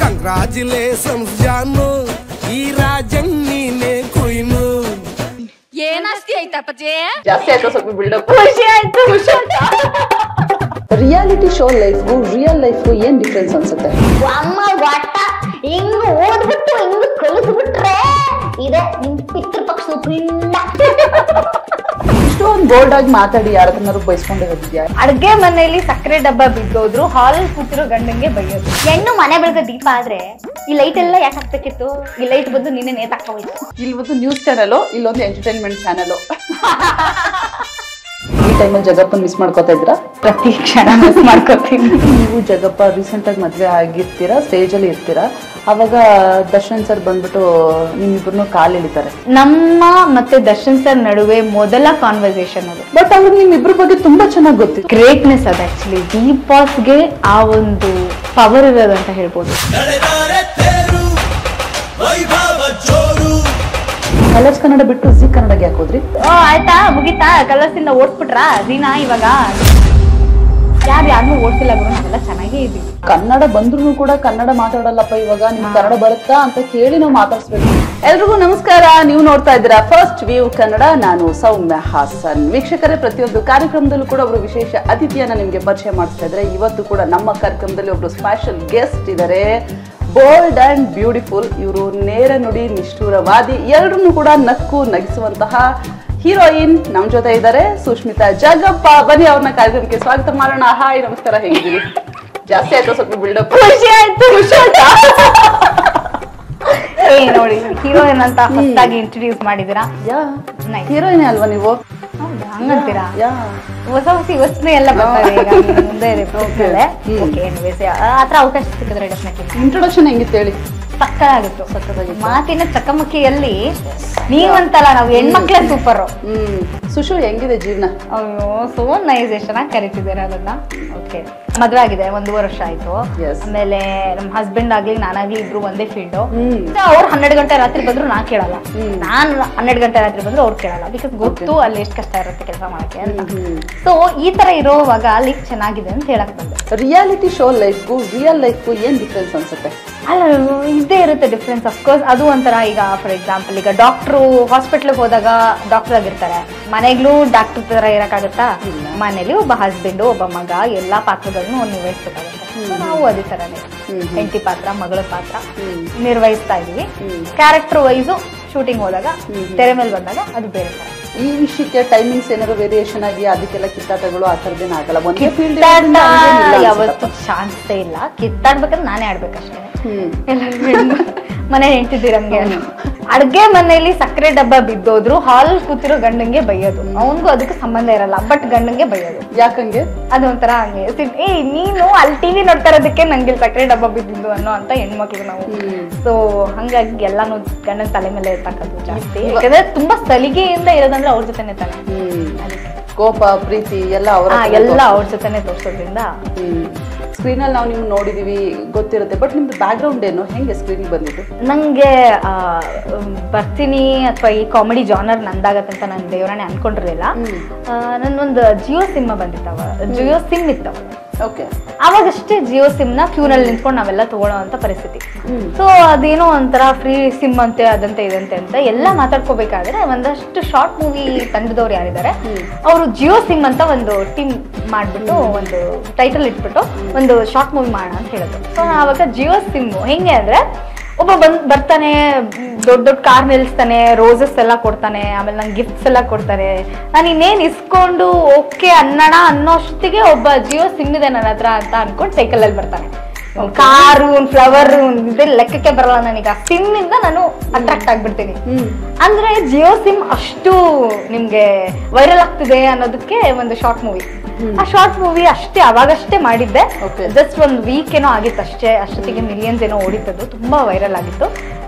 Congratulations ಜಾನು ಈ ರಾಜಣ್ಣೀನೇ ಕುಯ್ನು ಏನಸ್ತಿ ಆಯ್ತಪ್ಪಜಿ ಜಾಸ್ತಿ ಆಯ್ತು ಸ್ವಲ್ಪ ಬಿಲ್ಡಪ್ ಖುಷಿ ಆಯ್ತು ರಿಯಾಲಿಟಿ ಶೋ ಲೈಫ್ಗೂ ರಿಯಲ್ ಲೈಫ್ಗೂ ಏನ್ ಡಿಫ್ರೆನ್ಸ್ ಅನ್ಸುತ್ತೆ ಅಮ್ಮ ಒಟ್ಟ ಹಿಂಗ್ ಓದ್ಬಿಟ್ಟು ಹಿಂಗ್ ಕಲಿಸ್ಬಿಟ್ರೆ ಇದೆ ನಿಮ್ ಪಿತೃಪಕ್ಷ ಪಿಂಡ ಇಷ್ಟೊಂದು ಬೋಲ್ಡ್ ಆಗಿ ಮಾತಾಡಿ ಯಾರನ್ನಾರು ಬಯಸ್ಕೊಂಡಿರೋದಿದ್ಯಾ ಅಡ್ಗೆ ಮನೆಯಲ್ಲಿ ಸಕ್ಕರೆ ಡಬ್ಬ ಬಿದ್ದೋದ್ರು ಹಾಲ್ ಕೂತಿರೋ ಗಂಡಂಗೆ ಬೈಯೋದು ಹೆಣ್ಣು ಮನೆ ಬೆಳಗ್ಗೆ ದೀಪ ಆದ್ರೆ ಈ ಲೈಟ್ ಎಲ್ಲ ಯಾಕೆ ಹಾಕ್ಬೇಕಿತ್ತು ಈ ಲೈಟ್ ಬಂದು ನಿನ್ನೆ ನೇತಾಕೋಯ್ತು ಇಲ್ಲಿ ಒಂದು ನ್ಯೂಸ್ ಚಾನಲ್ ಇಲ್ಲೊಂದು ಎಂಟರ್ಟೈನ್ಮೆಂಟ್ ಚಾನಲ್ ಈ ಟೈಮಲ್ಲಿ ಜಗಪ್ಪನ್ ಮಿಸ್ ಮಾಡ್ಕೋತಾ ಇದ್ದೀರಾ ಪ್ರತಿ ಕ್ಷಣ ಮಿಸ್ ಮಾಡ್ಕೋತೀನಿ ನೀವು ಜಗಪ್ಪ ರೀಸೆಂಟ್ ಆಗಿ ಮದ್ವೆ ಆಗಿರ್ತೀರಾ ಸ್ಟೇಜ್ ಅಲ್ಲಿ ಇರ್ತೀರಾ ಅವಾಗ ದರ್ಶನ್ ಸರ್ ಬಂದ್ಬಿಟ್ಟು ನಿಮ್ಮಿಬ್ರು ಕಾಲ್ ಎಳಿತಾರೆ ನಮ್ಮ ಮತ್ತೆ ದರ್ಶನ್ ಸರ್ ನಡುವೆ ಮೊದಲ ಕಾನ್ವರ್ಸೇಷನ್ ಅದು ಬಟ್ ಅವ್ರಿಗೆ ನಿಮ್ಮಿಬ್ರ ಬಗ್ಗೆ ತುಂಬಾ ಚೆನ್ನಾಗಿ ಗೊತ್ತಿತ್ತು ಗ್ರೇಟ್ನೆಸ್ ಅದು ಆಕ್ಚುಲಿ ಡಿ ಬಾಸ್ಗೆ ಆ ಒಂದು ಪವರ್ ಇರೋದು ಅಂತ ಹೇಳ್ಬೋದು ಕಲರ್ಸ್ ಕನ್ನಡ ಬಿಟ್ಟು ಜಿ ಕನ್ನಡಗೆ ಯಾಕೆ ಹೋದ್ರಿ ಆಯ್ತಾ ಮುಗಿತಾ ಕಲರ್ಸ್ ಇಂದ ಓಡಿಸ್ಬಿಟ್ರ ದಿನ ಇವಾಗ ಯಾರನ್ನೂ ಓಡ್ಸಿಲ್ಲ ಗುರು ನಾವೆಲ್ಲ ಚೆನ್ನಾಗೇ ಇದೀವಿ ಕನ್ನಡ ಬಂದ್ರು ಕೂಡ ಕನ್ನಡ ಮಾತಾಡಲ್ಲಪ್ಪ ಇವಾಗ ನಿಮ್ಗೆ ಕನ್ನಡ ಬರುತ್ತಾ ಅಂತ ಕೇಳಿ ನಾವು ಮಾತಾಡ್ಸ್ಬೇಕು ಎಲ್ರಿಗೂ ನಮಸ್ಕಾರ ನೀವು ನೋಡ್ತಾ ಇದ್ದೀರಾ ಫಸ್ಟ್ ವ್ಯೂ ಕನ್ನಡ ನಾನು ಸೌಮ್ಯ ಹಾಸನ್ ವೀಕ್ಷಕರೇ ಪ್ರತಿಯೊಂದು ಕಾರ್ಯಕ್ರಮದಲ್ಲೂ ಕೂಡ ಒಬ್ರು ವಿಶೇಷ ಅತಿಥಿಯನ್ನ ನಿಮ್ಗೆ ಪರಿಚಯ ಮಾಡಿಸ್ತಾ ಇದ್ರೆ ಇವತ್ತು ಕೂಡ ನಮ್ಮ ಕಾರ್ಯಕ್ರಮದಲ್ಲಿ ಒಬ್ರು ಸ್ಪೆಷಲ್ ಗೆಸ್ಟ್ ಇದ್ದಾರೆ ಬೋಲ್ಡ್ ಅಂಡ್ ಬ್ಯೂಟಿಫುಲ್ ಇವರು ನೇರ ನುಡಿ ನಿಷ್ಠುರವಾದಿ ಎಲ್ಲರನ್ನು ಕೂಡ ನಕ್ಕು ನಗಿಸುವಂತಹ ಹೀರೋಯಿನ್ ನಮ್ ಜೊತೆ ಇದ್ದಾರೆ ಸುಷ್ಮಿತಾ ಜಗಪ್ಪ ಬನ್ನಿ ಅವ್ರನ್ನ ಕಾರ್ಯಕ್ರಮಕ್ಕೆ ಸ್ವಾಗತ ಮಾಡೋಣ ಹಾಯ್ ನಮಸ್ಕಾರ ಹೇಗಿದ್ದೀರಿ ಜಾಸ್ತಿ ಆಯ್ತು ಸ್ವಲ್ಪ ಬಿಲ್ಡಪ್ ಖುಷಿ ಆಯ್ತು ನೋಡಿ ಹೀರೋಯಿನ್ ಅಂತ ಹೊಸದಾಗಿ ಇಂಟ್ರೊಡ್ಯೂಸ್ ಮಾಡಿದಿರಾ ಯಾ ಹೀರೋಯಿನ್ ಅಲ್ವಾ ನೀವು ಹಂಗಂತೀರಾ ಯಾ ಹೊಸ ಯೋಚನೆ ಎಲ್ಲ ಬರ್ತದೆ ಈಗ ಮುಂದೆ ಆತರ ಅವಕಾಶ ಸಿಕ್ಕಿದ್ರೆ ಡೆಫಿನೆಟ್ಲಿ ಇಂಟ್ರೊಡಕ್ಷನ್ ಹೆಂಗಿತ್ತು ಹೇಳಿ ಸಕ್ಕತ್ತಾಗಿತ್ತು ಮಾತಿನ ಚಕಮಕಿಯಲ್ಲಿ ನೀವಂತಲ್ಲ ನಾವು ಹೆಣ್ಮಕ್ಳೇ ಸೂಪರ್ ಸುಶು ಹೆಂಗಿದೆ ಜೀವನ ಅಯ್ಯೋ ಸೋ ನೈಸ್ ಎಷ್ಟು ಚೆನ್ನಾಗಿ ಕರಿತಿದ್ದಾರೆ ಅದನ್ನ ಓಕೆ ಮದ್ವೆ ಆಗಿದೆ 1.5 ವರ್ಷ ಆಯ್ತು ಆಮೇಲೆ ನಮ್ ಹಸ್ಬೆಂಡ್ ಆಗ್ಲಿ ನಾನಾಗ್ಲಿ ಇಬ್ರು ಒಂದೇ ಫೀಲ್ಡ್ ಅವ್ರು 12 ಗಂಟೆ ರಾತ್ರಿ ಬಂದ್ರು ನಾ ಕೇಳಲ್ಲ ನಾನ್ 12 ಗಂಟೆ ರಾತ್ರಿ ಬಂದ್ರು ಅವ್ರು ಕೇಳಲ್ಲ ಬಿಕಾಸ್ ಗೊತ್ತು ಅಲ್ಲಿ ಎಷ್ಟು ಕಷ್ಟ ಇರುತ್ತೆ ಕೆಲಸ ಮಾಡಕ್ಕೆ ಅಂತ ಸೊ ಈ ತರ ಇರೋವಾಗ ಅಲ್ಲಿ ಚೆನ್ನಾಗಿದೆ ಅಂತ ಹೇಳಕ್ ಬಂದೆ ರಿಯಾಲಿಟಿ ಶೋ ಲೈಫ್ಗೂ ರಿಯಲ್ ಲೈಫ್ಗೂ ಏನ್ ಡಿಫ್ರೆನ್ಸ್ ಅನ್ಸುತ್ತೆ ಅಲ್ಲ ಇದೇ ಇರುತ್ತೆ ಡಿಫ್ರೆನ್ಸ್ ಅಫ್ಕೋರ್ಸ್ ಅದು ಒಂಥರ ಈಗ ಫಾರ್ ಎಕ್ಸಾಂಪಲ್ ಈಗ ಡಾಕ್ಟ್ರು ಹಾಸ್ಪಿಟ್ಲಿಗೆ ಹೋದಾಗ ಡಾಕ್ಟರ್ ಆಗಿರ್ತಾರೆ ಮನೆಗ್ಲೂ ಡಾಕ್ಟರ್ ತರ ಇರಕ್ಕಾಗತ್ತಾ ಮನೇಲಿ ಒಬ್ಬ ಹಸ್ಬೆಂಡ್ ಒಬ್ಬ ಮಗ ಎಲ್ಲಾ ಪಾತ್ರಗಳನ್ನು ನಿರ್ವಹಿಸ್ಬೇಕಾಗುತ್ತೆ ನಾವು ಅದೇ ತರನೇ ಹೆಂಡತಿ ಪಾತ್ರ ಮಗಳ ಪಾತ್ರ ನಿರ್ವಹಿಸ್ತಾ ಇದೀವಿ ಕ್ಯಾರೆಕ್ಟರ್ ವೈಸು ಶೂಟಿಂಗ್ ಹೋದಾಗ ತೆರೆ ಮೇಲೆ ಬಂದಾಗ ಅದು ಬೇರೆ ತರ ಈ ವಿಷಯಕ್ಕೆ ಟೈಮಿಂಗ್ಸ್ ಏನಾದ್ರು ವೇರಿಯೇಷನ್ ಆಗಿ ಅದಕ್ಕೆಲ್ಲ ಕಿತ್ತಾಟಗಳು ಆ ಥರದ್ದೇನು ಆಗಲ್ಲ ಒಂದೇ ಫೀಲ್ಡ್ ಯಾವತ್ತು ಚಾನ್ಸೇ ಇಲ್ಲ ಕಿತ್ತಾಡ್ಬೇಕಾದ್ರೆ ನಾನೇ ಆಡ್ಬೇಕಷ್ಟೇ ಎಲ್ಲರೂ ಮನೆ ಹೆಂಡ್ತಿದ್ದೀರಂಗೆ ಅಡ್ಗೆ ಮನೆಯಲ್ಲಿ ಸಕ್ಕರೆ ಡಬ್ಬ ಬಿದ್ದೋದ್ರು ಹಾಲ್ ಕೂತಿರೋ ಗಂಡಂಗೆ ಬೈಯೋದು ಅವನ್ಗೂ ಅದಕ್ಕೆ ಸಂಬಂಧ ಇರಲ್ಲ ಬಟ್ ಗಂಡಂಗೆ ಬೈಯೋದು ಯಾಕಂಗೆ ಅದೊಂಥರ ಹಂಗೆ ನೀನು ಅಲ್ಲಿ ಟಿವಿ ನೋಡ್ತಾ ಇರೋದಕ್ಕೆ ನಂಗೆ ಸಕ್ಕರೆ ಡಬ್ಬ ಬಿದ್ದಿದ್ದು ಅನ್ನೋ ಅಂತ ಹೆಣ್ಮಕ್ಳು ನಾವು ಸೊ ಹಂಗಾಗಿ ಎಲ್ಲಾನು ಗಂಡನ ತಲೆ ಮೇಲೆ ಎತ್ತಾಕೋದು ಜಾಸ್ತಿ ಯಾಕಂದ್ರೆ ತುಂಬಾ ಸಲಿಗೆಯಿಂದ ಇರೋದಂದ್ರೆ ಅವ್ರ ಜೊತೆನೆ ತಾನೆ ಕೋಪ ಪ್ರೀತಿ ಎಲ್ಲ ಅವ್ರ ಜೊತೆನೆ ತೋರ್ಸೋದ್ರಿಂದ ಸ್ಕ್ರೀನ್ ಅಲ್ಲಿ ನಾವು ನಿಮ್ಗೆ ನೋಡಿದೀವಿ ಗೊತ್ತಿರುತ್ತೆ ಬಟ್ ನಿಮ್ದು ಬ್ಯಾಕ್ ಗ್ರೌಂಡ್ ಏನು ಹೆಂಗೆ ಸ್ಕ್ರೀನ್ ಬಂದಿದ್ದು ನಂಗೆ ಬರ್ತೀನಿ ಅಥವಾ ಈ ಕಾಮಿಡಿ ಜಾನರ್ ನಂದಾಗತ್ತೆ ಅಂತ ನಾನು ದೇವರಾಣೆ ಅನ್ಕೊಂಡಿರ್ಲಿಲ್ಲ ನನ್ನೊಂದು ಜಿಯೋ ಸಿಮ್ ಬಂದಿತ್ತವ ಜಿಯೋ ಸಿಮ್ ಇತ್ತವ ಓಕೆ ಅವಾಗಷ್ಟೇ ಜಿಯೋ ಸಿಮ್ ನ ಕ್ಯೂನಲ್ಲಿ ನಿಂತ್ಕೊಂಡು ನಾವೆಲ್ಲ ತಗೊಳ್ಳೋ ಅಂತ ಪರಿಸ್ಥಿತಿ ಸೊ ಅದೇನೋ ಒಂಥರ ಫ್ರೀ ಸಿಮ್ ಅಂತೆ ಅದಂತೆ ಇದಂತೆ ಅಂತ ಎಲ್ಲ ಮಾತಾಡ್ಕೋಬೇಕಾದ್ರೆ ಒಂದಷ್ಟು ಶಾರ್ಟ್ ಮೂವಿ ತಂಡದವ್ರು ಯಾರಿದ್ದಾರೆ ಅವರು ಜಿಯೋ ಸಿಮ್ ಅಂತ ಒಂದು ಟೀಮ್ ಮಾಡ್ಬಿಟ್ಟು ಒಂದು ಟೈಟಲ್ ಇಟ್ಬಿಟ್ಟು ಒಂದು ಶಾರ್ಟ್ ಮೂವಿ ಮಾಡೋಣ ಅಂತ ಹೇಳಿದ್ರು ಸೊ ಆವಾಗ ಜಿಯೋ ಸಿಮ್ ಹೆಂಗೆ ಅಂದ್ರೆ ಒಬ್ಬ ಬರ್ತಾನೆ ದೊಡ್ಡ ದೊಡ್ಡ ಕಾರ್ ನಿಲ್ಸ್ತಾನೆ ರೋಸಸ್ ಎಲ್ಲ ಕೊಡ್ತಾನೆ ಆಮೇಲೆ ನಂಗೆ ಗಿಫ್ಟ್ಸ್ ಎಲ್ಲ ಕೊಡ್ತಾರೆ ನಾನು ಇನ್ನೇನ್ ಇಸ್ಕೊಂಡು ಓಕೆ ಅನ್ನೋಣ ಅನ್ನೋಷ್ಟಿಗೆ ಒಬ್ಬ ಜಿಯೋ ಸಿಮ್ ಇದೆ ನನ್ನ ಹತ್ರ ಅಂತ ಅನ್ಕೊಂಡು ಸೈಕಲ್ ಅಲ್ಲಿ ಬರ್ತಾನೆ ಕಾರು ಫ್ಲವರ್ ಇದೇ ಲೆಕ್ಕಕ್ಕೆ ಬರಲ್ಲ ನನಗೆ ಆ ಸಿಮ್ ಇಂದ ನಾನು ಅಟ್ರಾಕ್ಟ್ ಆಗ್ಬಿಡ್ತೀನಿ ಅಂದ್ರೆ ಜಿಯೋ ಸಿಮ್ ಅಷ್ಟು ನಿಮ್ಗೆ ವೈರಲ್ ಆಗ್ತಿದೆ ಅನ್ನೋದಕ್ಕೆ ಒಂದು ಶಾರ್ಟ್ ಮೂವಿ ಆ ಶಾರ್ಟ್ ಮೂವಿ ಅಷ್ಟೇ ಅವಾಗಷ್ಟೇ ಮಾಡಿದ್ದೆ ಜಸ್ಟ್ ಒಂದು ವೀಕ್ ಏನೋ ಆಗಿತ್ತು ಅಷ್ಟೊತ್ತಿಗೆ ಮಿಲಿಯನ್ಸ್ ಏನೋ ಓಡಿತ್ತದು ತುಂಬಾ ವೈರಲ್ ಆಗಿತ್ತು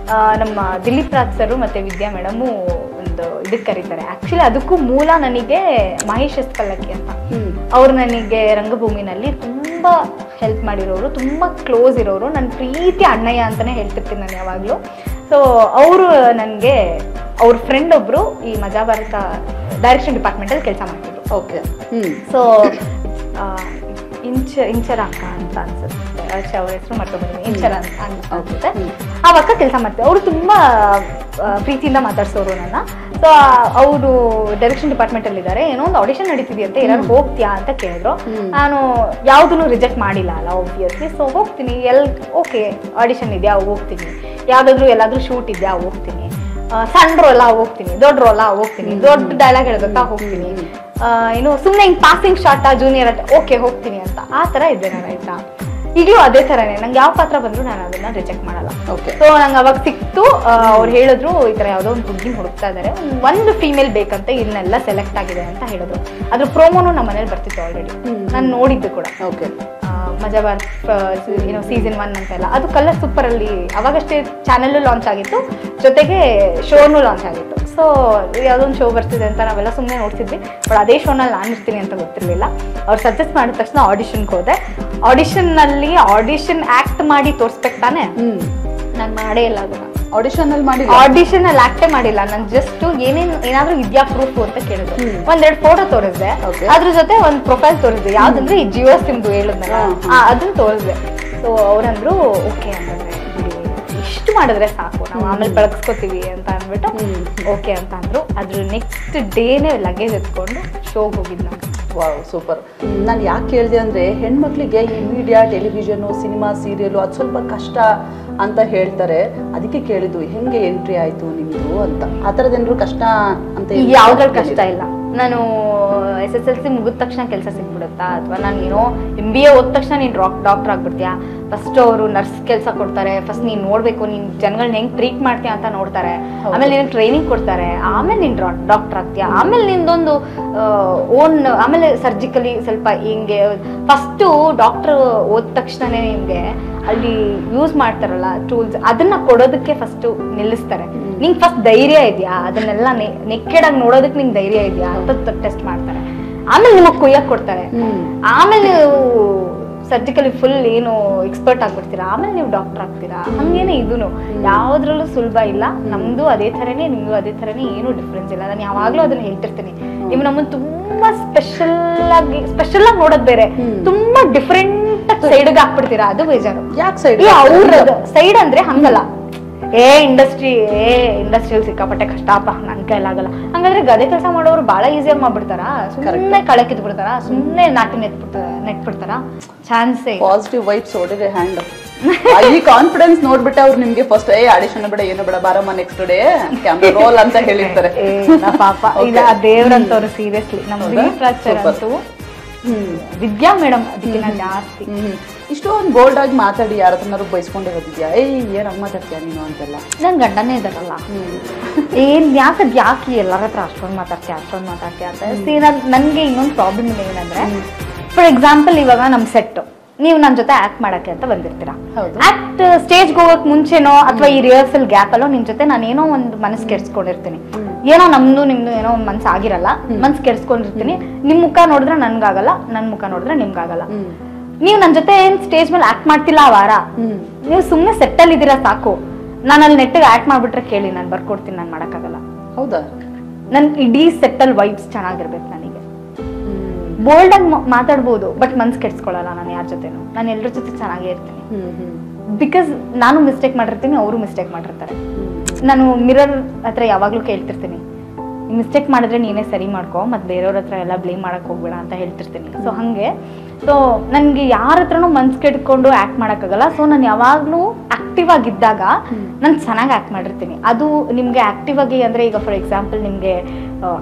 ನಮ್ಮ ದಿಲೀಪ್ ರಾಜ್ ಸರ್ ಮತ್ತೆ ವಿದ್ಯಾ ಮೇಡಮು ಒಂದು ಇದಕ್ಕೆ ಕರೀತಾರೆ ಆಕ್ಚುಲಿ ಅದಕ್ಕೂ ಮೂಲ ನನಗೆ ಮಹೇಶ್ ಎಸ್ ಪಲ್ಲಕ್ಕಿ ಅಂತ ಅವ್ರು ನನಗೆ ರಂಗಭೂಮಿನಲ್ಲಿ ತುಂಬಾ ಹೆಲ್ಪ್ ಮಾಡಿರೋರು ತುಂಬಾ ಕ್ಲೋಸ್ ಇರೋರು ನನ್ನ ಪ್ರೀತಿ ಅಣ್ಣಯ್ಯ ಅಂತಾನೆ ಹೇಳ್ತಿರ್ತೀನಿ ನಾನು ಯಾವಾಗ್ಲೂ ಸೊ ಅವರು ನನಗೆ ಅವ್ರ ಫ್ರೆಂಡ್ ಒಬ್ರು ಈ ಮಜಾ ಭಾರತ ಡೈರೆಕ್ಷನ್ ಡಿಪಾರ್ಟ್ಮೆಂಟ್ ಅಲ್ಲಿ ಕೆಲಸ ಮಾಡ್ತಿದ್ರು ಓಕೆ ಸೊ ಇಂಚರ ಅಕ್ಕ ಅಂತ ಅನ್ಸುತ್ತೆ, ಅವ್ರ ಹೆಸರು ಮತ್ತೊಬ್ಬ ಇಂಚರ ಅಂತ ಅನ್ಸುತ್ತೆ. ಆ ಅಕ್ಕ ಕೆಲಸ ಮಾಡ್ತಾರೆ. ಅವರು ತುಂಬಾ ಪ್ರೀತಿಯಿಂದ ಮಾತಾಡ್ಸೋರು ನನ್ನ. ಸೊ ಅವರು ಡೈರೆಕ್ಷನ್ ಡಿಪಾರ್ಟ್ಮೆಂಟ್ ಅಲ್ಲಿ ಇದ್ದಾರೆ. ಏನೋ ಒಂದು ಆಡಿಷನ್ ನಡೀತಿದೆಯಂತೆ, ಏನಾದ್ರು ಹೋಗ್ತೀಯಾ ಅಂತ ಕೇಳಿದ್ರು. ನಾನು ಯಾವುದನ್ನು ರಿಜೆಕ್ಟ್ ಮಾಡಿಲ್ಲ ಅಲ್ಲ ಆಬ್ವಿಯಸ್ಲಿ. ಸೊ ಹೋಗ್ತೀನಿ, ಓಕೆ ಆಡಿಷನ್ ಇದೆಯಾ ಹೋಗ್ತೀನಿ, ಯಾವ್ದಾದ್ರು ಎಲ್ಲಾದ್ರೂ ಶೂಟ್ ಇದೆಯಾ ಹೋಗ್ತೀನಿ, ಸಣ್ಣ ರೋಲ ಹೋಗ್ತೀನಿ, ದೊಡ್ಡ ರೋಲ ಹೋಗ್ತೀನಿ, ದೊಡ್ಡ ಡೈಲಾಗ್ ಹೇಳ್ಬೇಕಾ ಹೋಗ್ತೀನಿ, ಏನು ಸುಮ್ಮನೆ ಹಿಂಗೆ ಪಾಸಿಂಗ್ ಶಾರ್ಟ್ ಜೂನಿಯರ್ ಓಕೆ ಹೋಗ್ತೀನಿ ಅಂತ ಆ ಥರ ಇದ್ದೆ ನಾನು. ಆಯ್ತಾ, ಈಗಲೂ ಅದೇ ಥರನೇ. ನಂಗೆ ಯಾವ ಪಾತ್ರ ಬಂದರೂ ನಾನು ಅದನ್ನ ರಿಜೆಕ್ಟ್ ಮಾಡಲ್ಲ. ಸೊ ನಂಗೆ ಅವಾಗ ಸಿಕ್ತು, ಅವ್ರು ಹೇಳಿದ್ರು ಈ ಥರ ಯಾವುದೋ ಒಂದು ಹುಡುಗಿ ಹುಡುಕ್ತಾ ಇದ್ದಾರೆ, ಒಂದು ಫೀಮೇಲ್ ಬೇಕಂತ, ಇದನ್ನೆಲ್ಲ ಸೆಲೆಕ್ಟ್ ಆಗಿದೆ ಅಂತ ಹೇಳಿದ್ರು. ಅದ್ರ ಪ್ರೋಮೋನು ನಮ್ಮ ಮನೇಲಿ ಬರ್ತಿತ್ತು ಆಲ್ರೆಡಿ, ನಾನು ನೋಡಿದ್ದು ಕೂಡ. ಮಜಾ ಬಾರ್ ಏನೋ ಸೀಸನ್ 1 ಅಂತೆಲ್ಲ, ಅದು ಕಲರ್ ಸೂಪರ್ ಅಲ್ಲಿ ಅವಾಗಷ್ಟೇ ಚಾನೆಲ್ ಲಾಂಚ್ ಆಗಿತ್ತು, ಜೊತೆಗೆ ಶೋನು ಲಾಂಚ್ ಆಗಿತ್ತು. ಸೊ ಯಾವುದೊಂದು ಶೋ ಬರ್ತಿದೆ ಅಂತ ನಾವೆಲ್ಲ ಸುಮ್ಮನೆ ನೋಡ್ತಿದ್ವಿ. ಬಟ್ ಅದೇ ಶೋನಲ್ಲಿ ನಾನು ಇರ್ತೀನಿ ಅಂತ ಗೊತ್ತಿರಲಿಲ್ಲ. ಅವ್ರು ಸಜೆಸ್ಟ್ ಮಾಡಿದ ತಕ್ಷಣ ಆಡಿಷನ್ಗೆ ಹೋದೆ. ಆಡಿಷನ್ನಲ್ಲಿ ಆಡಿಷನ್ ಆಕ್ಟ್ ಮಾಡಿ ತೋರಿಸ್ಬೇಕು ತಾನೆ, ನಾನು ಮಾಡೇ ಇಲ್ಲ ಅದನ್ನ. ಆಡಿಷನ್ ಅಲ್ಲಿ ಆಕ್ಟೇ ಮಾಡಿಲ್ಲ ನಾನು. ಜಸ್ಟ್ ಏನಾದ್ರೂ ವಿದ್ಯಾ ಪ್ರೂಫ್ ಅಂತ ಕೇಳಿದ್ರು. 1-2 ಫೋಟೋ ತೋರಿಸ್ದೆ, ಅದ್ರ ಜೊತೆ ಒಂದು ಪ್ರೊಫೈಲ್ ತೋರಿಸ್ದೆ. ಯಾವ್ದಂದ್ರೆ ಈ ಜಿಯೋ ಸಿಮ್ದು ಹೇಳಿದ್ನಲ್ಲ ಅದನ್ನ ತೋರಿಸ್ದೆ. ಸೊ ಅವ್ರಂದ್ರು ಓಕೆ ಅಂತಂದ್ರೆ ಇಷ್ಟು ಮಾಡಿದ್ರೆ ಸಾಕು, ನಾವು ಆಮೇಲೆ ಬಳಸ್ಕೋತೀವಿ ಅಂತ ಅಂದ್ಬಿಟ್ಟು ಓಕೆ ಅಂತ ಅಂದ್ರು. ಅದ್ರ ನೆಕ್ಸ್ಟ್ ಡೇನೇ ಲಗೇಜ್ ಎತ್ಕೊಂಡು ಶೋಗೆ ಹೋಗಿದ್ ನಾನು. Wow, super. ನಾನು ಯಾಕೆ ಕೇಳಿದೆ ಅಂದ್ರೆ, ಹೆಣ್ಮಕ್ಳಿಗೆ ಈ ಮೀಡಿಯಾ, ಟೆಲಿವಿಷನ್, ಸಿನಿಮಾ, ಸೀರಿಯಲ್ ಅದು ಸ್ವಲ್ಪ ಕಷ್ಟ ಅಂತ ಹೇಳ್ತಾರೆ. ಅದಕ್ಕೆ ಕೇಳಿದ್ದು ಹೆಂಗೆ ಎಂಟ್ರಿ ಆಯ್ತು ನಿಮ್ದು ಅಂತ. ಆ ಥರದೇನಾದ್ರು ಕಷ್ಟ ಅಂತ? ಯಾವ್ದ್ರಲ್ಲಿ ಕಷ್ಟ ಇಲ್ಲ. ನಾನು SSLC ಮುಗಿದ ತಕ್ಷಣ ಕೆಲಸ ಸಿಕ್ಬಿಡುತ್ತಾ, ಅಥವಾ ನಾನು ಏನೋ MBA ಓದ ತಕ್ಷಣ ನೀನು ಡಾಕ್ಟರ್ ಆಗ್ಬಿಡ್ತೀಯಾ? ಫಸ್ಟ್ ಅವರು ನರ್ಸ್ ಕೆಲಸ ಕೊಡ್ತಾರೆ. ಫಸ್ಟ್ ನೀನು ನೋಡ್ಬೇಕು, ನೀನ್ ಜನಗಳನ್ನ ಹೆಂಗ್ ಟ್ರೀಟ್ ಮಾಡ್ತೀಯ ಅಂತ ನೋಡ್ತಾರೆ. ಆಮೇಲೆ ನೀನು ಟ್ರೈನಿಂಗ್ ಕೊಡ್ತಾರೆ. ಆಮೇಲೆ ನೀನ್ ಡಾಕ್ಟರ್ ಆಗ್ತೀಯಾ. ಆಮೇಲೆ ನಿಂದೊಂದು ಓನ್, ಆಮೇಲೆ ಸರ್ಜಿಕಲಿ ಸ್ವಲ್ಪ ಹಿಂಗೆ ಫಸ್ಟು ಡಾಕ್ಟರ್ ಓದ ತಕ್ಷಣನೇ ನಿಮ್ಗೆ ಅಲ್ಲಿ ಯೂಸ್ ಮಾಡ್ತಾರಲ್ಲ ಟೂಲ್ಸ್, ಅದನ್ನ ಕೊಡೋದಕ್ಕೆ ಫಸ್ಟ್ ನಿಲ್ಲಿಸ್ತಾರೆ. ನಿಂಗೆ ಫಸ್ಟ್ ಧೈರ್ಯ ಇದೆಯಾ, ಅದನ್ನೆಲ್ಲ ನೆಕ್ಕೆಡಾಗಿ ನೋಡೋದಕ್ಕೆ ನಿಂಗೆ ಧೈರ್ಯ ಇದೆಯಾ ಅಂತ ಟೆಸ್ಟ್ ಮಾಡ್ತಾರೆ. ಆಮೇಲೆ ನಿಮಗೆ ಕೊಯ್ಯಕ್ಕೆ ಕೊಡ್ತಾರೆ. ಆಮೇಲೆ ನೀವು ಸರ್ಜಿಕಲಿ ಫುಲ್ ಏನು ಎಕ್ಸ್ಪರ್ಟ್ ಆಗ್ಬಿಡ್ತೀರಾ, ಆಮೇಲೆ ನೀವು ಡಾಕ್ಟರ್ ಆಗ್ತೀರಾ. ಹಂಗೇನೆ ಇದೂನು ಯಾವ್ದ್ರಲ್ಲೂ ಸುಲಭ ಇಲ್ಲ. ನಮ್ದು ಅದೇ ಥರನೇ, ನಿಮ್ದು ಅದೇ ಥರನೇ, ಏನು ಡಿಫ್ರೆನ್ಸ್ ಇಲ್ಲ. ನಾನು ಯಾವಾಗ್ಲೂ ಅದನ್ನ ಹೇಳ್ತಿರ್ತೀನಿ. ನೀವು ನಮ್ಮನ್ನು ತುಂಬಾ ಸ್ಪೆಷಲ್ ಆಗಿ ನೋಡೋದ್ ಬೇರೆ, ತುಂಬಾ ಡಿಫ್ರೆಂಟ್ ಸೈಡ್ಗೆ ಹಾಕ್ಬಿಡ್ತೀರಾ, ಅದು ಬೇಜಾರು. ಯಾಕೆ ಸೈಡ್? ಅವ್ರ ಸೈಡ್ ಅಂದ್ರೆ ಹಂಗಲ್ಲ, ಇಂಡಸ್ಟ್ರಿಯಲ್ ಸಿಕ್ಕಾಪಟ್ಟೆ ಕಷ್ಟಪ್ಪ, ನನ್ ಕೈಲಾಗಲ್ಲ. ಹಂಗಂದ್ರೆ ಗದೆ ಕೆಲಸ ಮಾಡೋರು ಬಹಳ ಈಸಿಯಾಗಿ ಮಾಡ್ಬಿಡ್ತಾರ, ಸುಮ್ಮನೆ ಕಳಕಿದ್ ಬಿಡ್ತಾರ, ಸುಮ್ಮನೆ ನಾಟಿ ನೆಟ್ಬಿಡ್ತಾರ. ಚಾನ್ಸೇ. ಪಾಸಿಟಿವ್ ವೈಬ್ಸ್ ಹೊಡಿದೆ ಹ್ಯಾಂಡ್. ಈ ಕಾನ್ಫಿಡೆನ್ಸ್ ನೋಡ್ಬಿಟ್ಟೆ ಅವ್ರು ನಿಮ್ಗೆ ಫಸ್ಟ್ ಆಡಿಷನ್ ಬೇಡ ಏನು ಬೇಡ ಬಾರಮ್ಮ ನೆಕ್ಸ್ಟ್ ಡೇ ಕ್ಯಾಮ್ರಾ ರೋಲ್ ಅಂತ ಹೇಳಿರ್ತಾರೆ. ಪಾಪ ಇಲ್ಲ, ದೇವ್ರಂತವ್ರು ಸೀರಿಯಸ್ಲಿ. ನಮ್ಮ ಅಂತೂ ವಿದ್ಯಾ ಮೇಡಮ್ ಅದಕ್ಕಿಂತ ಜಾಸ್ತಿ. ಇಷ್ಟೊಂದು ಬೋಲ್ಡ್ ಆಗಿ ಮಾತಾಡಿ ಯಾರದನ್ನಾರು ಬಯಸ್ಕೊಂಡಿರೋದಿದ್ಯಾ? ಏನ್ ಹಂಗ ಮಾತಾಡ್ತೀಯ ನೀನು ಅಂತೆಲ್ಲ? ನನ್ ಗಂಡನೇ ಇದಾರಲ್ಲ, ಯಾಕೆ ಎಲ್ಲರ ಹತ್ರ ಅಷ್ಟೊಂದು ಮಾತಾಡ್ತೀಯ ಅಂತ. ನನ್ಗೆ ಇನ್ನೊಂದು ಪ್ರಾಬ್ಲಮ್ ಏನಂದ್ರೆ, ಫಾರ್ ಎಕ್ಸಾಂಪಲ್ ಇವಾಗ ನಮ್ ಸೆಟ್, ನೀವು ನನ್ನ ಜೊತೆ ಆಕ್ಟ್ ಮಾಡಕ್ಕೆ ಅಂತ ಬಂದಿರ್ತೀರಾ. ಆಕ್ಟ್ ಸ್ಟೇಜ್ಗೆ ಹೋಗಕ್ ಮುಂಚೆನೋ ಅಥವಾ ಈ ರಿಹರ್ಸಲ್ ಗ್ಯಾಪ್ ಅಲ್ಲೋ ನಿಮ್ ಜೊತೆ ನಾನು ಏನೋ ಒಂದು ಮನಸ್ಸು ಕೆಡ್ಸ್ಕೊಂಡಿರ್ತೀನಿ. ಏನೋ ನಿಮ್ದು ಏನೋ ಒಂದ್ ಮನ್ಸು ಆಗಿರಲ್ಲ, ಮನ್ಸು ಕೆಡ್ಸ್ಕೊಂಡಿರ್ತೀನಿ. ನಿಮ್ ಮುಖ ನೋಡಿದ್ರೆ ನನ್ಗಾಗಲ್ಲ, ನನ್ ಮುಖ ನೋಡಿದ್ರೆ ನಿಮ್ಗಾಗಲ್ಲ. ನೀವು ನನ್ ಜೊತೆ ಏನ್ ಸ್ಟೇಜ್ ಮೇಲೆ ಆಕ್ಟ್ ಮಾಡ್ತಿಲ್ಲ ಆ ವಾರ, ನೀವು ಸುಮ್ನೆ ಸೆಟ್ ಅಲ್ಲಿ ಇದೀರಾ ಸಾಕು. ನಾನು ಅಲ್ಲಿ ನೆಟ್ಟಿಗೆ ಆಕ್ಟ್ ಮಾಡ್ಬಿಟ್ರೆ ಕೇಳಿ, ನಾನು ಬರ್ಕೊಡ್ತೀನಿ, ನಾನು ಮಾಡಕ್ಕಾಗಲ್ಲ. ಹೌದಾ? ನನ್ ಇಡೀ ಸೆಟ್ ಅಲ್ಲಿ ವೈಬ್ಸ್ ಚೆನ್ನಾಗಿರ್ಬೇಕು. ನನಗೆ ಬೋಲ್ಡ್ ಆಗಿ ಮಾತಾಡ್ಬೋದು, ಬಟ್ ಮನ್ಸ್ ಕೆಡ್ಸ್ಕೊಳಲ್ಲ ನಾನು ಯಾರ ಜೊತೆನೂ. ನಾನು ಎಲ್ಲರ ಜೊತೆ ಚೆನ್ನಾಗೇ ಇರ್ತೀನಿ. ಬಿಕಾಸ್ ನಾನು ಮಿಸ್ಟೇಕ್ ಮಾಡಿರ್ತೀನಿ, ಅವರು ಮಿಸ್ಟೇಕ್ ಮಾಡಿರ್ತಾರೆ. ನಾನು ಮಿರರ್ ಹತ್ರ ಯಾವಾಗ್ಲೂ ಕೇಳ್ತಿರ್ತೀನಿ, ಮಿಸ್ಟೇಕ್ ಮಾಡಿದ್ರೆ ನೀನೇ ಸರಿ ಮಾಡ್ಕೊ, ಮತ್ತೆ ಬೇರೆಯವ್ರ ಹತ್ರ ಎಲ್ಲ ಬ್ಲೇಮ್ ಮಾಡಕ್ ಹೋಗ್ಬೇಡ ಅಂತ ಹೇಳ್ತಿರ್ತೀನಿ. ಸೊ ಹಂಗೆ, ಸೊ ನನ್ಗೆ ಯಾರ ಹತ್ರನೂ ಮನ್ಸ್ ಕೆಡ್ಕೊಂಡು ಆಕ್ಟ್ ಮಾಡಕ್ಕಾಗಲ್ಲ. ಸೊ ನಾನು ಯಾವಾಗ್ಲೂ ಆಕ್ಟಿವ್ ಆಗಿದ್ದಾಗ ನಾನು ಚೆನ್ನಾಗಿ ಆಕ್ಟ್ ಮಾಡಿರ್ತೀನಿ. ಅದು ನಿಮ್ಗೆ ಆಕ್ಟಿವ್ ಆಗಿ ಅಂದ್ರೆ, ಈಗ ಫಾರ್ ಎಕ್ಸಾಂಪಲ್ ನಿಮ್ಗೆ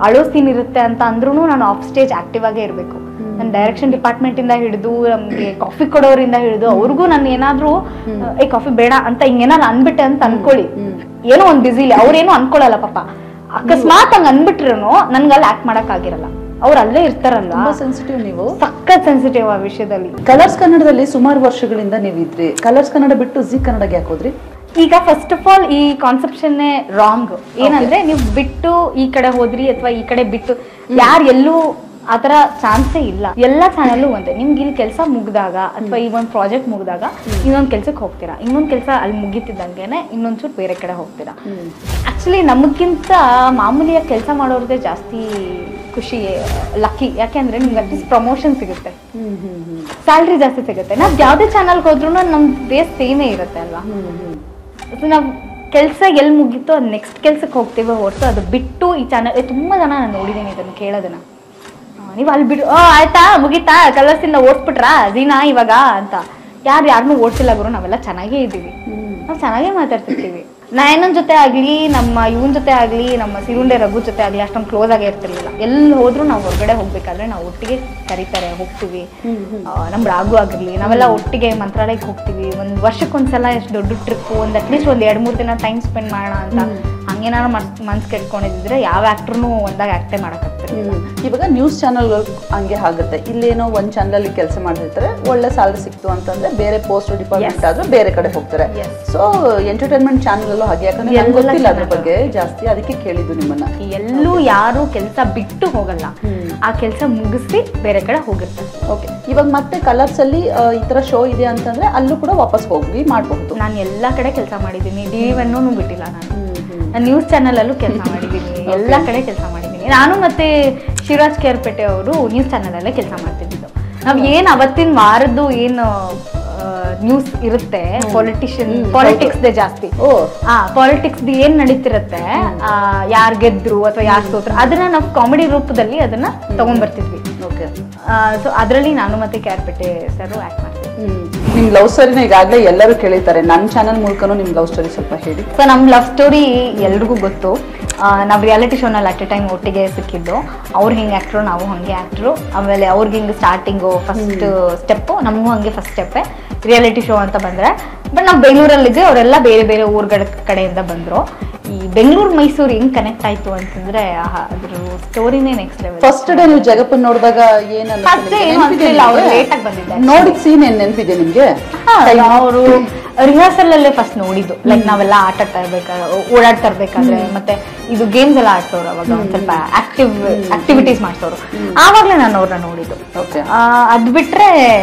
ಅಳೋ ಸೀನ್ ಇರುತ್ತೆ ಅಂತ ಅಂದ್ರೂ ನಾನು ಆಫ್ ಸ್ಟೇಜ್ ಆಕ್ಟಿವ್ ಆಗೇ ಇರಬೇಕು. ನನ್ನ ಡೈರೆಕ್ಷನ್ ಡಿಪಾರ್ಟ್ಮೆಂಟ್ ಇಂದ ಹಿಡಿದು, ನಮ್ಗೆ ಕಾಫಿ ಕೊಡೋರಿಂದ ಹಿಡಿದು, ಅವ್ರಿಗೂ ನಾನು ಏನಾದ್ರೂ ಕಾಫಿ ಬೇಡ ಅಂತ ಹಿಂಗೇನಾದ್ರು ಅನ್ಬಿಟ್ಟೆ ಅಂತ ಅನ್ಕೊಳ್ಳಿ, ಏನೋ ಒಂದ್ ಬಿಸಿಲಿ ಅವ್ರೇನು ಅನ್ಕೊಳಲ್ಲ ಪಾಪ. ಅಕಸ್ಮಾತ್ ಹಂಗ ಅನ್ಬಿಟ್ರು ನನ್ಗಲ್ಲಿ ಆಕ್ಟ್ ಮಾಡಕ್ ಆಗಿರಲ್ಲ. ಅವ್ರು ಅಲ್ಲೇ ಇರ್ತಾರಲ್ಲ. ಸೆನ್ಸಿಟಿವ್ ನೀವು, ಸಖತ್ ಸೆನ್ಸಿಟಿವ್ ಆ ವಿಷಯದಲ್ಲಿ. ಕಲರ್ಸ್ ಕನ್ನಡದಲ್ಲಿ ಸುಮಾರು ವರ್ಷಗಳಿಂದ ನೀವು ಇದ್ರಿ. ಕಲರ್ಸ್ ಕನ್ನಡ ಬಿಟ್ಟು ಜಿ ಕನ್ನಡಕ್ಕೆ ಯಾಕೆ ಹೋದ್ರಿ? ಈಗ ಫಸ್ಟ್ ಆಫ್ ಆಲ್ ಈ ಕಾನ್ಸೆಪ್ಷನ್ನೇ ರಾಂಗ್. ಏನಂದ್ರೆ ನೀವು ಬಿಟ್ಟು ಈ ಕಡೆ ಹೋದ್ರಿ ಅಥವಾ ಈ ಕಡೆ ಬಿಟ್ಟು, ಯಾರು ಎಲ್ಲೂ ಆ ಥರ ಚಾನ್ಸೇ ಇಲ್ಲ. ಎಲ್ಲ ಚಾನಲ್ಲು ಒಂದೇ. ನಿಮ್ಗೆ ಇಲ್ಲಿ ಕೆಲಸ ಮುಗ್ದಾಗ ಅಥವಾ ಈ ಒಂದು ಪ್ರಾಜೆಕ್ಟ್ ಮುಗ್ದಾಗ ಇನ್ನೊಂದು ಕೆಲ್ಸಕ್ಕೆ ಹೋಗ್ತೀರಾ, ಇನ್ನೊಂದು ಕೆಲಸ ಅಲ್ಲಿ ಮುಗಿತಿದ್ದಂಗೆನೆ ಇನ್ನೊಂಚೂರು ಬೇರೆ ಕಡೆ ಹೋಗ್ತೀರಾ. ಆಕ್ಚುಲಿ ನಮಗಿಂತ ಮಾಮೂಲಿಯಾಗಿ ಕೆಲಸ ಮಾಡೋರದೇ ಜಾಸ್ತಿ ಖುಷಿ, ಲಕ್ಕಿ. ಯಾಕೆಂದ್ರೆ ನಿಮ್ಗೆ ಅಟ್ಲೀಸ್ಟ್ ಪ್ರಮೋಷನ್ ಸಿಗುತ್ತೆ, ಸ್ಯಾಲ್ರಿ ಜಾಸ್ತಿ ಸಿಗುತ್ತೆ. ನಾವು ಯಾವುದೇ ಚಾನಲ್ಗೆ ಹೋದ್ರೂ ನಮ್ಮ ಬೇಸ್ ಸೇಮೇ ಇರುತ್ತೆ ಅಲ್ವಾ. ನಾವು ಕೆಲಸ ಎಲ್ಲಿ ಮುಗೀತೋ ಅದು ನೆಕ್ಸ್ಟ್ ಕೆಲ್ಸಕ್ಕೆ ಹೋಗ್ತೀವಿ ಹೊರತು ಅದು ಬಿಟ್ಟು ಈ ಚಾನಲ್ ತುಂಬ ಜನ ನಾನು ನೋಡಿದ್ದೀನಿ ಇದನ್ನು ಕೇಳೋದನ್ನ. ನೀವು ಅಲ್ಲಿ ಬಿಡು ಆಯ್ತಾ ಮುಗೀತಾ ಕಲರ್ಸಿಂದ ಓಡಿಸ್ಬಿಟ್ರಾ ಜೀನಾ ಇವಾಗ ಅಂತ. ಯಾರನ್ನೂ ಓಡಿಸಿಲ್ಲ ಗುರು, ನಾವೆಲ್ಲ ಚೆನ್ನಾಗೇ ಇದ್ದೀವಿ, ನಾವು ಚೆನ್ನಾಗೇ ಮಾತಾಡ್ತಿರ್ತೀವಿ. ನಯನನ್ ಜೊತೆ ಆಗ್ಲಿ, ನಮ್ಮ ಇವನ್ ಜೊತೆ ಆಗ್ಲಿ, ನಮ್ಮ ಸಿರುಂಡೆ ರಘು ಜೊತೆ ಆಗ್ಲಿ ಅಷ್ಟೊಂದು ಕ್ಲೋಸ್ ಆಗೇ ಇರ್ತಿರ್ಲಿಲ್ಲ. ಎಲ್ಲಿ ಹೋದ್ರು ನಾವು ಹೊರಗಡೆ ಹೋಗ್ಬೇಕಾದ್ರೆ ನಾವು ಒಟ್ಟಿಗೆ ಕರೀತಾರೆ, ಹೋಗ್ತೀವಿ. ನಮ್ ರಾಘು ಆಗಿರ್ಲಿ, ನಾವೆಲ್ಲ ಒಟ್ಟಿಗೆ ಮಂತ್ರಾಲಯಕ್ಕೆ ಹೋಗ್ತೀವಿ. ಒಂದ್ ವರ್ಷಕ್ಕೊಂದ್ಸಲ ಎಷ್ಟು ದೊಡ್ಡ ಟ್ರಿಪ್, ಅಟ್ಲೀಸ್ಟ್ ಒಂದ್ 2-3 ದಿನ ಟೈಮ್ ಸ್ಪೆಂಡ್ ಮಾಡೋಣ ಅಂತ. ಹಂಗೇನಾರು ಮನ್ಸ್ ಕೆಟ್ಕೊಂಡಿದ್ರೆ ಯಾವ ಆಕ್ಟರ್ನು ಒಂದಾಗ ಆಕ್ಟೇ ಮಾಡಕ್ಕಾಗ್ತಿರ್ಲಿಲ್ಲ. ಇವಾಗ ನ್ಯೂಸ್ ಚಾನಲ್ಗಳು ಹಂಗೆ ಆಗುತ್ತೆ. ಇಲ್ಲೇನೋ ಒಂದ್ ಚಾನಲ್ ಕೆಲಸ ಮಾಡ್ತಿರ್ತಾರೆ, ಒಳ್ಳೆ ಸ್ಯಾಲರಿ ಸಿಕ್ತು ಅಂತಂದ್ರೆ ಬೇರೆ ಪೋಸ್ಟ್ ಡಿಪಾರ್ಟ್ಮೆಂಟ್ ಆದ್ರೂ ಬೇರೆ ಕಡೆ ಹೋಗ್ತಾರೆ. ಸೊ ಎಂಟರ್ಟೈನ್ಮೆಂಟ್ ಚಾನಲ್ ಅಲ್ಲೂ ಹಾಗೆ, ಯಾಕಂದ್ರೆ ಗೊತ್ತಿಲ್ಲ ಅದ್ರ ಬಗ್ಗೆ ಜಾಸ್ತಿ, ಅದಕ್ಕೆ ಕೇಳಿದ್ದು ನಿಮ್ಮನ್ನ. ಎಲ್ಲೂ ಯಾರು ಕೆಲಸ ಬಿಟ್ಟು ಹೋಗಲ್ಲ, ಆ ಕೆಲಸ ಮುಗಿಸಿ ಬೇರೆ ಕಡೆ ಹೋಗಿರ್ತಾರೆ. ಓಕೆ, ಇವಾಗ ಮತ್ತೆ ಕಲರ್ಸ್ ಅಲ್ಲಿ ಈ ತರ ಶೋ ಇದೆ ಅಂತಂದ್ರೆ ಅಲ್ಲೂ ಕೂಡ ವಾಪಸ್ ಹೋಗಿ ಮಾಡಬಹುದು. ನಾನು ಎಲ್ಲಾ ಕಡೆ ಕೆಲಸ ಮಾಡಿದ್ದೀನಿ, DV1 ಬಿಟ್ಟಿಲ್ಲ. ನಾನು ನ್ಯೂಸ್ ಚಾನಲ್ ಅಲ್ಲೂ ಕೆಲಸ ಮಾಡಿದ್ದೀನಿ, ಎಲ್ಲಾ ಕಡೆ ಕೆಲಸ ಮಾಡಿದ್ದೀನಿ. ನಾನು ಮತ್ತೆ ಶಿವರಾಜ್ ಕೇರ್ಪೇಟೆ ಅವರು ನ್ಯೂಸ್ ಚಾನಲ್ ಅಲ್ಲೇ ಕೆಲಸ ಮಾಡ್ತಿದ್ದು. ನಾವ್ ಏನ್ ಅವತ್ತಿನ ವಾರದ್ದು ಏನು ನ್ಯೂಸ್ ಇರುತ್ತೆ, ಪಾಲಿಟಿಕ್ಸ್ ಜಾಸ್ತಿ, ಪಾಲಿಟಿಕ್ಸ್ ಏನ್ ನಡೀತಿರತ್ತೆ, ಯಾರ್ ಗೆದ್ರು ಅಥವಾ ಯಾರ್ ಸೋತ್ರ, ಅದನ್ನ ನಾವು ಕಾಮಿಡಿ ರೂಪದಲ್ಲಿ ಅದನ್ನ ತಗೊಂಡ್ ಬರ್ತಿದ್ವಿ. ಸೊ ಅದ್ರಲ್ಲಿ ನಾನು ಮತ್ತೆ ಕೇರ್ಪೇಟೆ ಸರ್ ಆಕ್ಟ್ ಮಾಡ್ತೀವಿ. ನಿಮ್ ಲವ್ ಸ್ಟೋರಿನ ಈಗಾಗಲೇ ಎಲ್ಲರೂ ಕೇಳಿತಾರೆ, ನನ್ನ ಚಾನಲ್ ಮೂಲಕನೂ ನಿಮ್ ಲವ್ ಸ್ಟೋರಿ ಸ್ವಲ್ಪ ಹೇಳಿ. ಸೊ ನಮ್ ಲವ್ ಸ್ಟೋರಿ ಎಲ್ರಿಗೂ ಗೊತ್ತು. ನಾವು ರಿಯಾಲಿಟಿ ಶೋನಲ್ಲಿ ಅಟ್ ಎ ಟೈಮ್ ಒಟ್ಟಿಗೆ ಸಿಕ್ಕಿದ್ದು. ಅವ್ರು ಹಿಂಗೆ ಆಕ್ಟ್ರು, ನಾವು ಹಂಗೆ ಆಕ್ಟ್ರು. ಆಮೇಲೆ ಅವ್ರಿಗೆ ಹಿಂಗೆ ಸ್ಟಾರ್ಟಿಂಗು ಫಸ್ಟ್ ಸ್ಟೆಪ್ಪು, ನಮಗೂ ಹಂಗೆ ಫಸ್ಟ್ ಸ್ಟೆಪ್ಪೇ ರಿಯಾಲಿಟಿ ಶೋ ಅಂತ ಬಂದರೆ. ಬಟ್ ನಾವು ಬೆಂಗಳೂರಲ್ಲಿದ್ದೆ, ಅವರೆಲ್ಲ ಬೇರೆ ಬೇರೆ ಊರುಗಳ ಕಡೆಯಿಂದ ಬಂದರು. ಈ ಬೆಂಗಳೂರು ಮೈಸೂರು ಹೆಂಗ್ ಕನೆಕ್ಟ್ ಆಯ್ತು ಅಂತಂದ್ರೆ ಅದ್ರ ಸ್ಟೋರಿನೇ ನೆಕ್ಸ್ಟ್ ಲೆವೆಲ್. ಫಸ್ಟ್ ಡೇ ನೀವು ಜಗಪ್ಪನ್ ನೋಡಿದಾಗ ಲೇಟ್ ಆಗಿ ಬಂದಿದ್ದೆ, ನೋಡಿದ ಸೀನ್ ಏನ್ ನೆನಪಿದೆ ನಿಮ್ಗೆ? ಅವರು ರಿಹರ್ಸಲ್ ಅಲ್ಲೇ ಫಸ್ಟ್ ನೋಡಿದ್ದು. ಲೈಕ್ ನಾವೆಲ್ಲ ಆಟ ಆಡ್ತಾ ಇರ್ಬೇಕಾದ್ರೆ, ಓಡಾಡ್ತಾ ಇರ್ಬೇಕಾದ್ರೆ, ಮತ್ತೆ ಇದು ಗೇಮ್ಸ್ ಎಲ್ಲ ಆಡ್ಸೋರು. ಅವಾಗ ಒಂದ್ ಸ್ವಲ್ಪ ಆಕ್ಟಿವಿಟೀಸ್ ಮಾಡ್ಸೋರು. ಆವಾಗ್ಲೇ ನಾನು ಅವ್ರನ್ನ ನೋಡಿದ್ದು. ಅದ್ ಬಿಟ್ರೆ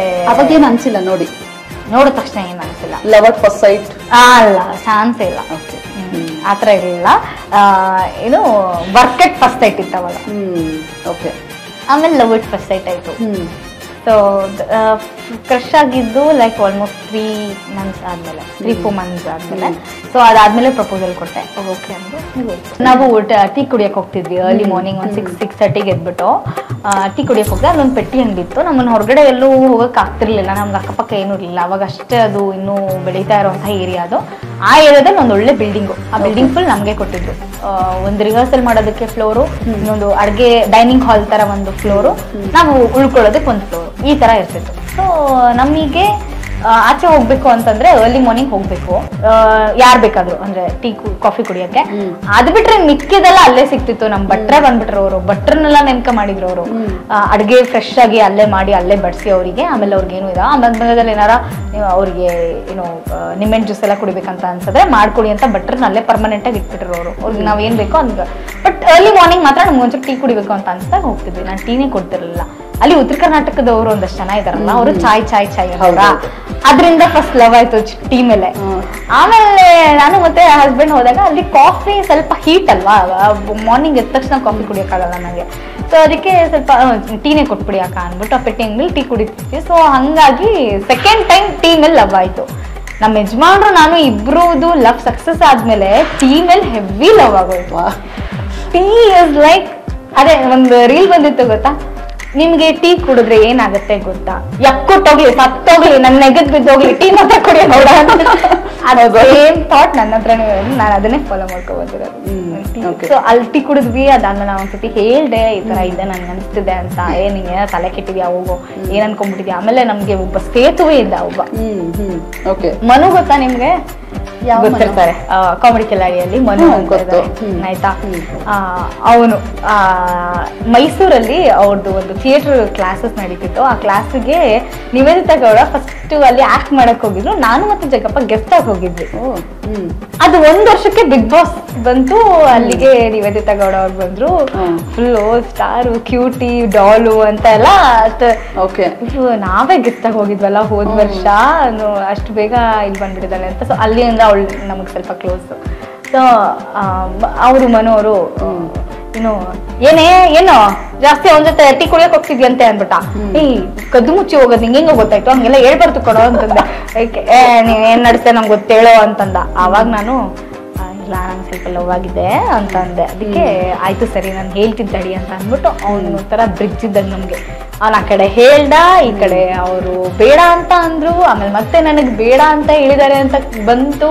ಅವಾಗ ಏನ್ ಅನ್ಸಿಲ್ಲ ನೋಡಿ? ನೋಡಿದ ತಕ್ಷಣ ಏನ್ ಅನ್ಸಿಲ್ಲ. ಲವ್ ಅಟ್ ಫಸ್ಟ್ ಸೈಟ್ ಅಲ್ಲ, ಚಾನ್ಸೇ ಇಲ್ಲ. ಆತರ ಇರಲಿಲ್ಲ. ಏನು ವರ್ಕ್ ಎಟ್ ಫಸ್ಟ್ ಸೈಟ್ ಇತ್ತು ಅವಾಗ. ಆಮೇಲೆ ಲವ್ ಇಟ್ ಫಸ್ಟ್ ಸೈಟ್ ಆಯ್ತು. ಸೊ ಕ್ರಶ್ ಆಗಿದ್ದು ಲೈಕ್ ಆಲ್ಮೋಸ್ಟ್ 3 months ಆದ್ಮೇಲೆ, 3-4 months ಆದ್ಮೇಲೆ. ಸೊ ಅದಾದ್ಮೇಲೆ ಪ್ರಪೋಸಲ್ ಕೊಟ್ಟೆ. ಓಕೆ ಅಂದ್ರೆ ನಾವು ಟೀ ಕುಡಿಯಕ್ಕೆ ಹೋಗ್ತಿದ್ವಿ ಅರ್ಲಿ ಮಾರ್ನಿಂಗ್. ಒಂದು 6-6:30 ಎದ್ಬಿಟ್ಟು ಟೀ ಕುಡಿಯಕ್ಕೆ ಹೋಗ್ದೆ. ಅಲ್ಲೊಂದು ಪೆಟ್ಟಿ ಅಂಗಡಿತ್ತು. ನಮ್ಮನ್ನು ಹೊರಗಡೆ ಎಲ್ಲೂ ಹೋಗಕ್ಕೆ ಆಗ್ತಿರ್ಲಿಲ್ಲ, ನಮ್ಗೆ ಅಕ್ಕಪಕ್ಕ ಏನೂ ಇರಲಿಲ್ಲ ಅವಾಗ. ಅಷ್ಟೇ ಅದು ಇನ್ನೂ ಬೆಳೀತಾ ಇರೋಂಥ ಏರಿಯಾ ಅದು. ಆ ಏರಿಯಾದಲ್ಲಿ ಒಂದು ಒಳ್ಳೆ ಬಿಲ್ಡಿಂಗು, ಆ ಬಿಲ್ಡಿಂಗ್ ಫುಲ್ ನಮಗೆ ಕೊಟ್ಟಿದ್ರು. ಒಂದು ರಿಹರ್ಸಲ್ ಮಾಡೋದಕ್ಕೆ ಫ್ಲೋರು, ಇನ್ನೊಂದು ಅಡುಗೆ ಡೈನಿಂಗ್ ಹಾಲ್ ತರ ಒಂದು ಫ್ಲೋರು, ನಾವು ಉಳ್ಕೊಳ್ಳೋದಕ್ಕೆ ಒಂದು ಫ್ಲೋರು, ಈ ತರ ಇರ್ತಿತ್ತು. ಸೊ ನಮಗೆ ಆಚೆ ಹೋಗ್ಬೇಕು ಅಂತಂದ್ರೆ ಅರ್ಲಿ ಮಾರ್ನಿಂಗ್ ಹೋಗ್ಬೇಕು, ಯಾರ್ ಬೇಕಾದ್ರು ಅಂದ್ರೆ ಟೀ ಕಾಫಿ ಕುಡಿಯಕ್ಕೆ. ಅದ್ ಬಿಟ್ರೆ ಮಿಕ್ಕಿದೆಲ್ಲ ಅಲ್ಲೇ ಸಿಕ್ತಿತ್ತು. ನಮ್ ಭಟ್ರೆ ಬಂದ್ಬಿಟ್ರು ಅವರು, ಭಟ್ರನ್ನೆಲ್ಲ ನೇಮಕ ಮಾಡಿದ್ರು ಅವರು. ಅಡ್ಗೆ ಫ್ರೆಶ್ ಆಗಿ ಅಲ್ಲೇ ಮಾಡಿ ಅಲ್ಲೇ ಬಡಿಸಿ ಅವರಿಗೆ. ಆಮೇಲೆ ಅವ್ರಿಗೆ ಏನು ಇಲ್ಲ, ಮಧ್ಯದಲ್ಲಿ ಏನಾರ ಅವ್ರಿಗೆ ಏನು ನಿಂಬೆಹಣ್ಣು ಜ್ಯೂಸ್ ಎಲ್ಲ ಕುಡಿಬೇಕಂತ ಅನ್ಸಿದ್ರೆ ಮಾಡ್ಕೊಡಿ ಅಂತ ಭಟ್ರನ್ನ ಅಲ್ಲೇ ಪರ್ಮನೆಂಟ್ ಆಗಿ ಇಟ್ಬಿಟ್ರು ಅವರು. ಅವ್ರಿಗೆ ನಾವ್ ಏನ್ ಬೇಕೋ ಹಂಗ. ಬಟ್ ಅರ್ಲಿ ಮಾರ್ನಿಂಗ್ ಮಾತ್ರ ನಮ್ಗೆ ಒಂಚೂರು ಟೀ ಕುಡಿಬೇಕು ಅಂತ ಅನ್ಸ್ದಾಗ ಹೋಗ್ತಿದ್ವಿ. ನಾನು ಟೀನೇ ಕೊಡ್ತಿರ್ಲಿಲ್ಲ. ಅಲ್ಲಿ ಉತ್ತರ ಕರ್ನಾಟಕದವರು ಒಂದಷ್ಟು ಜನ ಇದಾರಲ್ಲ, ಅವರು ಚಾಯ್ ಅವರ, ಅದ್ರಿಂದ ಫಸ್ಟ್ ಲವ್ ಆಯ್ತು ಟೀ ಮೇಲೆ. ಆಮೇಲೆ ನಾನು ಮತ್ತೆ ಹಸ್ಬೆಂಡ್ ಹೋದಾಗ ಅಲ್ಲಿ ಕಾಫಿ ಸ್ವಲ್ಪ ಹೀಟ್ ಅಲ್ವಾ, ಮಾರ್ನಿಂಗ್ ಎದ್ದ ತಕ್ಷಣ ಕಾಫಿ ಕುಡಿಯೋಕ್ಕಾಗಲ್ಲ ನನಗೆ. ಸೊ ಅದಕ್ಕೆ ಸ್ವಲ್ಪ ಟೀನೇ ಕೊಟ್ಬಿಡಿ ಅಕ್ಕ ಅಂದ್ಬಿಟ್ಟು ಆ ಪೆಟ್ಟಿ ಮೇಲೆ ಟೀ ಕುಡಿತಿದ್ವಿ. ಸೊ ಹಂಗಾಗಿ ಸೆಕೆಂಡ್ ಟೈಮ್ ಟೀ ಮೇಲೆ ಲವ್ ಆಯ್ತು. ನಮ್ಮ ಯಜಮಾನ್ರು ನಾನು ಇಬ್ರೂದು ಲವ್ ಸಕ್ಸಸ್ ಆದ್ಮೇಲೆ ಟೀ ಮೇಲೆ ಹೆವಿ ಲವ್ ಆಗೋಯ್ತು. ಟೀ ಇಸ್ ಲೈಕ್, ಅದೇ ಒಂದು ರೀಲ್ ಬಂದಿತ್ತು ಗೊತ್ತಾ, ನಿಮ್ಗೆ ಟೀ ಕುಡಿದ್ರೆ ಏನಾಗುತ್ತೆ ಗೊತ್ತಾ, ಯಕ್ಕುಟ್ಟೋಗ್ಲಿ ಸತ್ತೋಗ್ಲಿ ನನ್ನ ನೆಗದ್ ಬಿದ್ದೋಗ್ಲಿ ಟೀ ಮಾತ್ರ ಕುಡಿಯೋ ನೋಡ. ಸೇಮ್ ಥಾಟ್ ನನ್ನ ಹತ್ರನೇ, ನಾನು ಅದನ್ನೇ ಫಾಲೋ ಮಾಡ್ಕೊಬಂದಿರೋದು. ಸೊ ಅಲ್ಲಿ ಟೀ ಕುಡಿದ್ವಿ. ಅದಾದ್ಮೇಲೆ ನಾವು ಒಂದ್ಸತಿ ಹೇಳ್ದೆ ಈ ತರ ಇದೆ ನನ್ಗೆ ಅನ್ಸ್ತಿದೆ ಅಂತ. ನಿಂಗೆ ತಲೆ ಕೆಟ್ಟಿದ್ಯಾ, ಹೋಗೋ ಏನ್ ಅನ್ಕೊಂಡ್ಬಿಟ್ಟಿದ್ಯಾ. ಆಮೇಲೆ ನಮ್ಗೆ ಒಬ್ಬ ಸೇತುವೆ ಇದ್ದ, ಒಬ್ಬ ಮನು ಗೊತ್ತಾ ನಿಮ್ಗೆ? ಗೊತ್ತಿರ್ತಾರೆ, ಕಾಮಿಡಿ ಕಿಲಾಡಿಯಲ್ಲಿ ಮನು ಅಂತ ಇದ್ದಾರೆ, ಆಯ್ತಾ. ಅವನು ಮೈಸೂರಲ್ಲಿ ಅವ್ರದ್ದು ಒಂದು ಥಿಯೇಟರ್ ಕ್ಲಾಸಸ್ ನಡೀತಿತ್ತು. ಆ ಕ್ಲಾಸಿಗೆ ನಿವೇದಿತಾ ಗೌಡ ಫಸ್ಟ್ ಅಲ್ಲಿ ಆಕ್ಟ್ ಮಾಡಕ್ ಹೋಗಿದ್ರು. ನಾನು ಮತ್ತೆ ಜಗಪ್ಪ ಗೆಸ್ಟ್ ಆಗಿ ಹೋಗಿದ್ವಿ. ಅದು 1 ವರ್ಷಕ್ಕೆ ಬಿಗ್ ಬಾಸ್ ಬಂತು. ಅಲ್ಲಿಗೆ ನಿವೇದಿತಾ ಗೌಡ ಅವ್ರು ಬಂದ್ರು. ಫುಲ್ ಸ್ಟಾರ್, ಕ್ಯೂಟಿ, ಡಾಲು ಅಂತ ಎಲ್ಲ ನಾವೇ ಗೆಸ್ಟ್ ಆಗಿ ಹೋಗಿದ್ವಲ್ಲ ಹೋದ್ ವರ್ಷ. ಅಷ್ಟು ಬೇಗ ಇಲ್ಲಿ ಬಂದ್ಬಿಟ್ಟಿದ್ದಾಳೆ ಅಂತ. ಸೊ ಅಲ್ಲಿಂದ ಅವಳು ನಮಗ್ ಸ್ವಲ್ಪ ಕ್ಲೋಸ್. ಸೊ ಅವರು ಮನೋರು ಏನೋ ಜಾಸ್ತಿ ಅವನ ಜೊತೆ ಟೀ ಕುಡಿಯಕ್ ಹೋಗ್ತಿದ್ಯಂತೆ ಅನ್ಬಿಟ್ಟ. ಕದ್ದು ಮುಚ್ಚಿ ಹೋಗೋದು ನಿಂಗೆ ಹೆಂಗ ಗೊತ್ತಾಯ್ತು, ಹಂಗೆಲ್ಲ ಹೇಳ್ಬಾರ್ದು ಕೊಡೋ ಅಂತಂದೆ. ನೀನ್ ಏನ್ ನಡೆಸ್ತೇ ನಂಗೆ ಗೊತ್ತೇಳೋ ಅಂತಂದ. ಆವಾಗ ನಾನು ಇಲ್ಲ ನಂಗೆ ಸ್ವಲ್ಪ ಲವ್ ಆಗಿದೆ ಅಂತ ಅಂದೆ. ಅದಕ್ಕೆ ಆಯ್ತು ಸರಿ ನಾನು ಹೇಳ್ತೀನಿ ತಡಿ ಅಂತ ಅಂದ್ಬಿಟ್ಟು ಅವ್ನು ಒಂಥರ ಬ್ರಿಡ್ಜ್ ಇದ್ದಂಗೆ ನಮ್ಗೆ. ಅವ್ನ ಆ ಕಡೆ ಹೇಳ್ದ, ಈ ಕಡೆ ಅವರು ಬೇಡ ಅಂತ ಅಂದ್ರು. ಆಮೇಲೆ ಮತ್ತೆ ನನಗ್ ಬೇಡ ಅಂತ ಹೇಳಿದಾರೆ ಅಂತ ಬಂತು.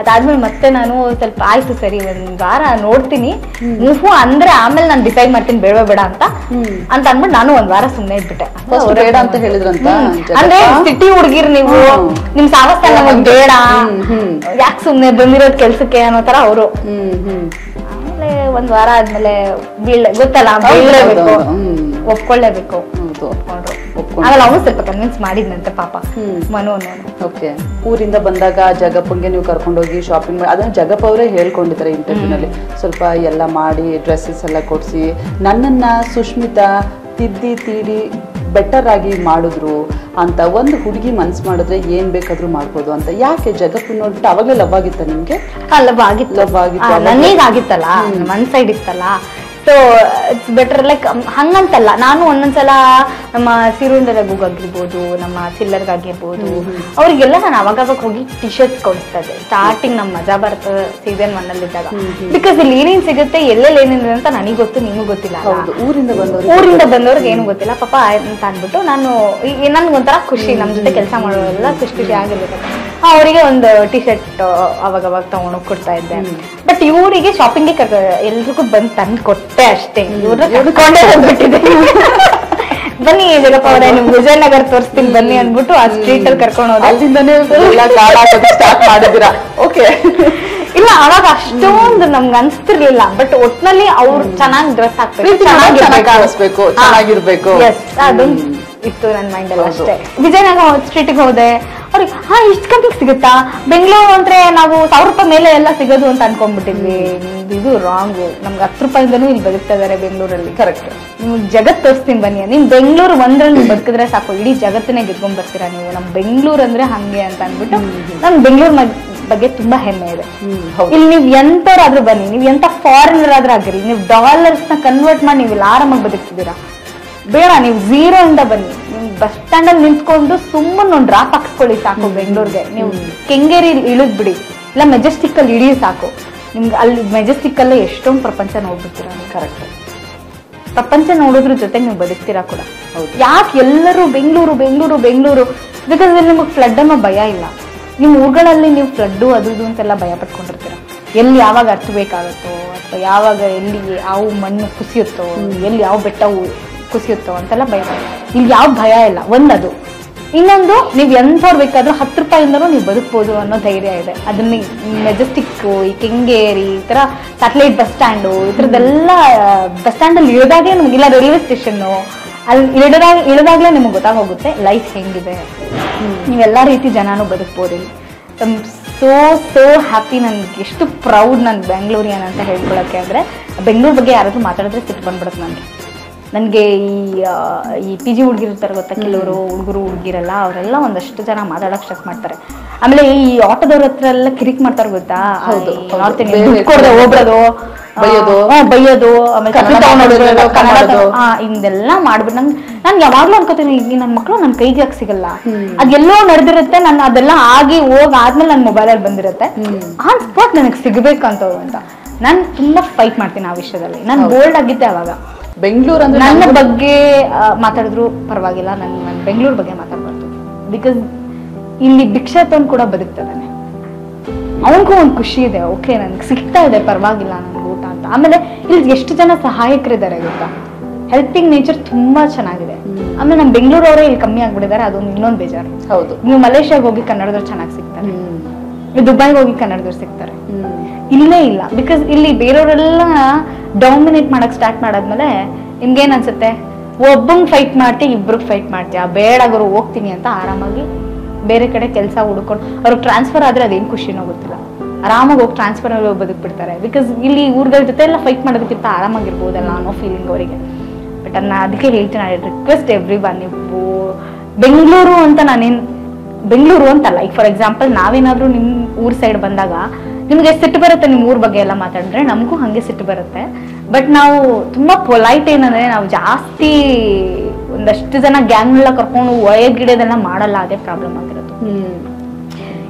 ಅದಾದ್ಮೇಲೆ ಮತ್ತೆ ನಾನು ಸ್ವಲ್ಪ ಆಯ್ತು ಸರಿ 1 ವಾರ ನೋಡ್ತೀನಿ, ಹ್ಞೂ ಅಂದ್ರೆ ಆಮೇಲೆ ನಾನು ಡಿಸೈಡ್ ಮಾಡ್ತೀನಿ ಬೇಡ ಬೇಡ ಅಂತ ಅಂದ್ಬಿಟ್ಟು ನಾನು 1 ವಾರ ಸುಮ್ಮನೆ ಇದ್ಬಿಟ್ಟೆ. ಬೇಡ ಅಂತ ಹೇಳಿದ್ರಂತ. ಅಂದ್ರೆ ಸಿಟಿ ಹುಡುಗಿರ್ ನೀವು, ನಿಮ್ ಸಾವಸ್ಥ ನಮಗ್ ಬೇಡ, ಯಾಕೆ ಸುಮ್ನೆ ಬಂದಿರೋದ್ ಕೆಲ್ಸಕ್ಕೆ ಅನ್ನೋ ತರ ಅವರು. ಆಮೇಲೆ 1 ವಾರ ಆದ್ಮೇಲೆ ಗೊತ್ತಲ್ಲ, ಬೀಳ್ಲೇಬೇಕು, ಒಪ್ಕೊಳ್ಳೇಬೇಕು. ಆಮೇಲೆ ಅವನು ಸ್ವಲ್ಪ ಕನ್ವಿನ್ಸ್ ಮಾಡಿದ್ನಂತೆ ಪಾಪ ಮನು. ಓಕೆ, ಊರಿಂದ ಬಂದಾಗ ಜಗಪ್ಪಂಗೆ ನೀವು ಕರ್ಕೊಂಡೋಗಿ ಶಾಪಿಂಗ್ ಮಾಡಿ, ಅದನ್ನ ಜಗಪ್ಪ ಅವರೇ ಹೇಳ್ಕೊಂಡಿದ್ದಾರೆ ಇಂಟರ್ವ್ಯೂನಲ್ಲಿ. ಸ್ವಲ್ಪ ಎಲ್ಲ ಮಾಡಿ ಡ್ರೆಸ್ಸಸ್ ಎಲ್ಲ ಕೊಡ್ಸಿ ನನ್ನನ್ನ ಸುಷ್ಮಿತಾ ತಿದ್ದಿ ತೀಡಿ ಬೆಟರ್ ಆಗಿ ಮಾಡಿದ್ರು ಅಂತ. ಒಂದು ಹುಡುಗಿ ಮನ್ಸು ಮಾಡಿದ್ರೆ ಏನ್ ಬೇಕಾದ್ರೂ ಮಾಡ್ಬೋದು ಅಂತ. ಯಾಕೆ ಜಗಪ್ಪು ನೋಡ್ಬಿಟ್ಟು ಅವಾಗಲೇ ಲವ್ ಆಗಿತ್ತ ನಿಮ್ಗೆ? ಲವ್ ಆಗಿತ್ತು, ನನಗಾಗಿತ್ತಲ್ಲ, ಮನ್ ಸೈಡ್ ಇತ್ತಲ್ಲ. ಸೊ ಇಟ್ಸ್ ಬೆಟರ್ ಲೈಕ್ ಹಂಗಂತಲ್ಲ. ನಾನು ಒಂದೊಂದ್ಸಲ ನಮ್ಮ ಸಿರುಂಡರಗಿರ್ಬೋದು, ನಮ್ಮ ಚಿಲ್ಲರ್ಗಾಗಿರ್ಬೋದು, ಅವ್ರಿಗೆಲ್ಲ ನಾನು ಅವಾಗವಾಗ ಹೋಗಿ ಟಿ ಶರ್ಟ್ಸ್ ಕೊಡಿಸ್ತಾ ಇದ್ದೆ. ಸ್ಟಾರ್ಟಿಂಗ್ ನಮ್ಮ ಮಜಾ ಭಾರತ ಸೀಸನ್ 1 ಅಲ್ಲಿ ಇದ್ದಾಗ. ಬಿಕಾಸ್ ಇಲ್ಲಿ ಏನೇನ್ ಸಿಗುತ್ತೆ, ಎಲ್ಲೆಲ್ಲಿ ಏನೇನಿದೆ ಅಂತ ನನಗೆ ಗೊತ್ತು, ನಿಮಗೂ ಗೊತ್ತಿಲ್ಲ. ಊರಿಂದ ಬಂದವ್ರಿಗೆ ಏನು ಗೊತ್ತಿಲ್ಲ ಪಾಪ ಅಂತ ಅಂದ್ಬಿಟ್ಟು ನಾನು ನನ್ಗೊಂಥರ ಖುಷಿ, ನಮ್ ಜೊತೆ ಕೆಲಸ ಮಾಡೋರೆಲ್ಲ ಖುಷಿ ಆಗಿರ್ಬೇಕು. ಅವರಿಗೆ ಒಂದು ಟಿ ಶರ್ಟ್ ಅವಾಗವಾಗ ತಗೊಂಡೋಗಿ ಕೊಡ್ತಾ ಇದ್ದೆ. ಬಟ್ ಇವರಿಗೆ ಶಾಪಿಂಗ್ಗೆ ಎಲ್ರಿಗೂ ಬಂದು ತಂದು ಕೊಟ್ಟೆ ಅಷ್ಟೇ. ಇವ್ರಕೊಂಡೇ ಬಂದ್ಬಿಟ್ಟಿದೆ. ಬನ್ನಿ ಜಗಪ್ಪ ಅವರೇ, ನಿಮ್ ವಿಜಯನಗರ ತೋರಿಸ್ತೀನಿ ಬನ್ನಿ ಅಂದ್ಬಿಟ್ಟು ಆ ಸ್ಟ್ರೀಟ್ ಅಲ್ಲಿ ಕರ್ಕೊಂಡು ಹೋದ. ಅಲ್ಲಿಂದನೇ ಸ್ಟಾರ್ಟ್ ಮಾಡಿದಿರಾ? ಓಕೆ. ಇಲ್ಲ ಅವಾಗ ಅಷ್ಟೊಂದು ನಮ್ಗೆ ಅನ್ಸ್ತಿರ್ಲಿಲ್ಲ. ಬಟ್ ಒಟ್ನಲ್ಲಿ ಅವ್ರು ಚೆನ್ನಾಗಿ ಡ್ರೆಸ್ ಹಾಕ್ಬೇಕು, ಚೆನ್ನಾಗಿ ಕಾಣಿಸ್ಬೇಕು, ಚೆನ್ನಾಗಿರ್ಬೇಕು, ಅದೊಂದು ಇತ್ತು ನನ್ನ ಮೈಂಡ್ ಅಲ್ಲಿ ಅಷ್ಟೇ. ವಿಜಯನಗರ ಸ್ಟ್ರೀಟಿಗೆ ಹೋದೆ. ಅವ್ರಿಗೆ ಇಷ್ಟು ಕಮ್ಮಿಗೆ ಸಿಗುತ್ತಾ? ಬೆಂಗಳೂರು ಅಂದ್ರೆ ನಾವು 1000 ರೂಪಾಯಿ ಮೇಲೆ ಎಲ್ಲ ಸಿಗೋದು ಅಂತ ಅನ್ಕೊಂಡ್ಬಿಟ್ಟಿದ್ವಿ. ಇದು ರಾಂಗು. ನಮ್ಗೆ 10 ರೂಪಾಯಿಂದನೂ ಇಲ್ಲಿ ಬದುಕ್ತಾ ಇದಾರೆ ಬೆಂಗಳೂರಲ್ಲಿ. ಕರೆಕ್ಟ್. ನಿಮ್ಗೆ ಜಗತ್ ತೋರಿಸ್ತೀನಿ ಬನ್ನಿ. ನಿಮ್ ಬೆಂಗಳೂರು ಒಂದ್ರಲ್ಲಿ ಬದುಕಿದ್ರೆ ಸಾಕು, ಇಡೀ ಜಗತ್ತನ್ನೇ ಗೆದ್ಕೊಂಡ್ ಬರ್ತೀರಾ ನೀವು. ನಮ್ ಬೆಂಗಳೂರು ಅಂದ್ರೆ ಹಂಗೆ ಅಂತ ಅಂದ್ಬಿಟ್ಟು ನಮ್ ಬೆಂಗಳೂರು ಬಗ್ಗೆ ತುಂಬಾ ಹೆಮ್ಮೆ ಇದೆ. ಇಲ್ಲಿ ನೀವ್ ಎಂತವ್ರಾದ್ರೂ ಬನ್ನಿ, ನೀವ್ ಎಂತ ಫಾರಿನರ್ ಆದ್ರೂ ಆಗಿರ್ಲಿ, ನೀವು ಡಾಲರ್ಸ್ ನ ಕನ್ವರ್ಟ್ ಮಾಡಿ ನೀವು ಇಲ್ಲಿ ಆರಾಮಾಗಿ ಬದುಕ್ತಿದ್ದೀರಾ. ಬೇಡ, ನೀವು 0 ಇಂದ ಬನ್ನಿ. ನಿಮ್ ಬಸ್ ಸ್ಟ್ಯಾಂಡ್ ಅಲ್ಲಿ ನಿಂತ್ಕೊಂಡು ಸುಮ್ಮನೆ ಒಂದು ಡ್ರಾಪ್ ಹಾಕ್ಸ್ಕೊಳ್ಳಿ ಸಾಕು ಬೆಂಗಳೂರಿಗೆ. ನೀವು ಕೆಂಗೇರಿ ಇಳಿದ್ ಬಿಡಿ, ಇಲ್ಲ ಮೆಜೆಸ್ಟಿಕ್ ಅಲ್ಲಿ ಇಡೀ ಸಾಕು. ನಿಮ್ಗೆ ಅಲ್ಲಿ ಮೆಜೆಸ್ಟಿಕ್ ಅಲ್ಲೇ ಎಷ್ಟೊಂದು ಪ್ರಪಂಚ ನೋಡ್ಬಿಡ್ತೀರಾ. ಕರೆಕ್ಟ್. ಪ್ರಪಂಚ ನೋಡೋದ್ರ ಜೊತೆಗೆ ನೀವು ಬದುಕ್ತೀರಾ ಕೂಡ. ಯಾಕೆ ಎಲ್ಲರೂ ಬೆಂಗಳೂರು ಬೆಂಗಳೂರು ಬೆಂಗಳೂರು? ಬಿಕಾಸ್ ಇಲ್ಲಿ ನಿಮಗೆ ಫ್ಲಡ್ ಅನ್ನೋ ಭಯ ಇಲ್ಲ. ನಿಮ್ಮ ಊರುಗಳಲ್ಲಿ ನೀವು ಫ್ಲಡ್ಡು ಅದು ಇದು ಅಂತೆಲ್ಲ ಭಯ ಪಟ್ಕೊಂಡಿರ್ತೀರ. ಎಲ್ಲಿ ಯಾವಾಗ ಹತ್ತಬೇಕಾಗತ್ತೋ, ಅಥವಾ ಯಾವಾಗ ಎಲ್ಲಿ ಯಾವ ಮಣ್ಣು ಕುಸಿಯುತ್ತೋ, ಎಲ್ಲಿ ಯಾವ ಬೆಟ್ಟ ಕುಸಿಯುತ್ತೋ ಅಂತೆಲ್ಲ ಭಯ. ಇಲ್ಲಿ ಯಾವ ಭಯ ಇಲ್ಲ. ಒಂದದು. ಇನ್ನೊಂದು, ನೀವು ಎಂಥವ್ರು ಬೇಕಾದ್ರೂ 10 ರೂಪಾಯಿಂದನೂ ನೀವು ಬದುಕ್ಬೋದು ಅನ್ನೋ ಧೈರ್ಯ ಇದೆ. ಅದನ್ನ ಮೆಜೆಸ್ಟಿಕ್ಕು, ಈ ಕೆಂಗೇರಿ, ಈ ಥರ ಸ್ಯಾಟಲೈಟ್ ಬಸ್ ಸ್ಟ್ಯಾಂಡು, ಈ ಥರದ್ದೆಲ್ಲ ಬಸ್ ಸ್ಟ್ಯಾಂಡಲ್ಲಿ ಇಳಿದಾಗಲೇ ನಮ್ಗೆ, ಇಲ್ಲ ರೈಲ್ವೆ ಸ್ಟೇಷನ್ನು ಅಲ್ಲಿ ಇಳಿದಾಗಲೇ ನಿಮ್ಗೆ ಗೊತ್ತಾಗೋಗುತ್ತೆ ಲೈಫ್ ಹೆಂಗಿದೆ. ನೀವೆಲ್ಲ ರೀತಿ ಜನನೂ ಬದುಕ್ಬೋದು. So happy. ನನ್ಗೆ ಎಷ್ಟು ಪ್ರೌಡ್ ನನ್ನ ಬೆಂಗಳೂರಿಯನ್ ಅಂತ ಹೇಳ್ಕೊಳಕ್ಕೆ. ಅಂದರೆ ಬೆಂಗಳೂರು ಬಗ್ಗೆ ಯಾರಾದ್ರೂ ಮಾತಾಡಿದ್ರೆ ಸಿಟ್ಟು ಬಂದ್ಬಿಡುತ್ತೆ ನನಗೆ. ಈ PG ಹುಡುಗಿರ್ತಾರೆ ಗೊತ್ತಾ, ಕೆಲವರು ಹುಡುಗರು ಹುಡುಗಿರಲ್ಲ, ಅವರೆಲ್ಲ ಒಂದಷ್ಟು ಜನ ಮಾತಾಡೋಕೆ ಸ್ಟಾರ್ಟ್ ಮಾಡ್ತಾರೆ. ಆಮೇಲೆ ಈ ಆಟೋದವ್ರ ಹತ್ರ ಎಲ್ಲ ಕಿರಿಕ್ ಮಾಡ್ತಾರೆ ಗೊತ್ತಾ, ನಾರ್ತ್ ಇಂಡಿಯನ್ ಕೊಡದೆ ಹೋಗ್ಬಿಡೋದು, ಬೈಯೋದು, ಆಮೇಲೆ ಹಿಂದೆಲ್ಲ ಮಾಡ್ಬಿಟ್ಟು ನಾನು ಯಾವಾಗ್ಲೂ ಅನ್ಕೋತೀನಿ, ನನ್ನ ಮಕ್ಳು ನನ್ನ ಕೈಗೆ ಯಾಕೆ ಸಿಗಲ್ಲ. ಅದೆಲ್ಲೋ ನಡೆದಿರುತ್ತೆ, ನಾನು ಅದೆಲ್ಲ ಆಗಿ ಆದ್ಮೇಲೆ ನನ್ನ ಮೊಬೈಲಲ್ಲಿ ಬಂದಿರುತ್ತೆ. ಆನ್ ಸ್ಪಾಟ್ ನನಗೆ ಸಿಗ್ಬೇಕಂತ ಅಂತ ನಾನು ತುಂಬಾ ಫೈಟ್ ಮಾಡ್ತೀನಿ ಆ ವಿಷಯದಲ್ಲಿ. ನಾನು ಬೋಲ್ಡ್ ಆಗಿದ್ದೆ ಅವಾಗ. ಬೆಂಗಳೂರು ಅಂದ್ರೆ ನನ್ನ ಬಗ್ಗೆ ಮಾತಾಡಿದ್ರು ಪರವಾಗಿಲ್ಲ, ನನ್ನ ಬೆಂಗಳೂರು ಬಗ್ಗೆ ಮಾತಾಡ್ಬಾರ್ದು. ಬಿಕಾಸ್ ಇಲ್ಲಿ ಭಿಕ್ಷಾ ತಂದು ಕೂಡ ಬದುಕ್ತದಾನೆ, ಅವನಿಗೂ ಒಂದು ಖುಷಿ ಇದೆ. ಓಕೆ, ನನ್ಗೆ ಸಿಗ್ತಾ ಇದೆ, ಪರವಾಗಿಲ್ಲ ನನ್ಗೆ ಊಟ ಅಂತ. ಆಮೇಲೆ ಇಲ್ಲಿ ಎಷ್ಟು ಜನ ಸಹಾಯಕರಿದ್ದಾರೆ ಗೊತ್ತಾ, ಹೆಲ್ಪಿಂಗ್ ನೇಚರ್ ತುಂಬಾ ಚೆನ್ನಾಗಿದೆ. ಆಮೇಲೆ ನಮ್ಮ ಬೆಂಗಳೂರವರೇ ಇಲ್ಲಿ ಕಮ್ಮಿ ಆಗ್ಬಿಟ್ಟಿದ್ದಾರೆ, ಅದೊಂದು ಇನ್ನೊಂದು ಬೇಜಾರು. ಹೌದು. ನೀವು ಮಲೇಷ್ಯಾಗ ಹೋಗಿ ಕನ್ನಡದವ್ರು ಚೆನ್ನಾಗಿ ಸಿಗ್ತಾರೆ. ದುಬೈಗೆ ಹೋಗಿ ಕನ್ನಡದವ್ರು ಸಿಗ್ತಾರೆ. ಇಲ್ಲೇ ಇಲ್ಲ, ಬಿಕಾಸ್ ಇಲ್ಲಿ ಬೇರೆಯವರೆಲ್ಲ ಡಾಮಿನೇಟ್ ಮಾಡಕ್ ಸ್ಟಾರ್ಟ್ ಮಾಡಾದ್ಮೇಲೆ ನಿಮ್ಗೇನ್ ಅನ್ಸುತ್ತೆ, ಒಬ್ಬಂಗ್ ಫೈಟ್ ಮಾಡ್ತೀಯ, ಇಬ್ರಿಗೆ ಫೈಟ್ ಮಾಡ್ತೀಯ, ಬೇಡಾಗೋರು ಹೋಗ್ತೀನಿ ಅಂತ ಆರಾಮಾಗಿ ಬೇರೆ ಕಡೆ ಕೆಲಸ ಹುಡ್ಕೊಂಡು ಅವ್ರಿಗೆ ಟ್ರಾನ್ಸ್ಫರ್ ಆದ್ರೆ ಅದೇನು ಖುಷಿನೋ ಗೊತ್ತಿಲ್ಲ, ಆರಾಮಾಗಿ ಹೋಗಿ ಟ್ರಾನ್ಸ್ಫರ್ ಆಗಿ ಬದುಕ್ಬಿಡ್ತಾರೆ. ಬಿಕಾಸ್ ಇಲ್ಲಿ ಊರ್ಗಳ ಜೊತೆ ಎಲ್ಲ ಫೈಟ್ ಮಾಡೋದಕ್ಕಿಂತ ಆರಾಮಾಗಿರ್ಬೋದಲ್ಲ ಅನ್ನೋ ಫೀಲಿಂಗ್ ಅವರಿಗೆ. ಬಟ್ ಅದಕ್ಕೆ ಹೇಳ್ತೀನಿ, ಐ ರಿಕ್ವೆಸ್ಟ್ ಎವ್ರಿ ಒನ್, ನೀವು ಬೆಂಗಳೂರು ಅಂತ ನಾನೇನು ಬೆಂಗಳೂರು ಅಂತಲ್ಲ, ಈಗ ಫಾರ್ ಎಕ್ಸಾಂಪಲ್ ನಾವೇನಾದ್ರೂ ನಿಮ್ ಊರ್ ಸೈಡ್ ಬಂದಾಗ ನಿಮ್ಗೆ ಸಿಟ್ಟು ಬರುತ್ತೆ ನಿಮ್ಮ ಊರ್ ಬಗ್ಗೆ ಎಲ್ಲ ಮಾತಾಡಿದ್ರೆ, ನಮಗೂ ಹಂಗೆ ಸಿಟ್ಟು ಬರುತ್ತೆ. ಬಟ್ ನಾವು ತುಂಬಾ ಪೊಲೈಟ್ ಏನಂದ್ರೆ ನಾವು ಜಾಸ್ತಿ ಒಂದಷ್ಟು ಜನ ಗ್ಯಾಂಗ್ ಎಲ್ಲ ಕರ್ಕೊಂಡು ಒಳಗಿಡೋದೆಲ್ಲ ಮಾಡಲ್ಲ, ಅದೇ ಪ್ರಾಬ್ಲಮ್ ಆಗಿರೋದು.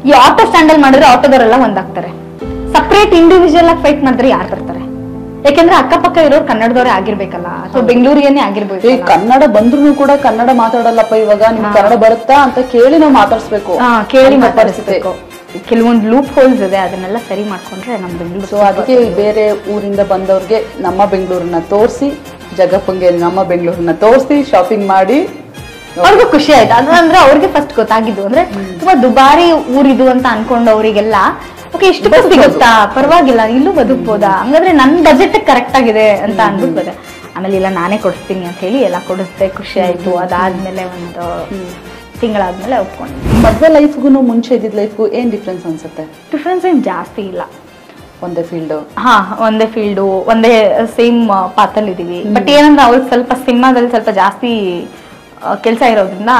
ಈ ಆಟೋ ಸ್ಟ್ಯಾಂಡ್ ಅಲ್ಲಿ ಮಾಡಿದ್ರೆ ಆಟೋದವರೆಲ್ಲ ಒಂದಾಗ್ತಾರೆ, ಸಪ್ರೇಟ್ ಇಂಡಿವಿಜುವಲ್ ಆಗಿ ಫೈಟ್ ಮಾಡಿದ್ರೆ ಯಾರು ಬರ್ತಾರೆ? ಯಾಕೆಂದ್ರೆ ಅಕ್ಕಪಕ್ಕ ಇರೋರು ಕನ್ನಡದವರೇ ಆಗಿರ್ಬೇಕಲ್ಲ, ಅಥವಾ ಬೆಂಗಳೂರಿಗೇನೆ ಆಗಿರ್ಬೇಕು. ಈ ಕನ್ನಡ ಬಂದ್ರು ಕೂಡ ಕನ್ನಡ ಮಾತಾಡಲ್ಲಪ್ಪ ಇವಾಗ, ನಿಮ್ಗೆ ಕನ್ನಡ ಬರುತ್ತಾ ಅಂತ ಕೇಳಿ ನಾವು ಮಾತಾಡ್ಸ್ಬೇಕು, ಕೇಳಿ ಮಾತಾಡಿಸ್ಬೇಕು. ಕೆಲವೊಂದು ಲೂಪ್ ಹೋಲ್ಸ್ ಇದೆ, ಅದನ್ನೆಲ್ಲ ಸರಿ ಮಾಡ್ಕೊಂಡ್ರೆ ನಮ್ ಬೆಂಗಳೂರು. ಸೊ ಅದಕ್ಕೆ ಬೇರೆ ಊರಿಂದ ಬಂದವ್ರಿಗೆ ನಮ್ಮ ಬೆಂಗಳೂರನ್ನ ತೋರಿಸಿ, ಜಗಪ್ಪಂಗೆ ನಮ್ಮ ಬೆಂಗಳೂರನ್ನ ತೋರಿಸಿ ಶಾಪಿಂಗ್ ಮಾಡಿ ಅವ್ರಿಗೂ ಖುಷಿ ಆಯ್ತು. ಅದಂದ್ರೆ ಅವ್ರಿಗೆ ಫಸ್ಟ್ ಗೊತ್ತಾಗಿದ್ದು ಅಂದ್ರೆ ತುಂಬಾ ದುಬಾರಿ ಊರಿದು ಅಂತ ಅನ್ಕೊಂಡವ್ರಿಗೆಲ್ಲ ಓಕೆ ಇಷ್ಟು ಸಿಗುತ್ತಾ, ಪರವಾಗಿಲ್ಲ, ಇಲ್ಲೂ ಬದುಕ್ಬೋದಾ, ಹಂಗಾದ್ರೆ ನನ್ ಬಜೆಟ್ ಕರೆಕ್ಟ್ ಆಗಿದೆ ಅಂತ ಅನ್ಬಿಡ್ಬೋದೆ. ಆಮೇಲೆ ಇಲ್ಲ ನಾನೇ ಕೊಡಿಸ್ತೀನಿ ಅಂತ ಹೇಳಿ ಎಲ್ಲ ಕೊಡಿಸ್ದೆ, ಖುಷಿ ಆಯ್ತು. ಅದಾದ್ಮೇಲೆ ಒಂದು ತಿಂಗಳಾದ್ಮೇಲೆ ಒಪ್ಕೊಂಡು. ಮದ್ವೆ ಲೈಫ್ಗೂ ಮುಂಚೆ ಇದ್ದಿದ್ ಲೈಫ್ಗೂ ಏನ್ ಡಿಫ್ರೆನ್ಸ್ ಅನ್ಸುತ್ತೆ? ಡಿಫ್ರೆನ್ಸ್ ಏನ್ ಜಾಸ್ತಿ ಇಲ್ಲ, ಒಂದೇ ಫೀಲ್ಡ್. ಒಂದೇ ಫೀಲ್ಡು, ಒಂದೇ ಸೇಮ್ ಪಾತಲ್ಲಿ ಇದೀವಿ. ಬಟ್ ಏನಂದ್ರೆ ಅವ್ರಿಗೆ ಸ್ವಲ್ಪ ಸಿನಿಮಾದಲ್ಲಿ ಸ್ವಲ್ಪ ಜಾಸ್ತಿ ಕೆಲಸ ಇರೋದ್ರಿಂದ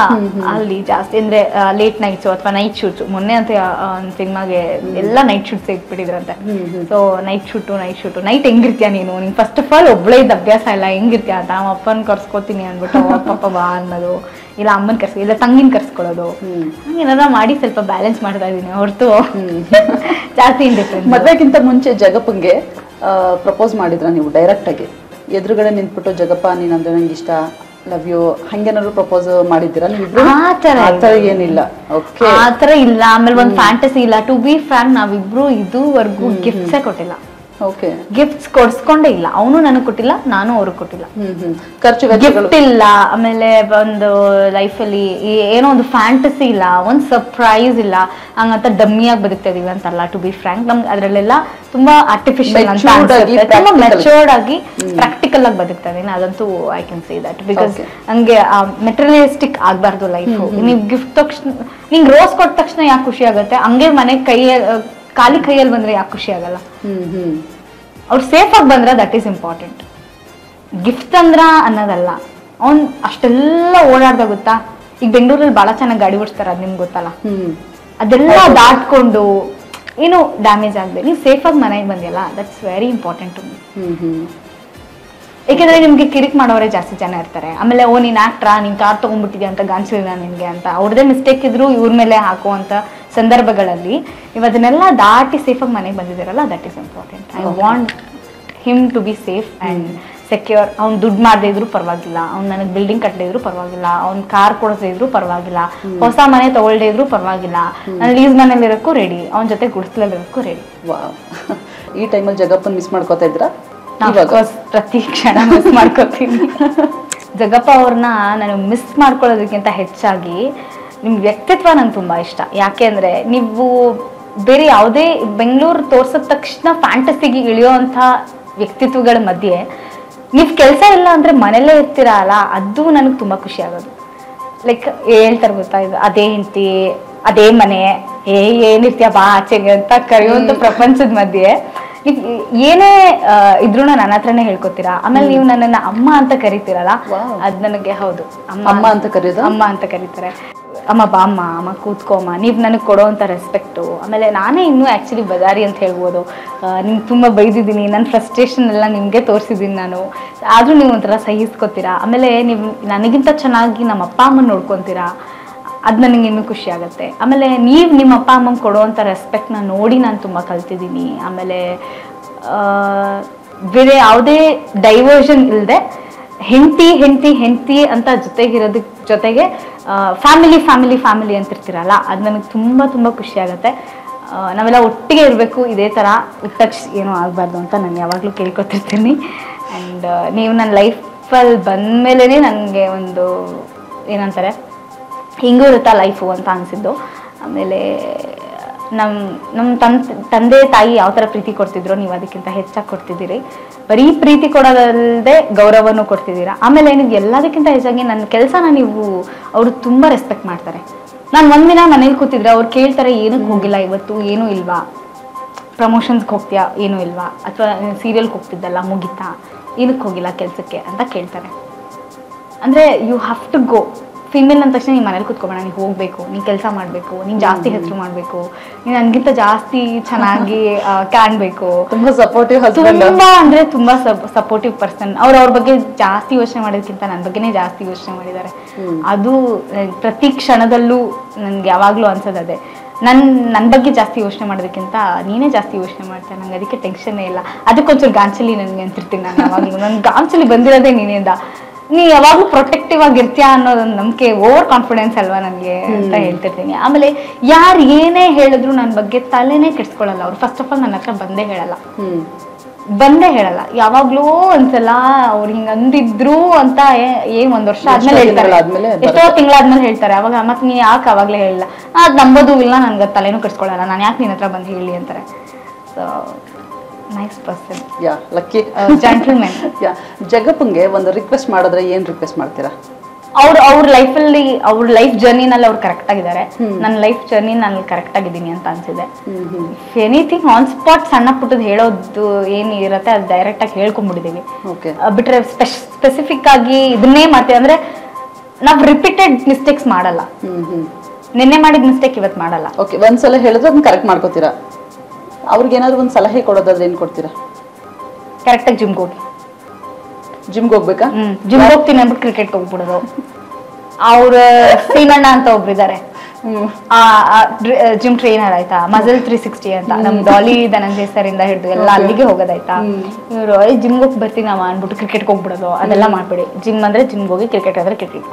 ಅಲ್ಲಿ ಜಾಸ್ತಿ ಅಂದ್ರೆ ಲೇಟ್ ನೈಟ್ಸ್ ಅಥವಾ ನೈಟ್ ಶೂಟ್ಸ್. ಮೊನ್ನೆ ಅಂತ ಒಂದು ಸಿನಿಮಾಗೆ ಎಲ್ಲ ನೈಟ್ ಶೂಟ್ಸ್ ಇಟ್ಬಿಟ್ಟಿದ್ರಂತೆ. ಸೊ ನೈಟ್ ಶೂಟು ನೈಟ್ ಹೆಂಗಿರ್ತೀಯ ನೀನು, ನಿಂಗೆ ಫಸ್ಟ್ ಆಫ್ ಆಲ್ ಒಬ್ಳೆ ಇದ್ದ ಅಭ್ಯಾಸ ಇಲ್ಲ, ಹೆಂಗಿರ್ತೀಯ ಅಂತ ನಮ್ಮ ಅಪ್ಪನ ಕರ್ಸ್ಕೊತೀನಿ ಅಂದ್ಬಿಟ್ಟು ಪಾಪ ಬಾ ಅನ್ನೋದು, ಇಲ್ಲ ಅಮ್ಮನ ಕರ್ಸ್, ಇಲ್ಲ ತಂಗಿನ ಕರ್ಸ್ಕೊಳ್ಳೋದು, ಏನಾರ ಮಾಡಿ ಸ್ವಲ್ಪ ಬ್ಯಾಲೆನ್ಸ್ ಮಾಡ್ತಾ ಇದೀನಿ ಹೊರತು ಜಾಸ್ತಿ ಡಿಫ್ರೆನ್ಸ್. ಮದ್ವೆಗಿಂತ ಮುಂಚೆ ಜಗಪ್ಪಂಗೆ ಪ್ರಪೋಸ್ ಮಾಡಿದ್ರ ನೀವು ಡೈರೆಕ್ಟ್ ಆಗಿ ಎದುರುಗಡೆ ನಿಂತ್ಬಿಟ್ಟು, ಜಗಪ್ಪ ನೀನಂದ್ರೆ ನಂಗೆ ಇಷ್ಟ, ಲವ್ ಯು, ಹಂಗೇನಾದ್ರು ಪ್ರಪೋಸ್ ಮಾಡಿದ್ದೀರಾ ನೀವು? ಆತರ ಏನಿಲ್ಲ. ಆತರ ಇಲ್ಲ. ಆಮೇಲೆ ಒಂದು ಫ್ಯಾಂಟಸಿ ಇಲ್ಲ. ಟು ಬಿ ಫ್ರಾಂಕ್, ನಾವಿಬ್ರು ಇದುವರೆಗೂ ಗಿಫ್ಟ್ಸೇ ಕೊಟ್ಟಿಲ್ಲ. ಓಕೆ, ಗಿಫ್ಟ್ಸ್ ಕೊಡ್ಸ್ಕೊಂಡೇ ಇಲ್ಲ. ಅವನು ನನಗೆ ಕೊಟ್ಟಿಲ್ಲ, ನಾನು ಅವ್ರಿಗೆ ಕೊಟ್ಟಿಲ್ಲ. ಖರ್ಚು ಗಿಫ್ಟ್ ಇಲ್ಲ. ಆಮೇಲೆ ಒಂದು ಲೈಫಲ್ಲಿ ಏನೋ ಒಂದು ಫ್ಯಾಂಟಸಿ ಇಲ್ಲ, ಒಂದು ಸರ್ಪ್ರೈಸ್ ಇಲ್ಲ. ಹಂಗಂತ ಡಮ್ಮಿಯಾಗಿ ಬದುಕ್ತಾ ಇದೀವಿ ಅಂತಲ್ಲ. ಟು ಬಿ ಫ್ರಾಂಕ್, ನಮ್ಗೆ ಅದ್ರಲ್ಲೆಲ್ಲ ತುಂಬಾ ಆರ್ಟಿಫಿಷಿಯಲ್ ಅಂತ ಅನ್ಸುತ್ತೆ, ತುಂಬಾ ಮೆಚೂರ್ಡ್ ಆಗಿ ಪ್ರಾಕ್ಟಿಕಲ್ ಆಗಿ ಬದುಕ್ತಾ ಇದೀನಿ. ಅದಂತೂ I can say that. Because ಹಂಗೆ ಮೆಟೀರಿಯಲಿಸ್ಟಿಕ್ ಆಗ್ಬಾರ್ದು ಲೈಫ್. ನೀವು ಗಿಫ್ಟ್ ತಕ್ಷಣ, ನಿಂಗೆ ರೋಸ್ ಕೊಟ್ಟ ತಕ್ಷಣ ಯಾಕೆ ಖುಷಿ ಆಗುತ್ತೆ, ಹಂಗೆ ಮನೆ ಖಾಲಿ ಕೈಯಲ್ಲಿ ಬಂದ್ರೆ ಯಾಕೆ ಖುಷಿ ಆಗಲ್ಲ? ಅವ್ರು ಸೇಫ್ ಆಗಿ ಬಂದ್ರೆ ದಟ್ ಈಸ್ ಇಂಪಾರ್ಟೆಂಟ್. ಗಿಫ್ಟ್ ಅಂದ್ರ ಅನ್ನೋದಲ್ಲ. ಅವ್ನ್ ಅಷ್ಟೆಲ್ಲ ಓಡಾಡ್ದ ಗೊತ್ತಾ, ಈಗ ಬೆಂಗಳೂರಲ್ಲಿ ಬಹಳ ಚೆನ್ನಾಗಿ ಗಾಡಿ ಓಡಿಸ್ತಾರ, ಅದ್ ನಿಮ್ಗೆ ಗೊತ್ತಲ್ಲ. ಅದೆಲ್ಲ ದಾಟ್ಕೊಂಡು ಏನು ಡ್ಯಾಮೇಜ್ ಆಗದೆ ನೀವು ಸೇಫ್ ಆಗಿ ಮನೆಗೆ ಬಂದಿಯಲ್ಲ, that's very important to me. ಯಾಕೆಂದ್ರೆ ನಿಮ್ಗೆ ಕಿರಿಕ್ ಮಾಡೋರೇ ಜಾಸ್ತಿ ಜನ ಇರ್ತಾರೆ. ಆಮೇಲೆ ಓ ನೀನ್ ಆಕ್ಟ್ರಾ, ನೀನ್ ಕಾರ್ ತಗೊಂಡ್ಬಿಟ್ಟಿದ್ಯಾ ಅಂತ ಗಾನ್ಸಿಲ್ಲ ನಿನ್ಗೆ ಅಂತ ಅವ್ರದೇ ಮಿಸ್ಟೇಕ್ ಇದ್ರು ಇವ್ರ ಮೇಲೆ ಹಾಕುವಂತ ಸಂದರ್ಭಗಳಲ್ಲಿ ನೀವು ಅದನ್ನೆಲ್ಲ ದಾಟಿ ಸೇಫ್ ಆಗಿ ಮನೆಗೆ ಬಂದಿದ್ದೀರಲ್ಲ, that is important. I want him to be safe and secure. ಅವ್ನು ದುಡ್ಡು ಮಾಡದೇ ಇದ್ರು ಪರವಾಗಿಲ್ಲ, ಅವ್ನು ನನಗೆ ಬಿಲ್ಡಿಂಗ್ ಕಟ್ಟದೇ ಇದ್ರು ಪರವಾಗಿಲ್ಲ, ಅವ್ನು ಕಾರ್ ಕೊಡದೇ ಇದ್ರು ಪರವಾಗಿಲ್ಲ, ಹೊಸ ಮನೆ ತಗೊಳ್ದೇ ಇದ್ರು ಪರವಾಗಿಲ್ಲ, ನಾನು ಲೀಸ್ ಮನೇಲಿ ಇರೋಕ್ಕೂ ರೆಡಿ, ಅವನ ಜೊತೆ ಗುಡಿಸ್ಲಲ್ಲಿ ಇರೋಕ್ಕೂ ರೆಡಿ. ಈ ಟೈಮಲ್ಲಿ ಜಗಪ್ಪನ್ ಮಿಸ್ ಮಾಡ್ಕೋತಾ ಇದ್ರ? ಪ್ರತಿ ಕ್ಷಣ ಮಿಸ್ ಮಾಡ್ಕೋತೀನಿ. ಜಗಪ್ಪ ಅವ್ರನ್ನ ನಾನು ಮಿಸ್ ಮಾಡ್ಕೊಳ್ಳೋದಕ್ಕಿಂತ ಹೆಚ್ಚಾಗಿ ನಿಮ್ ವ್ಯಕ್ತಿತ್ವ ನಂಗೆ ತುಂಬಾ ಇಷ್ಟ. ಯಾಕೆ ಅಂದ್ರೆ ನೀವು ಬೇರೆ ಯಾವುದೇ ಬೆಂಗಳೂರು ತೋರ್ಸಿದ ತಕ್ಷಣ ಫ್ಯಾಂಟಸಿಗೆ ಇಳಿಯೋಂಥ ವ್ಯಕ್ತಿತ್ವಗಳ ಮಧ್ಯೆ ನೀವು ಕೆಲಸ ಇಲ್ಲ ಅಂದ್ರೆ ಮನೆಯಲ್ಲೇ ಇರ್ತೀರಾ ಅಲ್ಲ, ಅದು ನನಗೆ ತುಂಬಾ ಖುಷಿ ಆಗೋದು. ಲೈಕ್ ಹೇಳ್ತಾರೆ ಗೊತ್ತಾ, ಇದು ಅದೇ ಹೆಂಡತಿ ಅದೇ ಮನೆ, ಏನಿರ್ತೀಯ ಬಾ ಆಚೆಗೆ ಅಂತ ಕರೆಯುವಂಥ ಪ್ರಪಂಚದ ಮಧ್ಯೆ ನೀವು ಏನೇ ಇದ್ರೂ ನನ್ನ ಹತ್ರನೇ ಹೇಳ್ಕೊತೀರಾ. ಆಮೇಲೆ ನೀವು ನನ್ನನ್ನ ಅಮ್ಮ ಅಂತ ಕರಿತೀರಲ್ಲ, ಅದ್ ನನಗೆ ಹೌದು ಅಮ್ಮ ಅಂತ ಕರೆಯೋದು. ಅಮ್ಮ ಅಂತ ಕರೀತಾರೆ. ಅಮ್ಮ ಬಾಮ್ಮ, ಅಮ್ಮ ಕೂತ್ಕೋಮ್ಮ, ನೀವು ನನಗೆ ಕೊಡೋವಂಥ ರೆಸ್ಪೆಕ್ಟು. ಆಮೇಲೆ ನಾನೇ ಇನ್ನೂ ಆ್ಯಕ್ಚುಲಿ ಬದಾರಿ ಅಂತ ಹೇಳ್ಬೋದು. ನಿಮ್ಗೆ ತುಂಬ ಬೈದಿದ್ದೀನಿ, ನನ್ನ ಫ್ರಸ್ಟ್ರೇಷನ್ ಎಲ್ಲ ನಿಮಗೆ ತೋರಿಸಿದ್ದೀನಿ ನಾನು, ಆದರೂ ನೀವು ಒಂಥರ ಸಹಿಸ್ಕೊತೀರಾ. ಆಮೇಲೆ ನೀವು ನನಗಿಂತ ಚೆನ್ನಾಗಿ ನಮ್ಮ ಅಪ್ಪ ಅಮ್ಮನ ನೋಡ್ಕೊತೀರಾ, ಅದು ನನಗೆ ಇನ್ನೂ ಖುಷಿ ಆಗುತ್ತೆ. ಆಮೇಲೆ ನೀವು ನಿಮ್ಮ ಅಪ್ಪ ಅಮ್ಮಂಗೆ ಕೊಡೋವಂಥ ರೆಸ್ಪೆಕ್ಟ್ನ ನೋಡಿ ನಾನು ತುಂಬ ಕಲ್ತಿದ್ದೀನಿ. ಆಮೇಲೆ ಬೇರೆ ಯಾವುದೇ ಡೈವರ್ಷನ್ ಇಲ್ಲದೆ ಹೆಂಡತಿ ಹೆಂಡತಿ ಹೆಂಡತಿ ಅಂತ ಜೊತೆಗಿರೋದಕ್ಕೆ ಜೊತೆಗೆ ಫ್ಯಾಮಿಲಿ ಫ್ಯಾಮಿಲಿ ಫ್ಯಾಮಿಲಿ ಅಂತಿರ್ತೀರಲ್ಲ, ಅದು ನನಗೆ ತುಂಬ ತುಂಬ ಖುಷಿ ಆಗುತ್ತೆ. ನಾವೆಲ್ಲ ಒಟ್ಟಿಗೆ ಇರಬೇಕು, ಇದೇ ಥರ ಟಚ್ ಏನೂ ಆಗಬಾರ್ದು ಅಂತ ನಾನು ಯಾವಾಗಲೂ ಕೇಳ್ಕೊತಿರ್ತೀನಿ. ಆ್ಯಂಡ್ ನೀವು ನನ್ನ ಲೈಫಲ್ಲಿ ಬಂದಮೇಲೆ ನನಗೆ ಒಂದು ಏನಂತಾರೆ ಹಿಂಗೂ ಇರುತ್ತಾ ಲೈಫು ಅಂತ ಅನಿಸಿದ್ದು. ಆಮೇಲೆ ನಮ್ಮ ತಂದೆ ತಾಯಿ ಯಾವ ಥರ ಪ್ರೀತಿ ಕೊಡ್ತಿದ್ರು ನೀವು ಅದಕ್ಕಿಂತ ಹೆಚ್ಚಾಗಿ ಕೊಡ್ತಿದ್ದೀರಿ. ಬರೀ ಪ್ರೀತಿ ಕೊಡೋದಲ್ಲದೆ ಗೌರವನೂ ಕೊಡ್ತಿದ್ದೀರಾ. ಆಮೇಲೆ ಏನಿದೆ ಎಲ್ಲದಕ್ಕಿಂತ ಹೆಚ್ಚಾಗಿ ನನ್ನ ಕೆಲಸನ ನೀವು ಅವರು ತುಂಬ ರೆಸ್ಪೆಕ್ಟ್ ಮಾಡ್ತಾರೆ. ನಾನು ಒಂದಿನ ಮನೇಲಿ ಕೂತಿದ್ರೆ ಅವ್ರು ಕೇಳ್ತಾರೆ ಏನಕ್ಕೆ ಹೋಗಿಲ್ಲ ಇವತ್ತು, ಏನೂ ಇಲ್ವಾ, ಪ್ರಮೋಷನ್ಸ್ಗೆ ಹೋಗ್ತೀಯಾ, ಏನೂ ಇಲ್ವಾ, ಅಥವಾ ಸೀರಿಯಲ್ಗೆ ಹೋಗ್ತಿದ್ದಲ್ಲ ಮುಗಿತಾ, ಏನಕ್ಕೆ ಹೋಗಿಲ್ಲ ಕೆಲಸಕ್ಕೆ ಅಂತ ಕೇಳ್ತಾರೆ. ಅಂದರೆ you have to go. Female ಅಂದ ತಕ್ಷಣ ನೀನು ಮನೇಲಿ ಕೂತ್ಕೊಬೇಡ, ನೀನು ಹೋಗಬೇಕು, ನೀನು ಕೆಲಸ ಮಾಡಬೇಕು, ನೀನು ಜಾಸ್ತಿ ಹೆಸರು ಮಾಡಬೇಕು, ನೀನು ನನಗಿಂತ ಜಾಸ್ತಿ ಚೆನ್ನಾಗಿ ಕಾಣಬೇಕು. ತುಂಬ ಸಪೋರ್ಟಿವ್, ತುಂಬ ಅಂದರೆ ತುಂಬ ಸಪೋರ್ಟಿವ್ ಪರ್ಸನ್. ಅವ್ರ ಬಗ್ಗೆ ಜಾಸ್ತಿ ಯೋಚನೆ ಮಾಡೋದಕ್ಕಿಂತ ನನ್ನ ಬಗ್ಗೆನೇ ಜಾಸ್ತಿ ಯೋಚನೆ ಮಾಡಿದ್ದಾರೆ. ಅದು ಪ್ರತಿ ಕ್ಷಣದಲ್ಲೂ ನನ್ಗೆ ಯಾವಾಗಲೂ ಅನ್ಸೋದು ಅದೇ, ನನ್ನ ಬಗ್ಗೆ ಜಾಸ್ತಿ ಯೋಚನೆ ಮಾಡೋದಕ್ಕಿಂತ ನೀನೇ ಜಾಸ್ತಿ ಯೋಚನೆ ಮಾಡ್ತಾರೆ, ನಂಗೆ ಅದಕ್ಕೆ ಟೆನ್ಷನ್ನೇ ಇಲ್ಲ. ಅದಕ್ಕೊಂಚೂರು ಗಾಂಚಲಿ ನನಗೆ ಅಂತಿರ್ತೀನಿ ನಾನು ಯಾವಾಗಲೂ. ನನ್ನ ಗಾಂಚಲಿ ಬಂದಿರೋದೇ ನೀನಿಂದ. ನೀ ಯಾವಾಗಲೂ ಪ್ರೊಟೆಕ್ಟಿವ್ ಆಗಿರ್ತೀಯ ಅನ್ನೋದೊಂದು ನಂಬಿಕೆ, ಓವರ್ ಕಾನ್ಫಿಡೆನ್ಸ್ ಅಲ್ವಾ ನನಗೆ ಅಂತ ಹೇಳ್ತಿರ್ತೀನಿ. ಆಮೇಲೆ ಯಾರು ಏನೇ ಹೇಳಿದ್ರು ನನ್ನ ಬಗ್ಗೆ ತಲೆನೇ ಕೆಡ್ಸ್ಕೊಳ್ಳಲ್ಲ ಅವ್ರು. ಫಸ್ಟ್ ಆಫ್ ಆಲ್ ನನ್ನ ಹತ್ರ ಬಂದೇ ಹೇಳಲ್ಲ. ಯಾವಾಗ್ಲೂ ಒಂದ್ಸಲ ಅವ್ರು ಹಿಂಗ ಅಂದಿದ್ರು ಅಂತ ಒಂದ್ ವರ್ಷ ಆದ್ಮೇಲೆ ಹೇಳ್ತಾರೆ, ಎಷ್ಟೋ ತಿಂಗಳಾದ್ಮೇಲೆ ಹೇಳ್ತಾರೆ. ಅವಾಗ ಮತ್ತೆ ನೀ ಯಾಕೆ ಅವಾಗ್ಲೇ ಹೇಳಿಲ್ಲ, ಅದ್ ನಂಬೋದು ಇಲ್ಲ, ನನ್ಗೆ ತಲೆನೂ ಕೆಡ್ಸ್ಕೊಳ್ಳಲ್ಲ, ನಾನು ಯಾಕೆ ನಿನ್ನ ಹತ್ರ ಬಂದು ಹೇಳಿ ಅಂತಾರೆ. ಸೊ ನೈಸ್ ಪರ್ಸನ್, ಯಾ ಲಕ್ಕಿ ಜೆಂಟಲ್ಮನ್. ಯಾ ಜಗಪ್ಪಂಗೆ ಒಂದು ರಿಕ್ವೆಸ್ಟ್ ಮಾಡಿದ್ರೆ ಏನ್ ರಿಕ್ವೆಸ್ಟ್ ಮಾಡ್ತೀರಾ? ಅವ್ರ ಲೈಫಲ್ಲಿ ಅವ್ರ ಲೈಫ್ ಜರ್ನಿನಲ್ಲಿ ಅವ್ರು ಕರೆಕ್ಟ್ ಆಗಿದ್ದಾರೆ. ನನ್ನ ಲೈಫ್ ಜರ್ನಿ ನಾನು ಕರೆಕ್ಟ್ ಆಗಿದ್ದೀನಿ ಅಂತ ಅನ್ಸಿದೆ. ಎನಿಥಿಂಗ್ ಆನ್ ಸ್ಪಾಟ್ ಸಣ್ಣ ಪುಟ್ಟದ್ ಹೇಳೋದು ಏನಿರತ್ತೆ ಅದು ಡೈರೆಕ್ಟ್ ಆಗಿ ಹೇಳ್ಕೊಂಡ್ಬಿಟ್ಟಿದೀವಿ. ಬಿಟ್ರೆ ಸ್ಪೆಸಿಫಿಕ್ ಆಗಿ ಇದನ್ನೇ ಮಾಡ್ತೀವಿ ಅಂದ್ರೆ ನಾವ್ ರಿಪೀಟೆಡ್ ಮಿಸ್ಟೇಕ್ಸ್ ಮಾಡಲ್ಲ. ನಿನ್ನೆ ಮಾಡಿದ ಮಿಸ್ಟೇಕ್ ಇವತ್ತು ಮಾಡಲ್ಲ. ಓಕೆ, ಒಂದ್ಸಲ ಹೇಳಿದ್ರೆ ಅದನ್ನ ಕರೆಕ್ಟ್ ಮಾಡ್ಕೋತೀರಾ? ಅವ್ರಿಗೆ ಏನಾದ್ರು ಒಂದು ಸಲಹೆ ಕೊಡೋದಾದ್ರೆ ಏನ್ ಕೊಡ್ತೀರಾ? ಕರೆಕ್ಟಾಗಿ ಜಿಮ್ಗೆ ಹೋಗಿ. ಜಿಮ್ಗೆ ಹೋಗ್ಬೇಕಾ? ಜಿಮ್ ಹೋಗ್ತೀನಿ ಅಂದ್ಬಿಟ್ಟು ಕ್ರಿಕೆಟ್ ಹೋಗ್ಬಿಡೋದು. ಅವ್ರ ಶ್ರೀನಣ್ಣ ಅಂತ ಒಬ್ರಿದ್ದಾರೆ, ಜಿಮ್ ಟ್ರೈನರ್ ಆಯ್ತಾ, ಮಜಲ್ 360 ಅಂತ, ನಮ್ ಡಾಲಿ ಧನಂಜಯ ಸರ್ ಇಂದ ಹಿಡಿದು ಎಲ್ಲ ಅಲ್ಲಿಗೆ ಹೋಗೋದಾಯ್ತಾ. ಇವ್ರು ಜಿಮ್ಗೆ ಹೋಗಿ ಬರ್ತೀನಿ ನಾವ ಅನ್ಬಿಟ್ಟು ಕ್ರಿಕೆಟ್ಗೆ ಹೋಗ್ಬಿಡೋದು, ಅದೆಲ್ಲ ಮಾಡ್ಬೇಡಿ. ಜಿಮ್ ಅಂದ್ರೆ ಜಿಮ್ಗೆ ಹೋಗಿ, ಕ್ರಿಕೆಟ್ ಅಂದ್ರೆ ಕ್ರಿಕೆಟ್.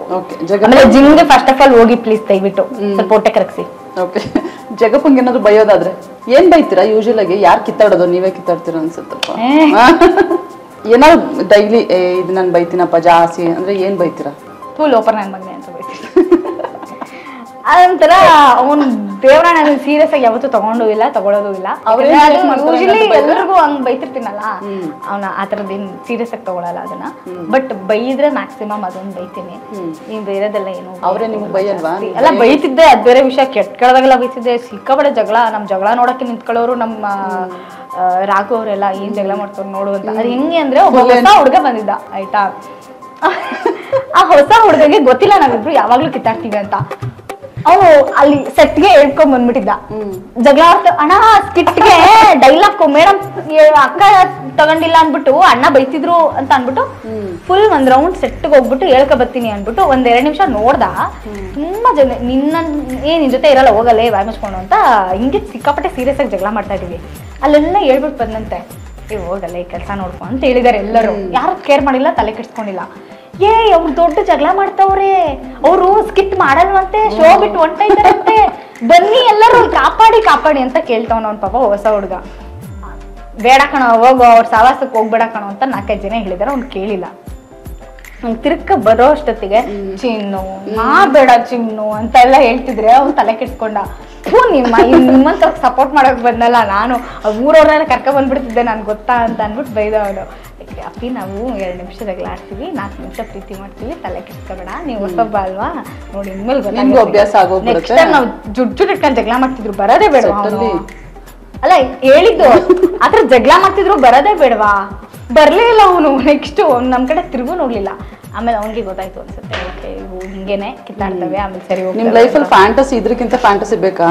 ಆಮೇಲೆ ಜಿಮ್ಗೆ ಫಸ್ಟ್ ಆಫ್ ಆಲ್ ಹೋಗಿ ಪ್ಲೀಸ್ ದಯವಿಟ್ಟು ಸ್ವಲ್ಪ ಹೊಟ್ಟೆ ಕರಗಿಸಿ. ಓಕೆ, ಜಗಪ್ಪಂಗೆ ಏನಾದ್ರು ಬೈಯೋದಾದ್ರೆ ಏನ್ ಬೈತೀರಾ? ಯೂಶುವಲ್ ಆಗಿ ಯಾರು ಕಿತ್ತಾಡೋದು? ನೀವೇ ಕಿತ್ತಾಡ್ತೀರಾ ಅನ್ಸುತ್ತಪ್ಪ. ಏನಾದ್ರು ಡೈಲಿ ಇದು ನಾನು ಬೈತೀನಪ್ಪ ಜಾಸ್ತಿ ಅಂದ್ರೆ ಏನ್ ಬೈತೀರಾ? ಲೋಪರ್ ನನ್ ಮಗನೆ ಅಂತ ಬೈತೀನಿ. ಅದೊಂಥರ ಅವ್ನು ದೇವ್ರ ನನಗೆ ಸೀರಿಯಸ್ ಆಗಿ ಯಾವತ್ತೂ ತಗೊಂಡು ಇಲ್ಲ, ತಗೊಳ್ಳೋದು ಇಲ್ಲ. ಯೂಶಲಿ ಎಲ್ರಿಗೂ ಹಂಗ್ ಬೈತಿರ್ತೀನಲ್ಲ, ಅವ್ನ ಆ ಥರದ್ದೇನು ಸೀರಿಯಸ್ ಆಗಿ ತಗೊಳಲ್ಲ ಅದನ್ನ. ಬಟ್ ಬೈದ್ರೆ ಮ್ಯಾಕ್ಸಿಮಮ್ ಅದೊಂದು ಬೈತೀನಿ. ನೀವ್ ಬೇರೆದೆಲ್ಲ ಏನು ಅವ್ರೆ ನಿಮ್ಗೆ ಬೈಯಲ್ವಾ? ಎಲ್ಲ ಬೈತಿದ್ದೆ, ಅದ್ ಬೇರೆ ವಿಷಯ. ಕೆಟ್ಕಳದಾಗೆಲ್ಲ ಬೈತಿದ್ದೆ, ಸಿಕ್ಕಾಬಡೆ ಜಗಳ. ನಮ್ ಜಗಳ ನೋಡಕ್ಕೆ ನಿಂತ್ಕೊಳ್ಳೋರು ನಮ್ಮ ರಾಘು ಅವರೆಲ್ಲ ಏನ್ ಜಗಳ ಮಾಡ್ತಾರೆ ನೋಡು ಅಂತ. ಅದು ಹೆಂಗೆ ಅಂದ್ರೆ ಒಬ್ಬ ಹೊಸ ಹುಡುಗ ಬಂದಿದ್ದ ಆಯ್ತಾ. ಆ ಹೊಸ ಹುಡುಗಗೆ ಗೊತ್ತಿಲ್ಲ ನಾವಿಬ್ರು ಯಾವಾಗ್ಲೂ ಕಿತ್ತಾಡ್ತೀವಿ ಅಂತ. ಅವನು ಅಲ್ಲಿ ಸೆಟ್ಗೆ ಹೇಳ್ಕೊಂಡ್ ಬಂದ್ಬಿಟ್ಟಿದ್ದ. ಜಗಳ ಅಣ್ಣ ಸ್ಕಿಟ್ಗೆ ಡೈಲಾಗ್ ಮೇಡಮ್ ಅಕ್ಕ ತಗೊಂಡಿಲ್ಲ ಅನ್ಬಿಟ್ಟು ಅಣ್ಣ ಬೈತಿದ್ರು ಅಂತ ಅನ್ಬಿಟ್ಟು ಫುಲ್ ಒಂದ್ ರೌಂಡ್ ಸೆಟ್ಗೆ ಹೋಗ್ಬಿಟ್ಟು ಹೇಳ್ಕೊ ಬರ್ತೀನಿ ಅನ್ಬಿಟ್ಟು ಒಂದ್ 2 ನಿಮಿಷ ನೋಡ್ದ. ತುಂಬಾ ಜನ ನಿನ್ ಜೊತೆ ಇರಲ್ಲ, ಹೋಗಲ್ಲೇ ಬಾಯ್ ಮುಚ್ಕೊಂಡು ಅಂತ ಹಿಂಗೆ ಸಿಕ್ಕಾಪಟ್ಟೆ ಸೀರಿಯಸ್ ಆಗಿ ಜಗಳ ಮಾಡ್ತಾ ಇದೀವಿ. ಅಲ್ಲೆಲ್ಲ ಹೇಳ್ಬಿಟ್ಟು ಬಂದಂತೆ, ಹೋಗಲ್ಲ ಈ ಕೆಲಸ ನೋಡ್ಕೊ ಅಂತ ಹೇಳಿದಾರೆ ಎಲ್ಲರೂ. ಯಾರು ಕೇರ್ ಮಾಡಿಲ್ಲ, ತಲೆ ಕೆಡ್ಸ್ಕೊಂಡಿಲ್ಲ. ಅವ್ರು ದೊಡ್ಡ ಜಗಳ ಮಾಡ್ತಾವ್ರೆ, ಅವ್ರು ಸ್ಕಿಟ್ ಮಾಡಲ್ವಂತೆ, ಶೋ ಬಿಟ್ಟು ಹೊಂಟ ಇದ್ದಾರಂತೆ, ಬನ್ನಿ ಎಲ್ಲರೂ ಕಾಪಾಡಿ ಅಂತ ಕೇಳ್ತಾವ್ ಅವ್ನ ಪಾಪ ಹೊಸ ಹುಡುಗ. ಬೇಡ ಕಣೋ ಹೋಗೋ, ಅವ್ರ ಸಾವಾಸಕ್ಕೆ ಹೋಗ್ಬೇಡ ಕಣೋ ಅಂತ 4-5 ಜನ ಹೇಳಿದಾರೆ. ಅವ್ನು ಕೇಳಿಲ್ಲ. ತಿರ್ಕ ಬರೋ ಅಷ್ಟೊತ್ತಿಗೆ ಚಿನ್ನು ಬೇಡ ಚಿನ್ನು ಅಂತ ಎಲ್ಲ ಹೇಳ್ತಿದ್ರೆ ಅವ್ನು ತಲೆ ಕೆಡ್ಸ್ಕೊಂಡ. ನಿಮ್ಮಂತ ಸಪೋರ್ಟ್ ಮಾಡಕ್ ಬಂದಲ್ಲ, ನಾನು ಊರವ್ರನ್ನ ಕರ್ಕ ಬಂದ್ಬಿಡ್ತಿದ್ದೆ ನಾನು ಗೊತ್ತಾ ಅಂತ ಅನ್ಬಿಟ್ಟು ಬೈದ ಅವನು. ಅಪ್ಪಿ ನಾವು 2 ನಿಮಿಷ ಜಗಳ ಆಡ್ತೀವಿ, 4 ನಿಮಿಷ ಪ್ರೀತಿ ಮಾಡ್ತೀವಿ, ತಲೆ ಕೆಡ್ಸ್ಕೊಬೇಡ, ನೀವು ಹೊಸೊಬ್ಬ ಅಲ್ವಾ ನೋಡಿ, ಇನ್ಮೇಲೆ ನೆಕ್ಸ್ಟ್ ಟೈಮ್ ನಾವು ಜುಟ್ ಇಟ್ಕೊಂಡು ಜಗಳ ಮಾಡ್ತಿದ್ರು ಬರೋದೇ ಬೇಡವಾ? ಅಲ್ಲ ಹೇಳಿದ್ದು ಆತರ ಜಗಳ ಮಾಡ್ತಿದ್ರು ಬರೋದೇ ಬೇಡವಾ? ಬರ್ಲೇ ಇಲ್ಲ ಅವನು. ನೆಕ್ಸ್ಟ್ ನಮ್ ಕಡೆ ತಿರುಗು ನೋಡ್ಲಿಲ್ಲ. ಆಮೇಲೆ ಅವನಿಗೆ ಗೊತ್ತಾಯ್ತು ಅನ್ಸುತ್ತೆ, ಓಕೆ ಇವು ಹಿಂಗೇನೆ ಕಿತ್ತಾಡ್ತವೆ, ಆಮೇಲೆ ಸರಿ ಹೋಗಿ. ನಿಮ್ ಲೈಫಲ್ಲಿ ಫ್ಯಾಂಟಸಿ ಇದ್ರಕ್ಕಿಂತ ಫ್ಯಾಂಟಸಿ ಬೇಕಾ?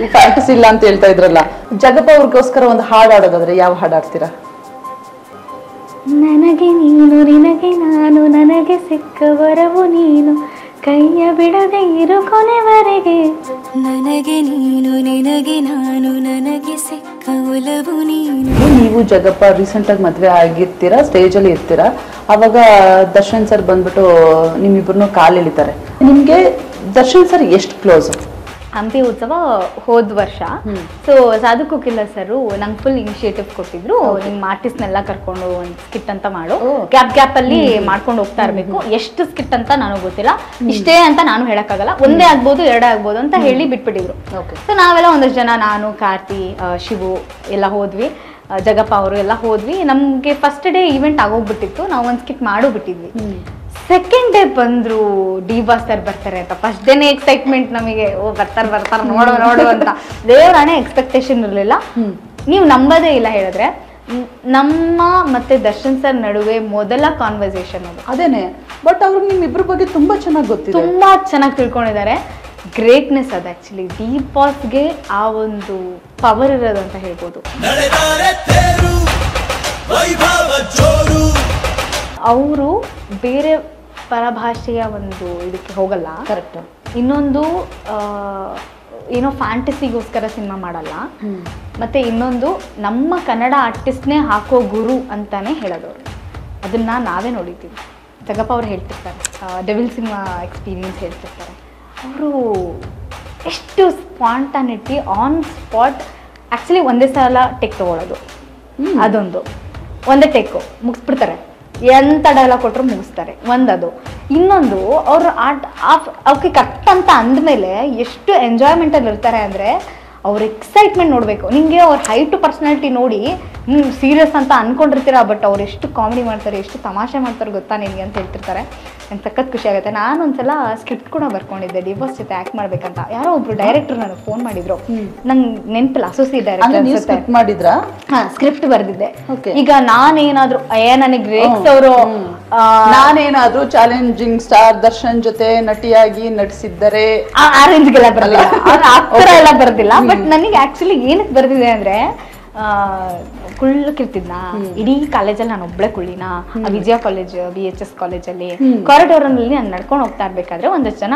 ಈ ಫ್ಯಾಂಟಸಿ ಇಲ್ಲ ಅಂತ ಹೇಳ್ತಾ ಇದ್ರಲ್ಲ. ಜಗಪ್ಪ ಅವ್ರಿಗೋಸ್ಕರ ಒಂದು ಹಾಡು ಆಡೋದಾದ್ರೆ ಯಾವ ಹಾಡು ಆಡ್ತೀರಾ? ನನಗೆ ನೀನು ನಿನಗೆ ನಾನು, ನನಗೆ ಸಿಕ್ಕ ವರವು ನೀನು, ಕೈಯ ಬಿಡದೆ ಇರು ಕೊನೆವರೆಗೆ. ನನಗೆ ನೀನು ನಿನಗೆ ನಾನು, ನನಗೆ ಸಿಕ್ಕ ಒಲವು ನೀನು. ನೀವು ಜಗಪ್ಪ ರೀಸೆಂಟ್ ಆಗಿ ಮದ್ವೆ ಆಗಿರ್ತೀರಾ, ಸ್ಟೇಜ್ ಅಲ್ಲಿ ಇರ್ತೀರಾ, ಅವಾಗ ದರ್ಶನ್ ಸರ್ ಬಂದ್ಬಿಟ್ಟು ನಿಮ್ಮಿಬ್ರನ್ನು ಕಾಲು ಎಳಿತಾರೆ. ನಿಮ್ಗೆ ದರ್ಶನ್ ಸರ್ ಎಷ್ಟು ಕ್ಲೋಸ್? ಹಂಪಿ ಉತ್ಸವ ಹೋದ್ ವರ್ಷ. ಸೊ ಸಾಧು ಕೋಕಿಲ ಸರ್ ನಂಗೆ ಫುಲ್ ಇನಿಷಿಯೇಟಿವ್ ಕೊಟ್ಟಿದ್ರು, ನಿಮ್ಮ ಆರ್ಟಿಸ್ಟ್ನೆಲ್ಲ ಕರ್ಕೊಂಡು ಒಂದು ಸ್ಕಿಟ್ ಅಂತ ಮಾಡು, ಗ್ಯಾಪ್ ಅಲ್ಲಿ ಮಾಡ್ಕೊಂಡು ಹೋಗ್ತಾ ಇರ್ಬೇಕು. ಎಷ್ಟು ಸ್ಕಿಟ್ ಅಂತ ನನಗೆ ಗೊತ್ತಿಲ್ಲ, ಇಷ್ಟೇ ಅಂತ ನಾನು ಹೇಳಕ್ಕಾಗಲ್ಲ, ಒಂದೇ ಆಗ್ಬೋದು ಎರಡೇ ಆಗ್ಬೋದು ಅಂತ ಹೇಳಿ ಬಿಟ್ಬಿಟ್ಟಿದ್ರು. ಸೊ ನಾವೆಲ್ಲ ಒಂದಷ್ಟು ಜನ, ನಾನು, ಕಾರ್ತಿ, ಶಿವು ಎಲ್ಲ ಹೋದ್ವಿ, ಜಗಪ್ಪ ಅವರು ಎಲ್ಲ ಹೋದ್ವಿ. ನಮ್ಗೆ ಫಸ್ಟ್ ಡೇ ಈವೆಂಟ್ ಆಗೋಗ್ಬಿಟ್ಟಿತ್ತು, ನಾವು ಒಂದು ಸ್ಕಿಟ್ ಮಾಡೋ ಬಿಟ್ಟಿದ್ವಿ. ಸೆಕೆಂಡ್ ಡೇ ಬಂದ್ರು ಡಿ ಬಾಸ್ ಸರ್ ಬರ್ತಾರೆ ಅಂತ. ಫಸ್ಟ್ ಡೇನೇ ಎಕ್ಸೈಟ್ಮೆಂಟ್ ನಮಗೆ, ಓ ಬರ್ತಾರೆ ನೋಡು ಅಂತ. ದೇವರಾಣೆ ಎಕ್ಸ್ಪೆಕ್ಟೇಷನ್ ಇರಲಿಲ್ಲ. ನೀವು ನಂಬೋದೇ ಇಲ್ಲ ಹೇಳಿದ್ರೆ, ನಮ್ಮ ಮತ್ತೆ ದರ್ಶನ್ ಸರ್ ನಡುವೆ ಮೊದಲ ಕಾನ್ವರ್ಸೇಷನ್ ಅದು. ಅದೇನೆ, ಬಟ್ ಅವ್ರಿಗೆ ನಿಮ್ಮಿಬ್ರ ಬಗ್ಗೆ ತುಂಬಾ ಚೆನ್ನಾಗಿ ಗೊತ್ತಿದೆ, ತುಂಬಾ ಚೆನ್ನಾಗಿ ತಿಳ್ಕೊಂಡಿದ್ದಾರೆ. ಗ್ರೇಟ್ನೆಸ್ ಅದು ಆಕ್ಚುಲಿ. ಡಿ ಬಾಸ್ಗೆ ಆ ಒಂದು ಪವರ್ ಇರೋದು ಅಂತ ಹೇಳ್ಬೋದು. ಅವರು ಬೇರೆ ಪರಭಾಷೆಯ ಒಂದು ಇದಕ್ಕೆ ಹೋಗಲ್ಲ. ಕರೆಕ್ಟ್. ಇನ್ನೊಂದು ಏನೋ ಫ್ಯಾಂಟಸಿಗೋಸ್ಕರ ಸಿನಿಮಾ ಮಾಡಲ್ಲ. ಮತ್ತೆ ಇನ್ನೊಂದು ನಮ್ಮ ಕನ್ನಡ ಆರ್ಟಿಸ್ಟ್ನೇ ಹಾಕೋ ಗುರು ಅಂತಾನೆ ಹೇಳೋದವ್ರು. ಅದನ್ನ ನಾವೇ ನೋಡಿದ್ದೀವಿ. ಜಗಪ್ಪ ಅವ್ರು ಹೇಳ್ತಿರ್ತಾರೆ, ಡೆವಿಲ್ ಸಿನಿಮಾ ಎಕ್ಸ್ಪೀರಿಯನ್ಸ್ ಹೇಳ್ತಿರ್ತಾರೆ. ಅವರು ಎಷ್ಟು ಸ್ಪಾಂಟಾನಿಟಿ, ಆನ್ ಸ್ಪಾಟ್. ಆ್ಯಕ್ಚುಲಿ ಒಂದೇ ಸಲ ಟೇಕ್ ತೊಗೊಳೋದು, ಅದೊಂದು ಒಂದೇ ಟೇಕು ಮುಗಿಸ್ಬಿಡ್ತಾರೆ. ಎಂಥ ಡೈಲಾಗ್ ಕೊಟ್ಟರು ಮುಗಿಸ್ತಾರೆ, ಒಂದದು. ಇನ್ನೊಂದು ಅವರು ಅವಕ್ಕೆ ಕರೆಕ್ಟ್ ಅಂತ ಅಂದಮೇಲೆ ಎಷ್ಟು ಎಂಜಾಯ್ಮೆಂಟಲ್ಲಿ ಇರ್ತಾರೆ ಅಂದರೆ, ಅವ್ರ ಎಕ್ಸೈಟ್ಮೆಂಟ್ ನೋಡಬೇಕು. ನಿಮಗೆ ಅವ್ರ ಹೈಟು ಪರ್ಸನಾಲಿಟಿ ನೋಡಿ ಸೀರಿಯಸ್ ಅಂತ ಅಂದ್ಕೊಂಡಿರ್ತೀರ, ಬಟ್ ಅವ್ರು ಎಷ್ಟು ಕಾಮಿಡಿ ಮಾಡ್ತಾರೆ, ಎಷ್ಟು ತಮಾಷೆ ಮಾಡ್ತಾರೆ ಗೊತ್ತಾ ನಿಮಗೆ ಅಂತ ಹೇಳ್ತಿರ್ತಾರೆ. ನಂಗೆ ಸಖತ್ ಖುಷಿ ಆಗುತ್ತೆ. ನಾನು ಒಂದ್ಸಲ ಸ್ಕ್ರಿಪ್ಟ್ ಕೂಡ ಬರ್ಕೊಂಡಿದ್ದೆ, ಡಿ ಬಾಸ್ ಜೊತೆ ಆ್ಯಕ್ಟ್ ಮಾಡ್ಬೇಕಂತ. ಯಾರೋ ಒಬ್ರು ಡೈರೆಕ್ಟರ್ ನನಗೆ ಫೋನ್ ಮಾಡಿದ್ರು, ನಂಗೆ ನೆನಪಿಲ್ಲ, ಅಸೋಸಿಯೇಟ್ ಡೈರೆಕ್ಟರ್ ಮಾಡಿದ್ರಾ? ಸ್ಕ್ರಿಪ್ಟ್ ಬರ್ದಿದ್ದೆ. ಈಗ ನಾನೇನಾದ್ರು ನನಗೆ ರೇಕ್ಸ್ ಅವರು ನಾನೇನಾದ್ರೂ ಚಾಲೆಂಜಿಂಗ್ ಸ್ಟಾರ್ ದರ್ಶನ್ ಜೊತೆ ನಟಿಯಾಗಿ ನಟಿಸಿದ್ದರೆ ಆ ರೇಂಜ್ಗೆಲ್ಲ ಬರಲಿಲ್ಲ, ಆ ಎಲ್ಲ ಬರ್ದಿಲ್ಲ. ಬಟ್ ನನಗೆ ಆಕ್ಚುಲಿ ಏನಕ್ಕೆ ಬರ್ದಿದೆ ಅಂದ್ರೆ, ಕುಳ್ಳಕ್ಕಿರ್ತಿದ್ನಾ, ಇಡೀ ಕಾಲೇಜಲ್ಲಿ ನಾನು ಒಬ್ಳೆ ಕುಳ್ಳಿನ. ವಿಜಯ ಕಾಲೇಜ್, BHS ಕಾಲೇಜಲ್ಲಿ ಕಾರಿಡಾರ್ ಅಲ್ಲಿ ನಾನು ನಡ್ಕೊಂಡು ಹೋಗ್ತಾ ಇರ್ಬೇಕಾದ್ರೆ ಒಂದಷ್ಟು ಜನ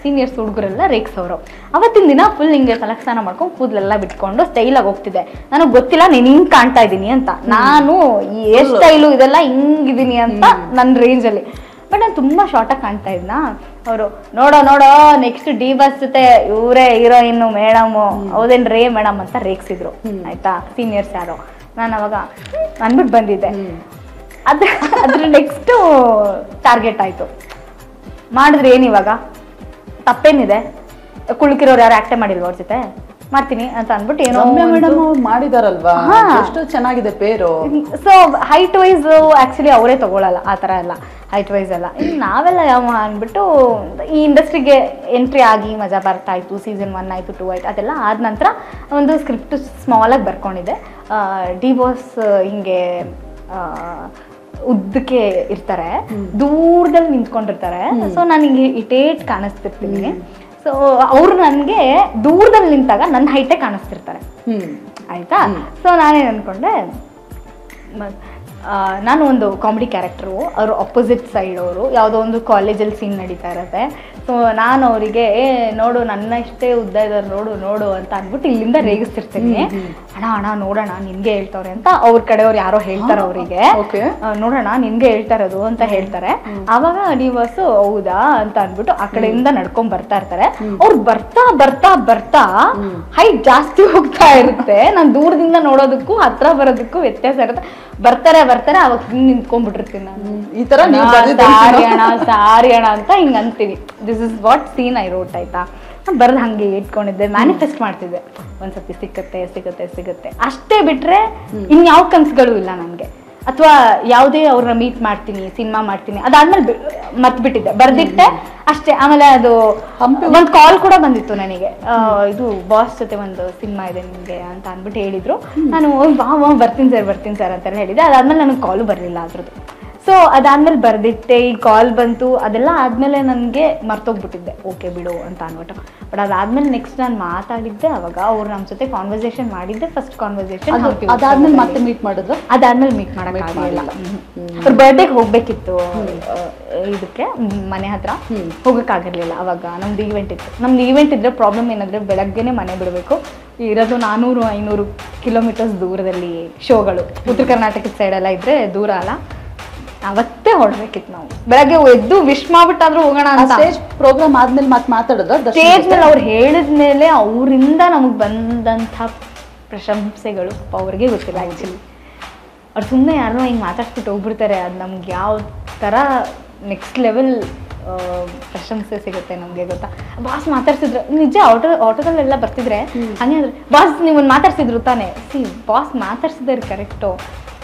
ಸೀನಿಯರ್ಸ್ ಹುಡುಗರೆಲ್ಲ ರೇಕ್ಸ್ ಅವರು. ಅವತ್ತಿನ ದಿನ ಫುಲ್ ಹಿಂಗೆ ತಲಕ್ ಸ್ನಾನ ಮಾಡ್ಕೊಂಡು ಕೂದಲೆಲ್ಲ ಬಿಟ್ಕೊಂಡು ಸ್ಟೈಲಾಗಿ ಹೋಗ್ತಿದ್ದೆ. ನನಗೆ ಗೊತ್ತಿಲ್ಲ ನೀನು ಹಿಂಗ್ ಕಾಣ್ತಾ ಇದ್ದೀನಿ ಅಂತ. ನಾನು ಈ ಹೇರ್ ಸ್ಟೈಲು ಇದೆಲ್ಲ ಹಿಂಗಿದ್ದೀನಿ ಅಂತ ನನ್ನ ರೇಂಜಲ್ಲಿ. ಬಟ್ ನಾನು ತುಂಬಾ ಶಾರ್ಟಾಗಿ ಕಾಣ್ತಾ ಇದ್ನಾ. ಅವರು ನೋಡೋ ನೆಕ್ಸ್ಟ್ ಡಿ ಬಾಸ್ ಜೊತೆ ಇವರೇ ಹೀರೋಯಿನ್ನು ಮೇಡಮು, ಹೌದೇನ್ರಿ ಮೇಡಮ್ ಅಂತ ರೇಗ್ಸಿದ್ರು. ಆಯ್ತಾ, ಸೀನಿಯರ್ಸ್ ಯಾರೋ. ನಾನು ಅವಾಗ ಅಂದ್ಬಿಟ್ಟು ಬಂದಿದ್ದೆ. ಅದ್ರ ನೆಕ್ಸ್ಟ್ ಟಾರ್ಗೆಟ್ ಆಯ್ತು. ಮಾಡಿದ್ರೆ ಏನಿವಾಗ ತಪ್ಪೇನಿದೆ, ಕುಳ್ಕಿರೋರು ಯಾರು ಆಕ್ಟೇ ಮಾಡಿಲ್ವ ಅವ್ರ ಜೊತೆ, ಮಾಡ್ತೀನಿ ಅಂತ ಅಂದ್ಬಿಟ್ಟು ಏನೋ ಮೇಡಮ್ ಮಾಡಿದಾರಲ್ವಾ, ಎಷ್ಟು ಚೆನ್ನಾಗಿದೆ ಪೇರು. ಸೊ ಹೈಟ್ ವೈಸ್ ಆಕ್ಚುಲಿ ಅವರೇ ತಗೊಳಲ್ಲ ಆ ಥರ ಎಲ್ಲ, ಹೈಟ್ ವೈಸ್ ಎಲ್ಲ. ನಾವೆಲ್ಲ ಯಾವ ಅಂದ್ಬಿಟ್ಟು ಈ ಇಂಡಸ್ಟ್ರಿಗೆ ಎಂಟ್ರಿ ಆಗಿ ಮಜಾ ಬರ್ತಾ ಇತ್ತು. ಸೀಸನ್ 1 ಆಯಿತು, 2 ಆಯಿತು. ಅದೆಲ್ಲ ಆದ ನಂತರ ಒಂದು ಸ್ಕ್ರಿಪ್ಟ್ ಸ್ಮಾಲಾಗಿ ಬರ್ಕೊಂಡಿದ್ದೆ. ಡಿ ಬಾಸ್ ಹಿಂಗೆ ಉದ್ದಕ್ಕೆ ಇರ್ತಾರೆ, ದೂರದಲ್ಲಿ ನಿಂತ್ಕೊಂಡಿರ್ತಾರೆ. ಸೊ ನಾನು ಹಿಂಗೆ ಇಟೇಟ್ ಕಾಣಿಸ್ತಿರ್ತೀನಿ. ಸೊ ಅವರು ನನಗೆ ದೂರದಲ್ಲಿ ನಿಂತಾಗ ನನ್ನ ಹೈಟೇ ಕಾಣಿಸ್ತಿರ್ತಾರೆ. ಆಯ್ತಾ. ಸೊ ನಾನೇನು ಅಂದ್ಕೊಂಡೆ, ನಾನು ಒಂದು ಕಾಮಿಡಿ ಕ್ಯಾರೆಕ್ಟರು, ಅವರು ಅಪೋಸಿಟ್ ಸೈಡ್ ಅವರು. ಯಾವುದೋ ಒಂದು ಕಾಲೇಜಲ್ಲಿ ಸೀನ್ ನಡೀತಾ ಇರುತ್ತೆ. ಸೊ ನಾನು ಅವರಿಗೆ ನೋಡು ನನ್ನ ಇಷ್ಟೇ ಉದ್ದ ಇದ್ದಾರೆ, ನೋಡು ಅಂತ ಅಂದ್ಬಿಟ್ಟು ಇಲ್ಲಿಂದ ರೇಗಿಸ್ತಿರ್ತೀನಿ. ಅಣ್ಣ ನೋಡೋಣ ನಿನ್ಗೆ ಹೇಳ್ತವ್ರೆ ಅಂತ ಅವ್ರ ಕಡೆಯವ್ರು ಯಾರೋ ಹೇಳ್ತಾರೆ ಅವರಿಗೆ. ನೋಡೋಣ ನಿನ್ಗೆ ಹೇಳ್ತಾರದು ಅಂತ ಹೇಳ್ತಾರೆ. ಆವಾಗ ಡಿವರ್ಸು ಹೌದಾ ಅಂತ ಅಂದ್ಬಿಟ್ಟು ಆ ಕಡೆಯಿಂದ ನಡ್ಕೊಂಡ್ ಬರ್ತಾ ಇರ್ತಾರೆ. ಅವ್ರು ಬರ್ತಾ ಹೈಟ್ ಜಾಸ್ತಿ ಹೋಗ್ತಾ ಇರುತ್ತೆ. ನಾನು ದೂರದಿಂದ ನೋಡೋದಕ್ಕೂ ಹತ್ರ ಬರೋದಕ್ಕೂ ವ್ಯತ್ಯಾಸ ಇರುತ್ತೆ. ಬರ್ತಾರೆ ಅವಾಗ ಹಿಂಗ್ ನಿಂತ್ಕೊಂಡ್ಬಿಟ್ಟಿರ್ತೀನಿ ನಾನು. ಈ ತರ ಸಾರಿ ಅಣ್ಣ ಅಂತ ಹಿಂಗ್ ಅಂತೀನಿ. This is what scene I wrote. ಆಯ್ತಾ, ಬರ್ದು ಹಂಗೆ ಇಟ್ಕೊಂಡಿದ್ದೆ, ಮ್ಯಾನಿಫೆಸ್ಟ್ ಮಾಡ್ತಿದ್ದೆ. ಒಂದ್ಸತಿ ಸಿಗುತ್ತೆ ಅಷ್ಟೇ ಬಿಟ್ರೆ ಇನ್ಯಾವ ಕನ್ಸುಗಳು ಇಲ್ಲ ನನಗೆ. ಅಥವಾ ಯಾವುದೇ ಅವ್ರನ್ನ ಮೀಟ್ ಮಾಡ್ತೀನಿ, ಸಿನಿಮಾ ಮಾಡ್ತೀನಿ, ಅದಾದ್ಮೇಲೆ ಮರ್ತ್ಬಿಟ್ಟಿದ್ದೆ, ಬರ್ದಿಟ್ಟೆ ಅಷ್ಟೇ. ಆಮೇಲೆ ಅದು ಒಂದು ಕಾಲ್ ಕೂಡ ಬಂದಿತ್ತು ನನಗೆ, ಇದು ಬಾಸ್ ಜೊತೆ ಒಂದು ಸಿನಿಮಾ ಇದೆ ನಿಮಗೆ ಅಂತ ಅಂದ್ಬಿಟ್ಟು ಹೇಳಿದ್ರು. ನಾನು ಬರ್ತೀನಿ ಸರ್ ಅಂತ ಹೇಳಿದೆ. ಅದಾದ್ಮೇಲೆ ನನಗೆ ಕಾಲು ಬರಲಿಲ್ಲ ಅದ್ರದ್ದು. ಸೊ ಅದಾದ್ಮೇಲೆ ಬರ್ದಿಟ್ಟೆ, ಈ ಕಾಲ್ ಬಂತು, ಅದೆಲ್ಲ ಆದ್ಮೇಲೆ ನನಗೆ ಮರ್ತೋಗ್ಬಿಟ್ಟಿದ್ದೆ. ಓಕೆ ಬಿಡು ಅಂತ ಅಂದ್ಬಿಟ್ಟು. ಬಟ್ ಅದಾದ್ಮೇಲೆ ನೆಕ್ಸ್ಟ್ ನಾನು ಮಾತಾಡಿದ್ದೆ ಅವಾಗ. ಅವ್ರು ನಮ್ಮ ಜೊತೆ ಕಾನ್ವರ್ಸೇಷನ್ ಮಾಡಿದ್ದೆ, ಫಸ್ಟ್ ಕಾನ್ವರ್ಸೇಷನ್. ಅದಾದ್ಮೇಲೆ ಮತ್ತೆ ಮೀಟ್ ಮಾಡಿದ್ರು? ಅದಾದ್ಮೇಲೆ ಮೀಟ್ ಮಾಡೋಕ್ಕಾಗಲಿಲ್ಲ. ಅವ್ರ ಬರ್ಡೇಗೆ ಹೋಗ್ಬೇಕಿತ್ತು, ಇದಕ್ಕೆ ಮನೆ ಹತ್ರ ಹೋಗೋಕ್ಕಾಗಿರ್ಲಿಲ್ಲ. ಅವಾಗ ನಮ್ದು ಈವೆಂಟ್ ಇದ್ರೆ ಪ್ರಾಬ್ಲಮ್ ಏನಂದ್ರೆ ಬೆಳಗ್ಗೆನೆ ಮನೆ ಬಿಡಬೇಕು. ಇರೋದು 400-500 ಕಿಲೋಮೀಟರ್ಸ್ ದೂರದಲ್ಲಿ ಶೋಗಳು. ಉತ್ತರ ಕರ್ನಾಟಕದ ಸೈಡೆಲ್ಲ ಇದ್ರೆ ದೂರ ಅಲ್ಲ. ಅವತ್ತೇ ಹೊಡ್ಬೇಕಿತ್ತು ನಾವು. ಬೆಳಗ್ಗೆ ಎದ್ದು ವಿಶ್ ಮಾಡ್ಬಿಟ್ಟಾದ್ರೂ ಹೋಗೋಣ ಅಂತ. ಸ್ಟೇಜ್ ಪ್ರೋಗ್ರಾಮ್ ಆದ್ಮೇಲೆ ಮಾತಾಡಿದ್ರ ಸ್ಟೇಜ್ ಮೇಲೆ ಅವ್ರು ಹೇಳಿದ್ಮೇಲೆ ಅವರಿಂದ ನಮಗ್ ಬಂದಂಥ ಪ್ರಶಂಸೆಗಳು ಅವ್ರಿಗೆ ಗೊತ್ತಿಲ್ಲ ಆ್ಯಕ್ಚುಲಿ. ಅವ್ರು ಸುಮ್ಮನೆ ಯಾರನ್ನೋ ಹಿಂಗೆ ಮಾತಾಡ್ಸ್ಬಿಟ್ಟು ಹೋಗ್ಬಿಡ್ತಾರೆ. ಅದು ನಮ್ಗೆ ಯಾವ ಥರ ನೆಕ್ಸ್ಟ್ ಲೆವೆಲ್ ಪ್ರಶಂಸೆ ಸಿಗುತ್ತೆ ನಮಗೆ ಗೊತ್ತಾ. ಬಾಸ್ ಮಾತಾಡ್ಸಿದ್ರು ನಿಜ, ಆಟೋದಲ್ಲೆಲ್ಲ ಬರ್ತಿದ್ರೆ ಹಂಗೆ ಅಂದ್ರೆ ಬಾಸ್ ನೀವೊಂದು ಮಾತಾಡ್ಸಿದ್ರು ತಾನೆ. ಬಾಸ್ ಮಾತಾಡ್ಸಿದಾರೆ ಕರೆಕ್ಟು,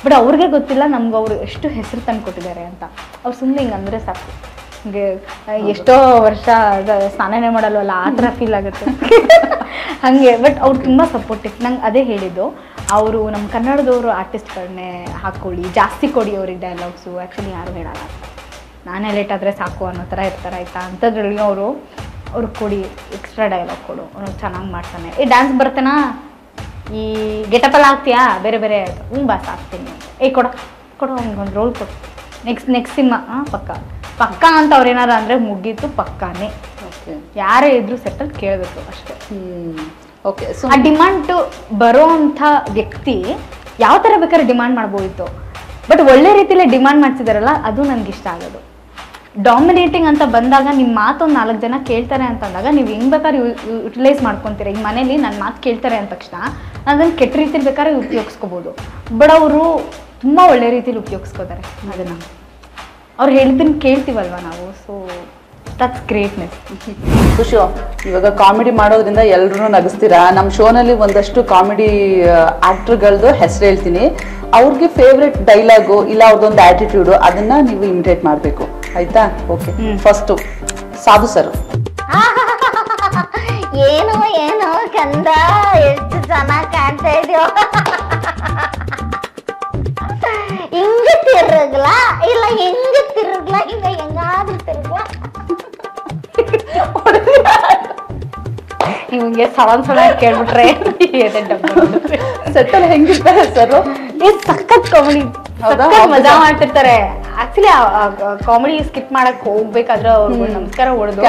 ಬಟ್ ಅವ್ರಿಗೆ ಗೊತ್ತಿಲ್ಲ ನಮ್ಗೆ ಅವ್ರು ಎಷ್ಟು ಹೆಸರು ತಂದು ಕೊಟ್ಟಿದ್ದಾರೆ ಅಂತ. ಅವ್ರು ಸುಮ್ಮನೆ ಹಿಂಗೆ ಅಂದರೆ ಸಾಕು, ಹಿಂಗೆ ಎಷ್ಟೋ ವರ್ಷ ಸ್ನಾನನೇ ಮಾಡಲ್ವಲ್ಲ ಆ ಥರ ಫೀಲ್ ಆಗುತ್ತೆ ಹಾಗೆ. ಬಟ್ ಅವ್ರು ತುಂಬ ಸಪೋರ್ಟಿವ್. ನಂಗೆ ಅದೇ ಹೇಳಿದ್ದು, ಅವರು ನಮ್ಮ ಕನ್ನಡದವರು ಆರ್ಟಿಸ್ಟ್ಗಳನ್ನೇ ಹಾಕ್ಕೊಳ್ಳಿ, ಜಾಸ್ತಿ ಕೊಡಿ ಅವ್ರಿಗೆ ಡೈಲಾಗ್ಸು. ಆ್ಯಕ್ಚುಲಿ ಯಾರು ಹೇಳಲ್ಲ, ನಾನೇ ಲೇಟ್ ಆದರೆ ಸಾಕು ಅನ್ನೋ ಥರ ಇರ್ತಾರೆ ಆಯಿತಾ. ಅಂಥದ್ರಲ್ಲಿ ಅವ್ರು ಕೊಡಿ, ಎಕ್ಸ್ಟ್ರಾ ಡೈಲಾಗ್ ಕೊಡು, ಅವ್ನು ಚೆನ್ನಾಗಿ ಮಾಡ್ತಾನೆ. ಡ್ಯಾನ್ಸ್ ಬರ್ತೇನಾ, ಈ ಗೆಟಪಲ್ಲಿ ಆಗ್ತೀಯಾ, ಬೇರೆ ಬೇರೆ ಬಾಸ್ ಆಗ್ತೀನಿ, ಕೊಡು ಅವ್ನಿಗೊಂದು ರೋಲ್ ಕೊಡು, ನೆಕ್ಸ್ಟ್ ಸಿನಿಮಾ ಪಕ್ಕ ಅಂತ ಅವ್ರೇನಾರು ಅಂದರೆ ಮುಗೀತು, ಪಕ್ಕಾನೇ. ಯಾರೇ ಇದ್ರು ಸೆಟ್ಟಲ್ಲಿ ಕೇಳಬೇಕು ಅಷ್ಟೇ. ಓಕೆ. ಆ ಡಿಮಾಂಡ್ ಬರೋ ಅಂಥ ವ್ಯಕ್ತಿ ಯಾವ ಥರ ಬೇಕಾದ್ರೆ ಡಿಮಾಂಡ್ ಮಾಡ್ಬೋದಿತ್ತು, ಬಟ್ ಒಳ್ಳೆ ರೀತಿಯಲ್ಲೇ ಡಿಮಾಂಡ್ ಮಾಡ್ತಿದಾರಲ್ಲ, ಅದು ನನಗೆ ಇಷ್ಟ ಆಗೋದು. ಡಾಮಿನೇಟಿಂಗ್ ಅಂತ ಬಂದಾಗ ನಿಮ್ಮ ಮಾತೊಂದು 4 ಜನ ಕೇಳ್ತಾರೆ ಅಂತಂದಾಗ ನೀವು ಹೆಂಗೆ ಬೇಕಾದ್ರೆ ಯುಟಿಲೈಸ್ ಮಾಡ್ಕೊತೀರ. ಈಗ ಮನೇಲಿ ನನ್ನ ಮಾತು ಕೇಳ್ತಾರೆ ಅಂದ ತಕ್ಷಣ ಅದನ್ನು ಕೆಟ್ಟ ರೀತಿಲಿ ಬೇಕಾದ್ರೆ ಉಪಯೋಗಿಸ್ಕೋಬೋದು, ಬಟ್ ಅವರು ತುಂಬ ಒಳ್ಳೆ ರೀತಿಲಿ ಉಪಯೋಗಿಸ್ಕೋತಾರೆ ಅದನ್ನು. ಅವ್ರು ಹೇಳಿದ್ದನ್ನು ಕೇಳ್ತೀವಲ್ವ ನಾವು, ಸೊ ದಟ್ಸ್ ಗ್ರೇಟ್ನೆಸ್. ಖುಷಿ, ಇವಾಗ ಕಾಮಿಡಿ ಮಾಡೋದ್ರಿಂದ ಎಲ್ಲರೂ ನಗಿಸ್ತೀರಾ. ನಮ್ಮ ಶೋನಲ್ಲಿ ಒಂದಷ್ಟು ಕಾಮಿಡಿ ಆಕ್ಟರ್ಗಳದ್ದು ಹೆಸರು ಹೇಳ್ತೀನಿ, ಅವ್ರಿಗೆ ಫೇವ್ರೆಟ್ ಡೈಲಾಗು ಇಲ್ಲ ಅವ್ರದ್ದೊಂದು ಆಟಿಟ್ಯೂಡು, ಅದನ್ನ ನೀವು ಇಮಿಟೇಟ್ ಮಾಡಬೇಕು, ಆಯ್ತಾ? ಓಕೆ. ಫಸ್ಟು ಸಾಧು ಸರ್. ಏನೋ ಕಂದ, ಎಷ್ಟು ಚೆನ್ನಾಗಿ ಕಾಣ್ತಾ ಇದೆಯೋ. ಹಿಂಗ ತಿರುಗ್ಲ ಇಲ್ಲ ಹಿಂಗ ತಿರುಗ್ಲ, ಹೆಂಗಾದ್ರೂ ತಿರುಗ್ಲ. ನಿಮಗೆ ಸಲ ಕೇಳ್ಬಿಟ್ರೆ ಸೆಟ್ಟಲ್ಲಿ ಹೆಂಗಿರ್ತಾರೆ ಸರ್? ಸಖತ್ ಕಾಮಿಡಿ, ಮಜಾ ಮಾಡ್ತಿರ್ತಾರೆ. ಆಕ್ಚುಲಿ ಕಾಮಿಡಿ ಸ್ಕಿಪ್ ಮಾಡಕ್ ಹೋಗ್ಬೇಕಾದ್ರೆ ಅವ್ರಿಗೆ ನಮಸ್ಕಾರ ಹೊಡೆದು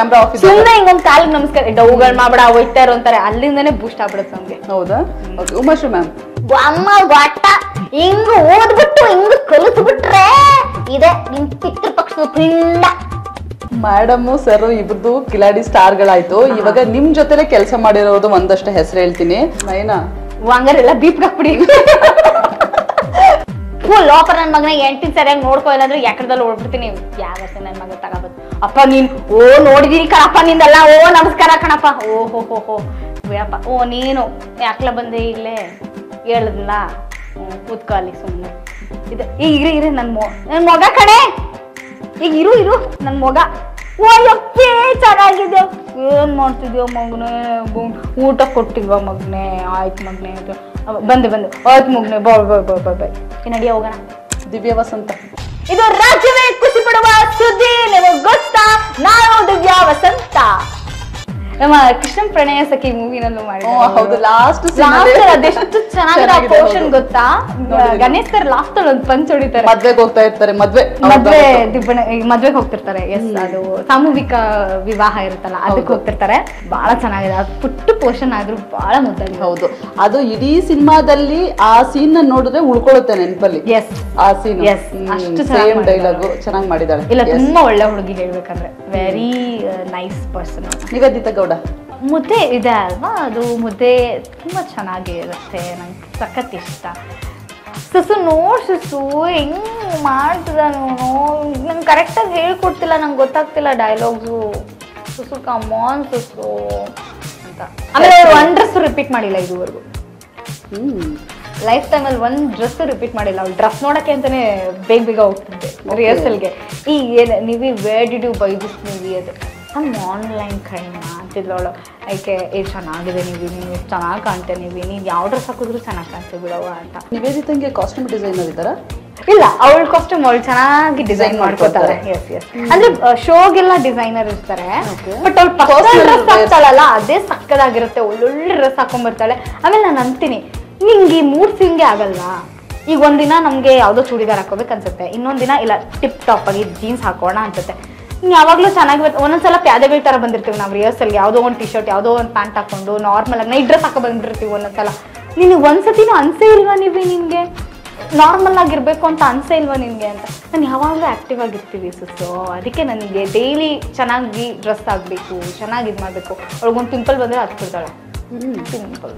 ಸುಮ್ಮನೆ ಹಿಂಗೊಂದು ಕಾಲಿಗೆ ನಮಸ್ಕಾರ ಡೌಗಳು ಮಾಡ್ಬೇಡ ಹೋಯ್ತಾ ಇರೋ ಅಂತಾರೆ, ಅಲ್ಲಿಂದಾನೆ ಬೂಸ್ಟ್ ಆಗ್ಬಿಡುತ್ತೆ ನಮ್ಗೆ. ಹೌದಾ? ಓಕೆ. ಉಮಾಶ್ರೀ ಮ್ಯಾಮ್. ಅಮ್ಮ ಗೊಟ್ಟ ಹಿಂಗ ಓದ್ಬಿಟ್ಟು ಹಿಂಗ ಕಲಿಸ್ಬಿಟ್ರೆ ಇದೆ ನಿಮ್ ಪಿತೃಪಕ್ಷದ ಪಿಂಡ. Madam sir ಇಬ್ರದ್ದು Kiladi ಸ್ಟಾರ್ಗಳಾಯ್ತು. ಇವಾಗ ನಿಮ್ ಜೊತೆಲೆ ಕೆಲಸ ಮಾಡಿರೋದು ಒಂದಷ್ಟು ಹೆಸರು ಹೇಳ್ತೀನಿ. ನೈನಾ ಹಂಗಾರೆಲ್ಲ ಬೀಪ್ ಹಾಕ್ಬಿಡಿ. ಲೋಪರ್ ನನ್ ಮಗನ 8 ಸರಿಯಾಗಿ ನೋಡ್ಕೊಲ್ಲ ಅಂದ್ರೆ ಯಾಕಡದಲ್ಲಿ ಓಡ್ಬಿಡ್ತೀನಿ. ಯಾವ ನನ್ ಮಗ ತಗೋಬೋದು ಅಪ್ಪ ನೀನ್. ನೋಡಿದೀನಿ ಕಣಪ್ಪ ನಿಂದಲ್ಲ. ನಮಸ್ಕಾರ ಕಣಪ್ಪ. ಓಹೋ ಬಿಡಪ್ಪ. ನೀನು ಯಾಕ್ಲ ಬಂದೆ ಇಲ್ಲೇ ಹೇಳದ್ಲ, ಕೂತ್ಕೋ ಅಲ್ಲಿ ಸುಮ್ಮನೆ. ಇದು ಈಗ ಇರಿ ನನ್ ಮೊಗ ಕಣೆ, ಈಗ ಇರು ನನ್ ಮೊಗ. ಯಪ್ಪೇ ಚೆನ್ನಾಗಿದೆ. ಏನ್ ಮಾಡ್ತಿದ್ಯೋ ಮಗನೇ, ಊಟ ಕೊಟ್ಟಿಲ್ವ ಮಗನೇ? ಆಯ್ತು ಮಗನೇ, ಬಂದೆ ಆಯ್ತು ಮಗನೇ, ಬಾಯ್ ನಡಿಯ ಹೋಗೋಣ. ದಿವ್ಯ ವಸಂತ. ಇದು ರಾಜ್ಯವೇ ಖುಷಿ ಪಡುವ ಸುದ್ದಿ. ನಿಮಗೆ ಗೊತ್ತಾ, ನಾನು ದಿವ್ಯ ವಸಂತ. ನಮ್ಮ ಕೃಷ್ಣ ಪ್ರಣಯ ಸಖಿ ಮೂವಿನಲ್ಲೂ ಹೌದು, ಲಾಸ್ಟ್ ಅದೆಷ್ಟು ಚೆನ್ನಾಗಿದೆ ಪೋರ್ಷನ್ ಗೊತ್ತಾ? ಗಣೇಶ್ ಸರ್ ಲಾಸ್ಟ್ ಅಲ್ಲಿ ಒಂದು ಪಂಚ್ ಹೊಡಿತಾರೆ, ಮದ್ವೆಗೆ ಹೋಗ್ತಾ ಇರ್ತಾರೆ. ಮದ್ವೆಗೆ ಹೋಗ್ತಿರ್ತಾರೆ. ಎಸ್, ಅದು ಸಾಮೂಹಿಕ ವಿವಾಹ ಇರುತ್ತಲ್ಲ, ಅದಕ್ಕೆ ಹೋಗ್ತಿರ್ತಾರೆ. ಬಹಳ ಚೆನ್ನಾಗಿದೆ. ಅದು ಪುಟ್ಟ ಪೋರ್ಷನ್ ಆದ್ರೂ ಬಹಳ ಮುದ್ದಾಗಿದೆ. ಹೌದು, ಅದು ಇಡೀ ಸಿನಿಮಾದಲ್ಲಿ ಆ ಸೀನ್ ನೋಡಿದ್ರೆ ಉಳ್ಕೊಳ್ಳುತ್ತೆ ನೆನಪಲ್ಲಿ. ಎಸ್, ಆ ಸೀನ್ ಅಷ್ಟು ಸೇಮ್ ಡೈಲಾಗು ಚೆನ್ನಾಗಿ ಮಾಡಿದಾಳೆ. ಇಲ್ಲ, ತುಂಬಾ ಒಳ್ಳೆ ಹುಡುಗಿ ಹೇಳ್ಬೇಕಂದ್ರೆ. Very nice person. Nivedita Gowda. ಮುದ್ದೆ ಇದೆ ಅಲ್ವಾ, ಅದು ಮುದ್ದೆ ತುಂಬ ಚೆನ್ನಾಗಿರುತ್ತೆ. ನಂಗೆ ಸಖತ್ ಇಷ್ಟ. ಸುಸು ಸುಸು ಹೆಂಗ್ ಮಾಡ್ತಿದ ನೋನು. ನಂಗೆ ಕರೆಕ್ಟಾಗಿ ಹೇಳ್ಕೊಡ್ತಿಲ್ಲ, ನಂಗೆ ಗೊತ್ತಾಗ್ತಿಲ್ಲ ಡೈಲಾಗ್ಸು. ಸುಸು ಕಮಾನ್ ಸುಸು ಅಂತ. ಆಮೇಲೆ ಅವ್ರು 1 ಡ್ರೆಸ್ ರಿಪೀಟ್ ಮಾಡಿಲ್ಲ ಇದುವರೆಗೂ. ಲೈಫ್ ಟೈಮಲ್ಲಿ 1 ಡ್ರೆಸ್ ರಿಪೀಟ್ ಮಾಡಿಲ್ಲ. ಅವ್ಳು ಡ್ರೆಸ್ ನೋಡೋಕ್ಕೆ ಅಂತಾನೆ ಬೇಗ ಹೋಗ್ತಿದ್ದೆ ರಿಹರ್ಸಲ್ಗೆ. ನೀವು where did you buy this movie? ಅದು ನಮ್ಮ ಆನ್ಲೈನ್ ಕೈಮ ಅಂತಿದ್ಲವಳು. ಯಾಕೆ ಚೆನ್ನಾಗಿದೆ, ನೀವು ಚೆನ್ನಾಗಿ ಕಾಣ್ತೆ, ನೀವು ಯಾವ ಡ್ರೆಸ್ ಹಾಕಿದ್ರು ಚೆನ್ನಾಗಿ ಕಾಣ್ತೀವಿ ಬಿಡವ ಅಂತ. ನಿವೇದಿತಂಗೆ ಕಾಸ್ಟ್ಯೂಮ್ ಡಿಸೈನರ್ ಇದ್ದಾರಾ? ಇಲ್ಲ, ಅವಳ ಕಾಸ್ಟ್ಯೂಮ್ ಅವಳು ಚೆನ್ನಾಗಿ ಡಿಸೈನ್ ಮಾಡ್ಕೊತಾರೆ. ಎಸ್ ಅಂದ್ರೆ ಶೋಗೆಲ್ಲ ಡಿಸೈನರ್ ಇರ್ತಾರೆ, ಬಟ್ ಅವಳು ಡ್ರೆಸ್ ಹಾಕ್ತಾಳಲ್ಲ ಅದೇ ಸಕ್ಕದಾಗಿರುತ್ತೆ. ಒಳ್ಳೊಳ್ಳೆ ಡ್ರೆಸ್ ಹಾಕೊಂಡ್ಬರ್ತಾಳೆ. ಆಮೇಲೆ ನಾನು ಅಂತೀನಿ, ನಿಂಗೆ ಈ ಮೂಡ್ ಸ್ವಿಂಗೇ ಆಗಲ್ವಾ? ಈಗ ಒಂದಿನ ನಮಗೆ ಯಾವುದೋ ಚೂಡಿದಾರ್ ಹಾಕೋಬೇಕು ಅನ್ಸುತ್ತೆ, ಇನ್ನೊಂದಿನ ಇಲ್ಲ ಟಿಪ್ ಟಾಪ್ ಆಗಿ ಜೀನ್ಸ್ ಹಾಕೋಣ ಅನ್ಸುತ್ತೆ. ಯಾವಾಗಲೂ ಚೆನ್ನಾಗಿ ಒಂದೊಂದ್ಸಲ ಪ್ಯಾದೆಗಳ ಥರ ಬಂದಿರ್ತೀವಿ ನಾವು ರಿಹರ್ಸಲ್ಗೆ. ಯಾವುದೋ ಒಂದು ಟಿ ಶರ್ಟ್, ಯಾವುದೋ ಒಂದು ಪ್ಯಾಂಟ್ ಹಾಕೊಂಡು ನಾರ್ಮಲ್ ಆಗಿ ನೈಟ್ ಡ್ರೆಸ್ ಹಾಕೋ ಬಂದಿರ್ತೀವಿ ಒಂದೊಂದ್ಸಲ. ನಿನಗೆ ಒಂದ್ಸತಿನೂ ಅನ್ಸೇ ಇಲ್ವಾ ನಿನಗೆ ನಾರ್ಮಲ್ ಆಗಿರ್ಬೇಕು ಅಂತ ಅನ್ಸೇ ಇಲ್ವಾ ನಿನಗೆ ಅಂತ? ನಾನು ಯಾವಾಗಲೂ ಆ್ಯಕ್ಟಿವ್ ಆಗಿರ್ತೀವಿ ಸೊ ಅದಕ್ಕೆ ನನಗೆ ಡೈಲಿ ಚೆನ್ನಾಗಿ ಡ್ರೆಸ್ ಆಗಬೇಕು, ಚೆನ್ನಾಗಿ ಇದು ಮಾಡಬೇಕು. ಅವ್ಳಿಗೊಂದು ಪಿಂಪಲ್ ಬಂದರೆ ಹತ್ಬಿಡ್ತಾಳೆ. ಪಿಂಪಲ್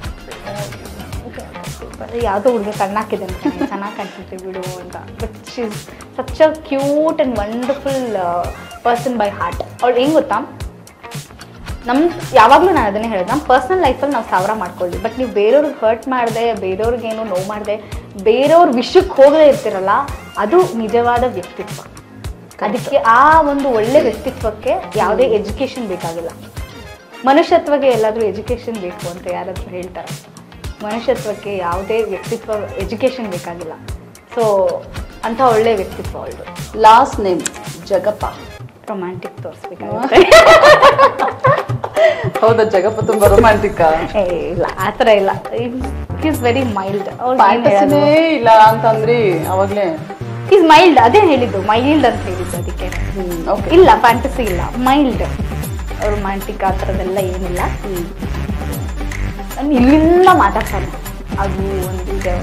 ಯಾವುದೋ ಹುಡುಗ ಕಣ್ಣಾಕಿದೆ ಅಂತ ಚೆನ್ನಾಗಿ ಕಾಣಿಸುತ್ತೆ ಬಿಡು ಅಂತ. But she is such a cute and wonderful person by heart. ಅವಳು ಹೆಂಗೆ ಗೊತ್ತಾ, ಯಾವಾಗಲೂ ನಾನು ಅದನ್ನೇ ಹೇಳಿದೆ, ನಮ್ಮ ಪರ್ಸ್ನಲ್ ಲೈಫಲ್ಲಿ ನಾವು ಸಾವಿರ ಮಾಡ್ಕೊಳ್ಳಿ, ಬಟ್ ನೀವು ಬೇರೆಯವ್ರಿಗೆ ಹರ್ಟ್ ಮಾಡಿದೆ, ಬೇರೆಯವ್ರಿಗೇನು ನೋವು ಮಾಡಿದೆ, ಬೇರೆಯವ್ರ ವಿಷಯಕ್ಕೆ ಹೋಗದೇ ಇರ್ತಿರಲ್ಲ, ಅದು ನಿಜವಾದ ವ್ಯಕ್ತಿತ್ವ. ಅದಕ್ಕೆ ಆ ಒಂದು ಒಳ್ಳೆ ವ್ಯಕ್ತಿತ್ವಕ್ಕೆ ಯಾವುದೇ ಎಜುಕೇಷನ್ ಬೇಕಾಗಿಲ್ಲ. ಮನುಷ್ಯತ್ವಕ್ಕೆ ಎಲ್ಲಾದರೂ ಎಜುಕೇಷನ್ ಬೇಕು ಅಂತ ಯಾರಾದರೂ ಹೇಳ್ತಾರೆ. ಮನುಷ್ಯತ್ವಕ್ಕೆ ಯಾವುದೇ ವ್ಯಕ್ತಿತ್ವ ಎಜುಕೇಷನ್ ಬೇಕಾಗಿಲ್ಲ. ಸೊ ಅಂಥ ಒಳ್ಳೆ ವ್ಯಕ್ತಿತ್ವ ಅವಳು. Last name Jagappa. ರೊಮ್ಯಾಂಟಿಕ್ ತೋರಿಸ್ಬೇಕಾಗುತ್ತೆ. ಹೌದಾ, ಜಗಪ್ಪ ತುಂಬಾ ರೊಮ್ಯಾಂಟಿಕ್? ಇಲ್ಲ, ಆ ಥರ ಇಲ್ಲ. Is very mild. ಇಲ್ಲ ಅಂತಂದ್ರಿ ಅವಾಗ್ಲೇ. ಈಸ್ ಮೈಲ್ಡ್, ಅದೇ ಹೇಳಿದ್ದು, ಮೈಲ್ಡ್ ಅಂತ ಹೇಳಿದ್ದು. ಅದಕ್ಕೆ ಇಲ್ಲ ಫ್ಯಾಂಟಸಿ ಇಲ್ಲ, ಮೈಲ್ಡ್. ರೊಮ್ಯಾಂಟಿಕ್ ಆ ಥರದ್ದೆಲ್ಲ ಏನಿಲ್ಲ. ನಾನು ಇಲ್ಲಿಂದ ಮಾತಾಡ್ತಾನೆ, ಅದು ಒಂದಿದೆ.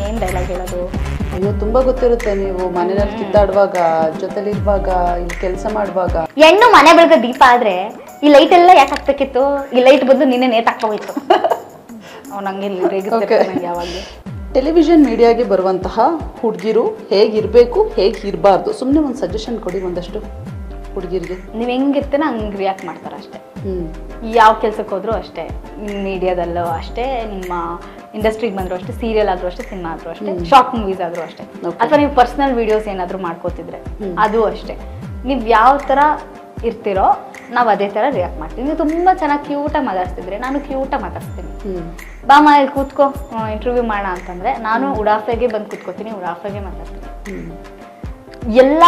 ಏನು ಡೈಲಾಗ್ ಹೇಳೋದು? ಅಯ್ಯೋ, ತುಂಬಾ ಗೊತ್ತಿರುತ್ತೆ. ನೀವು ಮನೆಯಲ್ಲಿ ಕಿತ್ತಾಡುವಾಗ, ಜೊತೆಲಿ ಇರುವಾಗ, ಇಲ್ಲಿ ಕೆಲಸ ಮಾಡುವಾಗ. ಹೆಣ್ಣು ಮನೆ ಬೆಳಗ್ಗೆ ದೀಪ ಆದ್ರೆ ಈ ಲೈಟ್ ಎಲ್ಲ ಯಾಕೆ ಹಾಕ್ಬೇಕಿತ್ತು? ಈ ಲೈಟ್ ಬಂದು ನಿನ್ನೆ ನೇತ್ ಹಾಕೋಯ್ತು. ಅವ್ನು ಹಂಗೆ ರೇಗಿಸ್ತಿರ್ತಾನೆ ಯಾವಾಗಲೂ. ಟೆಲಿವಿಷನ್ ಮೀಡಿಯಾಗೆ ಬರುವಂತಹ ಹುಡುಗಿರು ಹೇಗಿರ್ಬೇಕು, ಹೇಗಿರಬಾರ್ದು, ಸುಮ್ಮನೆ ಒಂದು ಸಜೆಷನ್ ಕೊಡಿ ಒಂದಷ್ಟು ಹುಡುಗಿರಿಗೆ. ನೀವು ಹೆಂಗಿರ್ತೀನ ಹಂಗೆ ರಿಯಾಕ್ಟ್ ಮಾಡ್ತಾರೆ ಅಷ್ಟೇ. ಯಾವ ಕೆಲ್ಸಕ್ಕೆ ಹೋದ್ರು ಅಷ್ಟೇ, ಮೀಡಿಯಾದಲ್ಲೂ ಅಷ್ಟೇ, ನಿಮ್ಮ ಇಂಡಸ್ಟ್ರಿಗೆ ಬಂದರೂ ಅಷ್ಟೇ, ಸೀರಿಯಲ್ ಆದರೂ ಅಷ್ಟೇ, ಸಿನಿಮಾ ಆದರೂ ಅಷ್ಟೇ, ಶಾರ್ಟ್ ಮೂವೀಸ್ ಆದರೂ ಅಷ್ಟೇ, ಅಥವಾ ನೀವು ಪರ್ಸನಲ್ ವಿಡಿಯೋಸ್ ಏನಾದರೂ ಮಾಡ್ಕೋತಿದ್ರೆ ಅದು ಅಷ್ಟೇ. ನೀವು ಯಾವ ಥರ ಇರ್ತೀರೋ ನಾವು ಅದೇ ಥರ ರಿಯಾಕ್ಟ್ ಮಾಡ್ತೀವಿ. ನೀವು ತುಂಬ ಚೆನ್ನಾಗಿ ಕ್ಯೂಟಾಗಿ ಮಾತಾಡ್ತಿದ್ರೆ ನಾನು ಕ್ಯೂಟಾಗಿ ಮಾತಾಡ್ತೀನಿ. ಬಾಮ ಇಲ್ಲಿ ಕೂತ್ಕೋ ಇಂಟರ್ವ್ಯೂ ಮಾಡೋಣ ಅಂತಂದರೆ ನಾನು ಉಡಾಫೆಗೆ ಬಂದು ಕೂತ್ಕೋತೀನಿ, ಉಡಾಫೆಗೆ ಮಾತಾಡ್ತೀನಿ. ಎಲ್ಲ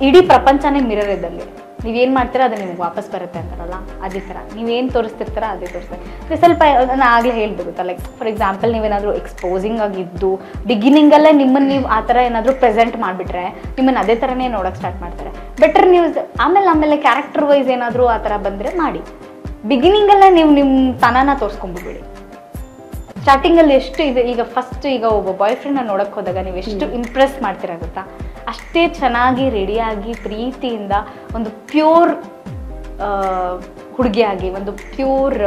ಇಡೀ ಪ್ರಪಂಚನೇ ಮಿರರ್ ಇದ್ದಂಗೆ. ನೀವೇನು ಮಾಡ್ತೀರಾ ಅದು ನಿಮ್ಗೆ ವಾಪಸ್ ಬರುತ್ತೆ ಅಂತಾರಲ್ಲ, ಅದೇ ಥರ ನೀವೇನು ತೋರಿಸ್ತಿರ್ತಾರ ಅದೇ ತೋರಿಸ್ತಾರೆ. ಸ್ವಲ್ಪ ನಾನು ಆಗಲೇ ಹೇಳ್ದು ಗೊತ್ತಾ, ಲೈಕ್ ಫಾರ್ ಎಕ್ಸಾಂಪಲ್ ನೀವೇನಾದರೂ ಎಕ್ಸ್ಪೋಸಿಂಗ್ ಆಗಿದ್ದು ಬಿಗಿನಿಂಗಲ್ಲೇ ನಿಮ್ಮನ್ನು ನೀವು ಆ ಥರ ಏನಾದರೂ ಪ್ರೆಸೆಂಟ್ ಮಾಡಿಬಿಟ್ರೆ ನಿಮ್ಮನ್ನು ಅದೇ ಥರನೇ ನೋಡೋಕ್ಕೆ ಸ್ಟಾರ್ಟ್ ಮಾಡ್ತಾರೆ. ಬೆಟರ್ ನ್ಯೂಸ್ ಆಮೇಲೆ ಕ್ಯಾರೆಕ್ಟರ್ ವೈಸ್ ಏನಾದರೂ ಆ ಥರ ಬಂದರೆ ಮಾಡಿ. ಬಿಗಿನಿಂಗಲ್ಲೇ ನೀವು ನಿಮ್ಮ ತನನ ತೋರಿಸ್ಕೊಂಡ್ಬಿಡ್ಬೇಡಿ. ಸ್ಟಾರ್ಟಿಂಗಲ್ಲಿ ಎಷ್ಟು ಇದೆ, ಈಗ ಫಸ್ಟ್ ಈಗ ಒಬ್ಬ ಬಾಯ್ ಫ್ರೆಂಡ್ನ ನೋಡೋಕ್ಕೆ ಹೋದಾಗ ನೀವು ಎಷ್ಟು ಇಂಪ್ರೆಸ್ ಮಾಡ್ತೀರಾ ಗೊತ್ತಾ, ಅಷ್ಟೇ ಚೆನ್ನಾಗಿ ರೆಡಿಯಾಗಿ ಪ್ರೀತಿಯಿಂದ ಒಂದು ಪ್ಯೂರ್ ಹುಡುಗಿಯಾಗಿ, ಒಂದು ಪ್ಯೂರ್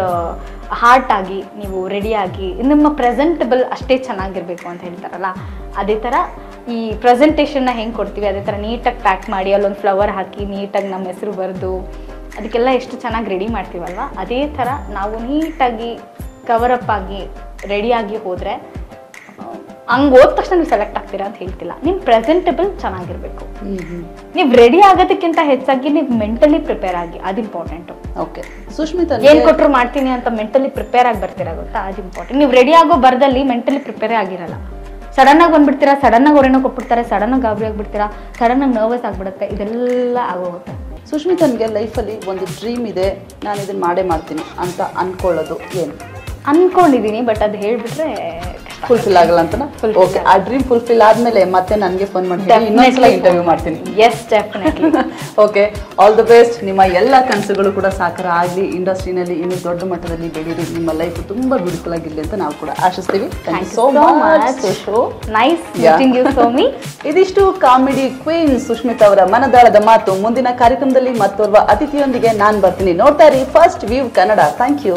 ಹಾರ್ಟ್ ಆಗಿ ನೀವು ರೆಡಿಯಾಗಿ ನಿಮ್ಮ ಪ್ರೆಸೆಂಟಬಲ್ ಅಷ್ಟೇ ಚೆನ್ನಾಗಿರಬೇಕು ಅಂತ ಹೇಳ್ತಾರಲ್ಲ, ಅದೇ ಥರ ಈ ಪ್ರೆಸೆಂಟೇಷನ್ನ ಹೆಂಗೆ ಕೊಡ್ತೀವಿ ಅದೇ ಥರ ನೀಟಾಗಿ ಪ್ಯಾಕ್ ಮಾಡಿ ಅಲ್ಲೊಂದು ಫ್ಲವರ್ ಹಾಕಿ ನೀಟಾಗಿ ನಮ್ಮ ಹೆಸರು ಬರೆದು ಅದಕ್ಕೆಲ್ಲ ಎಷ್ಟು ಚೆನ್ನಾಗಿ ರೆಡಿ ಮಾಡ್ತೀವಲ್ವ, ಅದೇ ಥರ ನಾವು ನೀಟಾಗಿ ಕವರಪ್ ಆಗಿ ರೆಡಿಯಾಗಿ ಹೋದರೆ ಹಂಗೆ ಹೋದ ತಕ್ಷಣ ನೀವು ಸೆಲೆಕ್ಟ್ ಆಗ್ತೀರಾ ಅಂತ ಹೇಳ್ತಿಲ್ಲ. ನಿಮ್ಮ ಪ್ರೆಸೆಂಟಬಲ್ ಚೆನ್ನಾಗಿರ್ಬೇಕು. ನೀವು ರೆಡಿ ಆಗೋದಕ್ಕಿಂತ ಹೆಚ್ಚಾಗಿ ನೀವು ಮೆಂಟಲಿ ಪ್ರಿಪೇರ್ ಆಗಿ, ಅದು ಇಂಪಾರ್ಟೆಂಟು. ಓಕೆ ಸುಷ್ಮಿತಾ, ಏನು ಕೊಟ್ಟರು ಮಾಡ್ತೀನಿ ಅಂತ ಮೆಂಟಲಿ ಪ್ರಿಪೇರ್ ಆಗಿ ಬರ್ತೀರಾ ಗೊತ್ತಾ, ಅದು ಇಂಪಾರ್ಟೆಂಟ್. ನೀವು ರೆಡಿ ಆಗೋ ಬರದಲ್ಲಿ ಮೆಂಟಲಿ ಪ್ರಿಪೇರೇ ಆಗಿರಲ್ಲ. ಸಡನ್ನಾಗಿ ಬಂದ್ಬಿಡ್ತೀರಾ, ಸಡನ್ನಾಗಿ ಅವ್ರೇನೋ ಕೊಟ್ಬಿಡ್ತಾರೆ, ಸಡನ್ನಾಗಿ ಗಾಬರಿ ಆಗಿಬಿಡ್ತೀರಾ, ಸಡನ್ನಾಗಿ ನರ್ವಸ್ ಆಗಿಬಿಡುತ್ತೆ, ಇದೆಲ್ಲ ಆಗೋಗುತ್ತೆ. ಸುಷ್ಮಿತನ್ಗೆ ಲೈಫಲ್ಲಿ ಒಂದು ಡ್ರೀಮ್ ಇದೆ, ನಾನು ಇದನ್ನು ಮಾಡೇ ಮಾಡ್ತೀನಿ ಅಂತ ಅನ್ಕೊಳ್ಳೋದು ಏನು? ಅನ್ಕೊಂಡಿದ್ದೀನಿ, ಬಟ್ ಅದು ಹೇಳ್ಬಿಟ್ರೆ ಫುಲ್ಫಿಲ್ ಆಗಲ್ಲ ಅಂತ. ಓಕೆ, ಆ ಡ್ರೀಮ್ ಫುಲ್ಫಿಲ್ ಆದ್ಮೇಲೆ ಮತ್ತೆ ನನಗೆ ಫೋನ್ ಮಾಡಿ ಇನ್ನೊಂದ್ಸಲ ಇಂಟರ್ವ್ಯೂ ಮಾಡ್ತೀನಿ. Yes, definitely. Okay, all the best. ನಿಮ್ಮ ಎಲ್ಲ ಕನಸುಗಳು ಕೂಡ ಸಾಕಾರ ಆಗಲಿ, ಇಂಡಸ್ಟ್ರಿನಲ್ಲಿ ಇನ್ನೂ ದೊಡ್ಡ ಮಟ್ಟದಲ್ಲಿ ಬೆಳೀರಿ, ನಿಮ್ಮ ಲೈಫ್ ತುಂಬಾ ಬ್ಯೂಟಿಫುಲ್ ಆಗಿರಲಿ ಅಂತ ನಾವು ಕೂಡ ಆಶಿಸ್ತೀವಿ. Thank you so much. Nice meeting you Somi. ಇದಿಷ್ಟು ಕಾಮಿಡಿ ಕ್ವೀನ್ ಸುಷ್ಮಿತಾ ಅವರ ಮನದಾಳದ ಮಾತು. ಮುಂದಿನ ಕಾರ್ಯಕ್ರಮದಲ್ಲಿ ಮತ್ತೋರ್ವ ಅತಿಥಿಯೊಂದಿಗೆ ನಾನು ಬರ್ತೀನಿ. ನೋಡ್ತಾ ಇರಿ first view Kannada. Thank you.